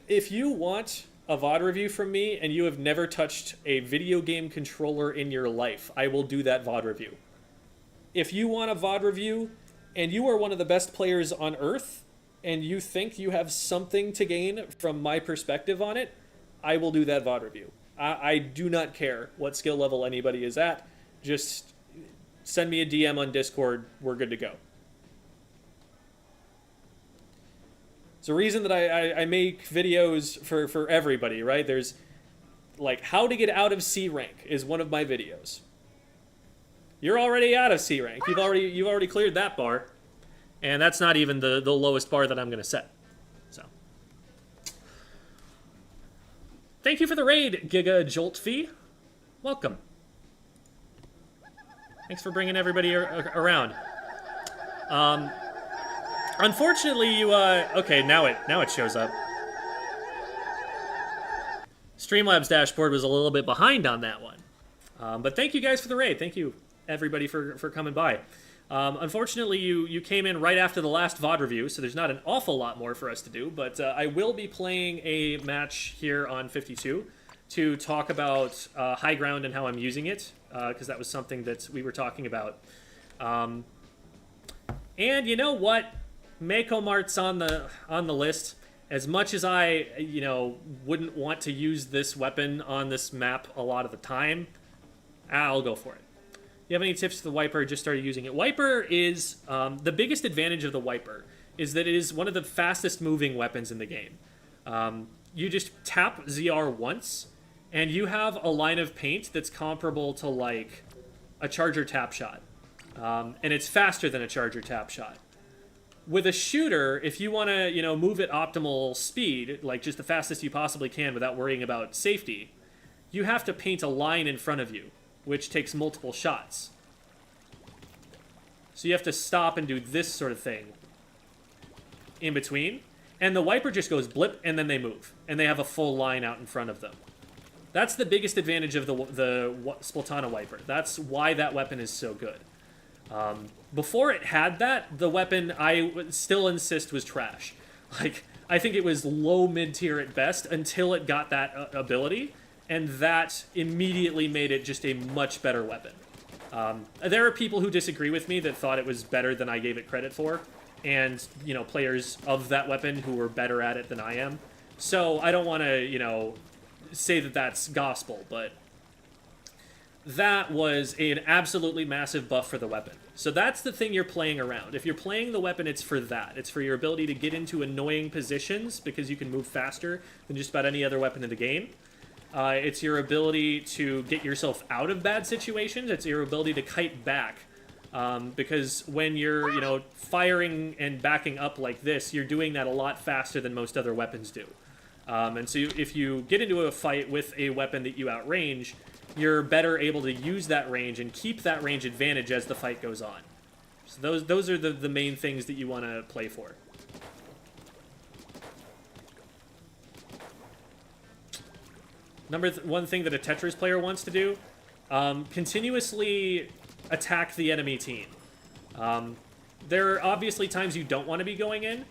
if you want a VOD review from me and you have never touched a video game controller in your life, I will do that VOD review. If you want a VOD review and you are one of the best players on Earth, and you think you have something to gain from my perspective on it, I will do that VOD review. I do not care what skill level anybody is at. Just send me a DM on Discord. We're good to go. It's a reason that I make videos for everybody, right? There's, like, how to get out of C rank is one of my videos. You're already out of C rank. You've already cleared that bar. And that's not even the lowest bar that I'm going to set. So, thank you for the raid, Giga Joltfee. Welcome. Thanks for bringing everybody around. Unfortunately, you okay, now it shows up. Streamlabs dashboard was a little bit behind on that one, but thank you guys for the raid. Thank you everybody for coming by. Unfortunately, you came in right after the last VOD review, so there's not an awful lot more for us to do, but I will be playing a match here on 52 to talk about high ground and how I'm using it, because that was something that we were talking about. And you know what? Mako Mart's on the list. As much as I, wouldn't want to use this weapon on this map a lot of the time, I'll go for it. You have any tips for the Wiper? Just started using it. Wiper is, the biggest advantage of the Wiper is that it is one of the fastest moving weapons in the game. You just tap ZR once, and you have a line of paint that's comparable to, like, a Charger tap shot. And it's faster than a Charger tap shot. With a shooter, if you want to, move at optimal speed, like just the fastest you possibly can without worrying about safety, you have to paint a line in front of you, which takes multiple shots. So you have to stop and do this sort of thing in between. And the Wiper just goes blip, and then they move. And they have a full line out in front of them. That's the biggest advantage of the Splatana Wiper. That's why that weapon is so good. Before it had that, the weapon, I would still insist, was trash. Like, I think it was low mid-tier at best until it got that ability. And that immediately made it just a much better weapon. There are people who disagree with me that thought it was better than I gave it credit for. And, players of that weapon who were better at it than I am. So I don't want to, say that that's gospel, but that was an absolutely massive buff for the weapon. So that's the thing you're playing around. If you're playing the weapon, it's for that. It's for your ability to get into annoying positions because you can move faster than just about any other weapon in the game. It's your ability to get yourself out of bad situations. It's your ability to kite back. Because when you're, firing and backing up like this, you're doing that a lot faster than most other weapons do. And so if you get into a fight with a weapon that you outrange, you're better able to use that range and keep that range advantage as the fight goes on. So those are the main things that you want to play for. one thing that a Tetris player wants to do, continuously attack the enemy team. There are obviously times you don't want to be going in,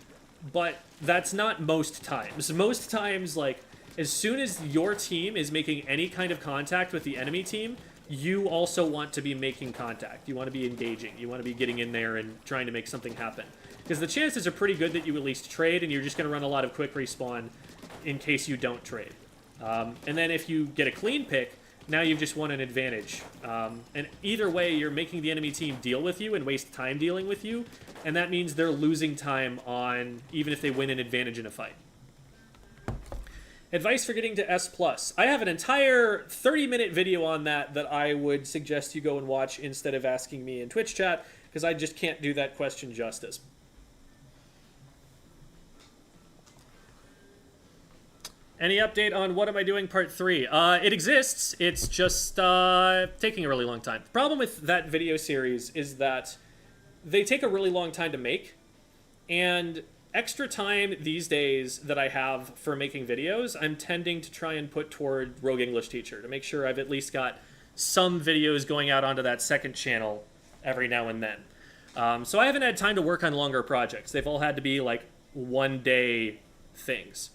but that's not most times. Most times, like, as soon as your team is making any kind of contact with the enemy team, you also want to be making contact. You want to be engaging. You want to be getting in there and trying to make something happen. Because the chances are pretty good that you at least trade, and you're just going to run a lot of quick respawn in case you don't trade. And then if you get a clean pick, now you've just won an advantage. And either way, you're making the enemy team deal with you and waste time dealing with you, and that means they're losing time on even if they win an advantage in a fight. Advice for getting to S+. I have an entire 30-minute video on that I would suggest you go and watch instead of asking me in Twitch chat, because I just can't do that question justice. Any update on What Am I Doing Part 3? It exists, it's just taking a really long time. The problem with that video series is that they take a really long time to make, and extra time these days that I have for making videos, I'm tending to try and put toward Rogue English Teacher to make sure I've at least got some videos going out onto that second channel every now and then. So I haven't had time to work on longer projects. They've all had to be like one-day things.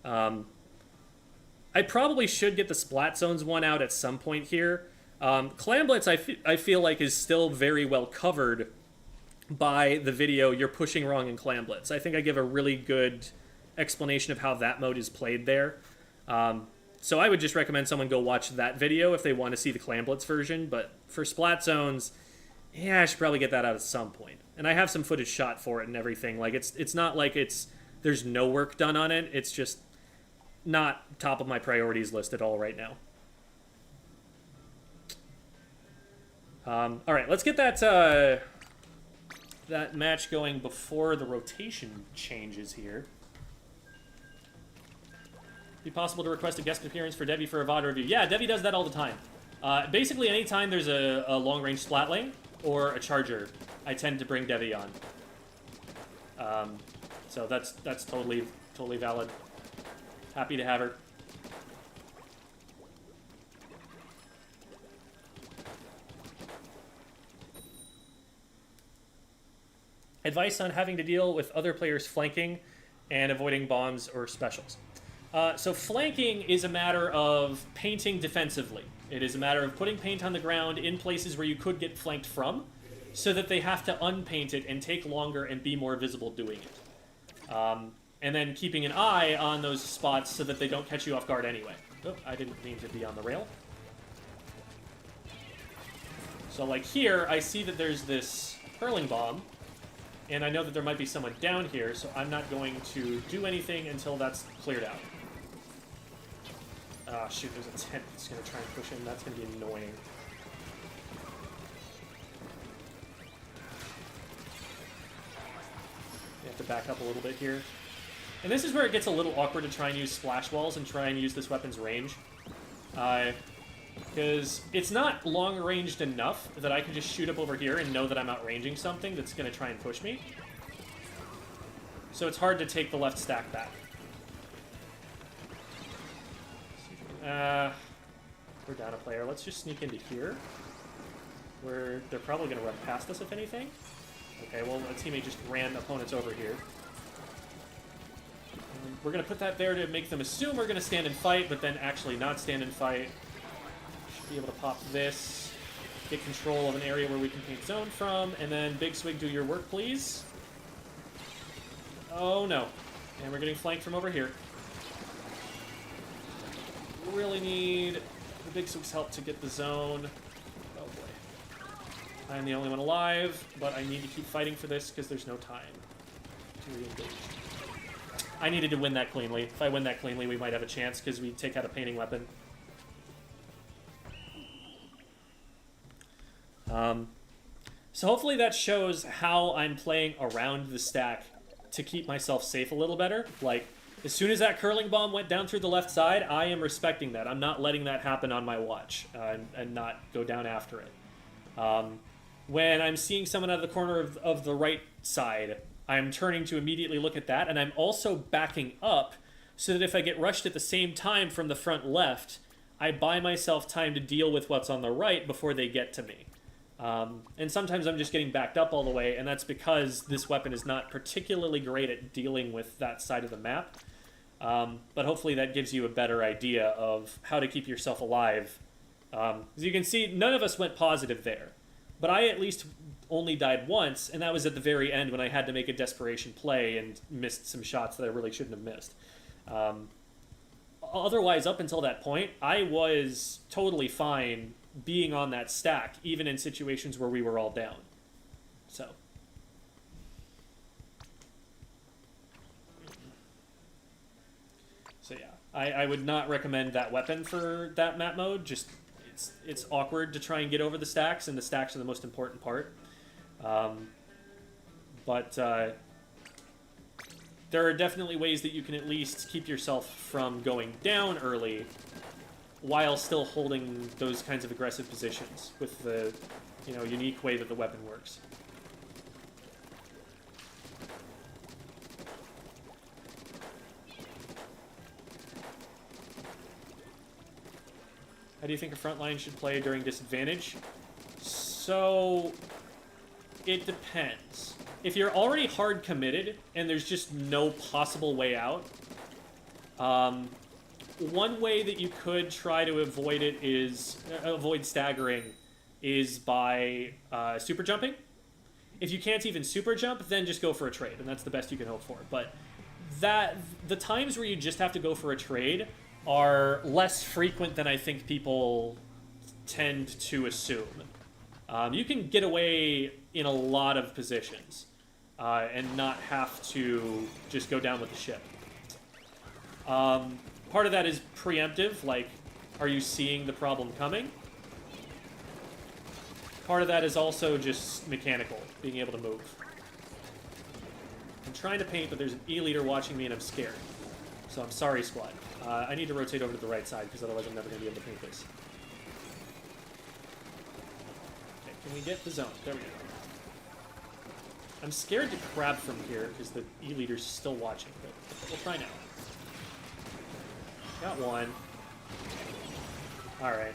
I probably should get the Splat Zones one out at some point here. Clamblitz, I feel like, is still very well covered by the video You're Pushing Wrong in Clamblitz. I think I give a really good explanation of how that mode is played there. So I would just recommend someone go watch that video if they want to see the Clamblitz version, but for Splat Zones, yeah, I should probably get that out at some point. And I have some footage shot for it and everything. Like, it's not like there's no work done on it, it's just not top of my priorities list at all right now. All right, let's get that match going before the rotation changes here. Be possible to request a guest appearance for Debbie for a VOD review. Yeah, Debbie does that all the time. Basically, anytime there's a long-range splat lane or a charger, I tend to bring Debbie on. So that's totally valid. Happy to have her. Advice on having to deal with other players flanking and avoiding bombs or specials. So flanking is a matter of painting defensively. It is a matter of putting paint on the ground in places where you could get flanked from, so that they have to unpaint it and take longer and be more visible doing it. And then keeping an eye on those spots so that they don't catch you off guard anyway. Oh, I didn't mean to be on the rail. So like here, I see that there's this hurling bomb, and I know that there might be someone down here, so I'm not going to do anything until that's cleared out. Ah, shoot, there's a tent that's going to try and push in. That's going to be annoying. You have to back up a little bit here. And this is where it gets a little awkward to try and use splash walls and try and use this weapon's range. Because it's not long-ranged enough that I can just shoot up over here and know that I'm outranging something that's going to try and push me. So it's hard to take the left stack back. We're down a player. Let's just sneak into here, where they're probably going to run past us, if anything. Okay, well, a teammate just ran opponents over here. We're going to put that there to make them assume we're going to stand and fight, but then actually not stand and fight. Should be able to pop this, get control of an area where we can paint zone from, and then Big Swig, do your work, please. Oh, no. And we're getting flanked from over here. We really need the Big Swig's help to get the zone. Oh, boy. I'm the only one alive, but I need to keep fighting for this because there's no time to re-engage. I needed to win that cleanly. If I win that cleanly, we might have a chance because we take out a painting weapon. So hopefully that shows how I'm playing around the stack to keep myself safe a little better. Like, as soon as that curling bomb went down through the left side, I am respecting that. I'm not letting that happen on my watch and not go down after it. When I'm seeing someone out of the corner of the right side, I'm turning to immediately look at that, and I'm also backing up so that if I get rushed at the same time from the front left, I buy myself time to deal with what's on the right before they get to me. And sometimes I'm just getting backed up all the way, and that's because this weapon is not particularly great at dealing with that side of the map. But hopefully that gives you a better idea of how to keep yourself alive. As you can see, none of us went positive there. But I at least only died once, and that was at the very end when I had to make a desperation play and missed some shots that I really shouldn't have missed. Otherwise, up until that point, I was totally fine being on that stack, even in situations where we were all down. So yeah, I would not recommend that weapon for that map mode. Just it's awkward to try and get over the stacks, and the stacks are the most important part. But there are definitely ways that you can at least keep yourself from going down early while still holding those kinds of aggressive positions with the, unique way that the weapon works. How do you think a front line should play during disadvantage? So, it depends. If you're already hard committed and there's just no possible way out, one way that you could try to avoid it is avoid staggering is by super jumping. If you can't even super jump, then just go for a trade, and that's the best you can hope for. But the times where you just have to go for a trade are less frequent than I think people tend to assume. You can get away in a lot of positions and not have to just go down with the ship. Part of that is preemptive, like, are you seeing the problem coming? Part of that is also just mechanical, being able to move. I'm trying to paint, but there's an E-leader watching me and I'm scared. So I'm sorry, squad. I need to rotate over to the right side, because otherwise I'm never going to be able to paint this. Okay, can we get the zone? There we go. I'm scared to crab from here, because the E-leader's still watching, but we'll try now. Got one. Alright.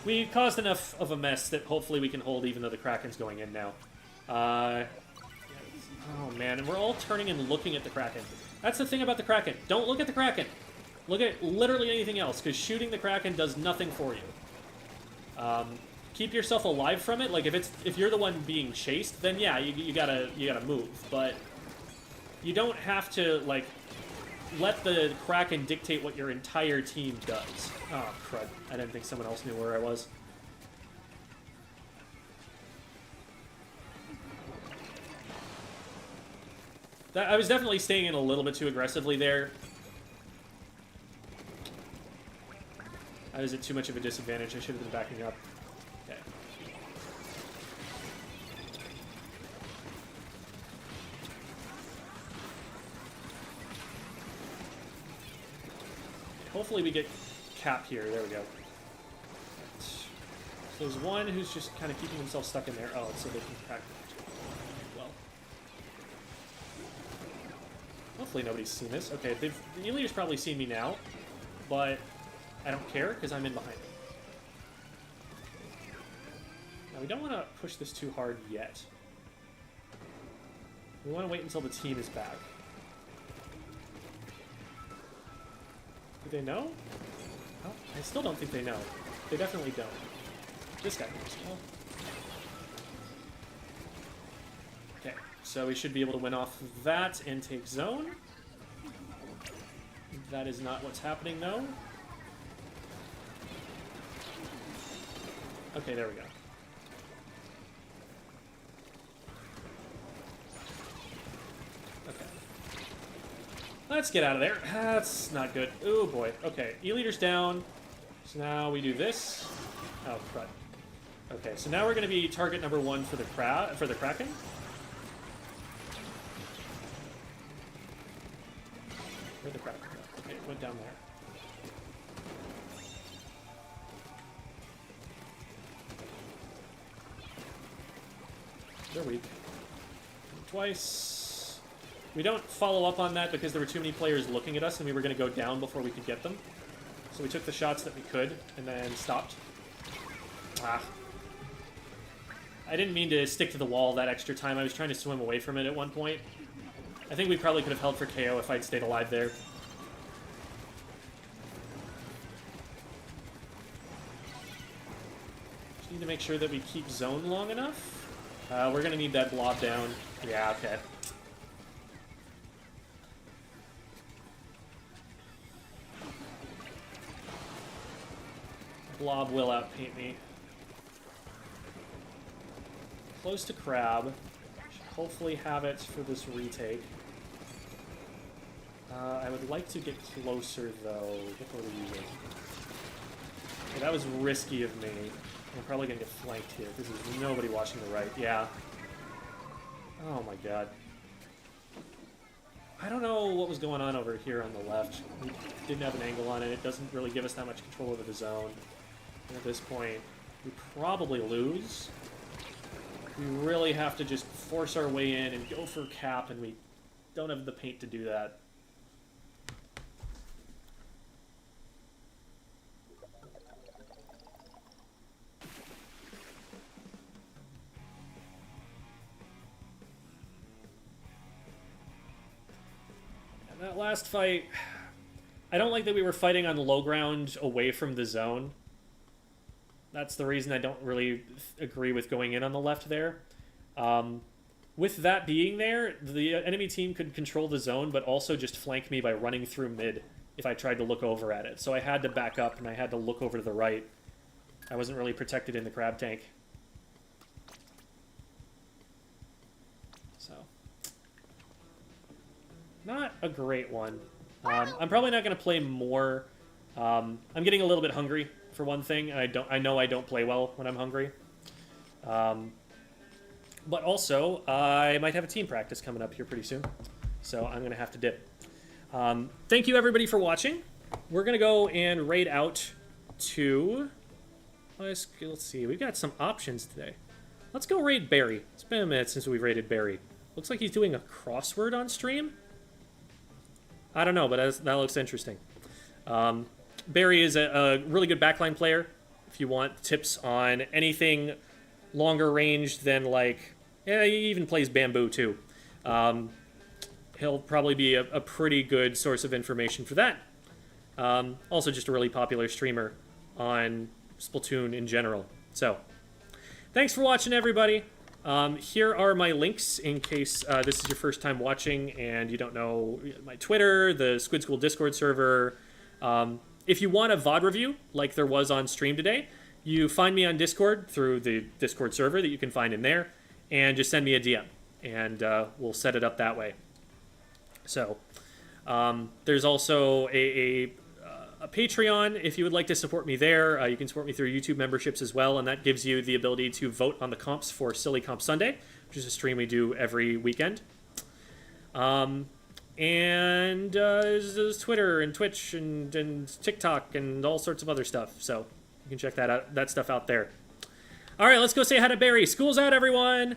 We caused enough of a mess that hopefully we can hold even though the Kraken's going in now. Oh man, and we're all turning and looking at the Kraken. That's the thing about the Kraken. Don't look at the Kraken. Look at literally anything else, because shooting the Kraken does nothing for you. Keep yourself alive from it. Like, if you're the one being chased, then yeah, you gotta move. But you don't have to, like, let the Kraken dictate what your entire team does. Oh, crud. I didn't think someone else knew where I was. I was definitely staying in a little bit too aggressively there. I was at too much of a disadvantage. I should have been backing up. Okay. Hopefully we get Cap here. There we go. Right. So there's one who's just kind of keeping himself stuck in there. Oh, so they can crack it. Well. Hopefully nobody's seen this. Okay, the E-leader's probably seen me now, but I don't care because I'm in behind him. Now we don't want to push this too hard yet. We want to wait until the team is back. Do they know? Oh, I still don't think they know. They definitely don't. This guy knows. Oh. Okay, so we should be able to win off that and take zone. That is not what's happening, though. Okay, there we go. Okay. Let's get out of there. That's not good. Oh boy. Okay, E-leader's down. So now we do this. Oh, crud. Okay, so now we're going to be target number one for the Kraken. Where'd the Kraken go? Okay, it went down there. They're weak. Twice. We don't follow up on that because there were too many players looking at us and we were going to go down before we could get them. So we took the shots that we could and then stopped. Ah. I didn't mean to stick to the wall that extra time. I was trying to swim away from it at one point. I think we probably could have held for KO if I'd stayed alive there. Just need to make sure that we keep zone long enough. We're going to need that blob down. Yeah, okay. Blob will outpaint me. Close to crab. Should hopefully have it for this retake. I would like to get closer though. What are we using? Okay, that was risky of me. I'm probably gonna get flanked here because there's nobody watching the right. Yeah. Oh my god. I don't know what was going on over here on the left. We didn't have an angle on it. It doesn't really give us that much control over the zone. And at this point, we probably lose. We really have to just force our way in and go for cap, and we don't have the paint to do that. And that last fight, I don't like that we were fighting on low ground away from the zone. That's the reason I don't really agree with going in on the left there. With that being there, the enemy team could control the zone, but also just flank me by running through mid if I tried to look over at it. So I had to back up, and I had to look over to the right. I wasn't really protected in the crab tank. So, not a great one. I'm probably not going to play more. I'm getting a little bit hungry. For one thing, I know I don't play well when I'm hungry. But also, I might have a team practice coming up here pretty soon. So I'm going to have to dip. Thank you, everybody, for watching. We're going to go and raid out to... Let's see. We've got some options today. Let's go raid Barry. It's been a minute since we've raided Barry. Looks like he's doing a crossword on stream. I don't know, but that looks interesting. Barry is a really good backline player. If you want tips on anything longer range than, like, yeah, he even plays bamboo too. He'll probably be a pretty good source of information for that. Also just a really popular streamer on Splatoon in general. So, thanks for watching, everybody. Here are my links in case this is your first time watching and you don't know my Twitter, the Squid School Discord server. If you want a VOD review, like there was on stream today, you find me on Discord through the Discord server that you can find in there, and just send me a DM, and we'll set it up that way. So, there's also a Patreon if you would like to support me there. You can support me through YouTube memberships as well, and that gives you the ability to vote on the comps for Silly Comp Sunday, which is a stream we do every weekend. And there's Twitter and Twitch and TikTok and all sorts of other stuff. So you can check that stuff out there. All right, let's go say hi to Barry. School's out, everyone.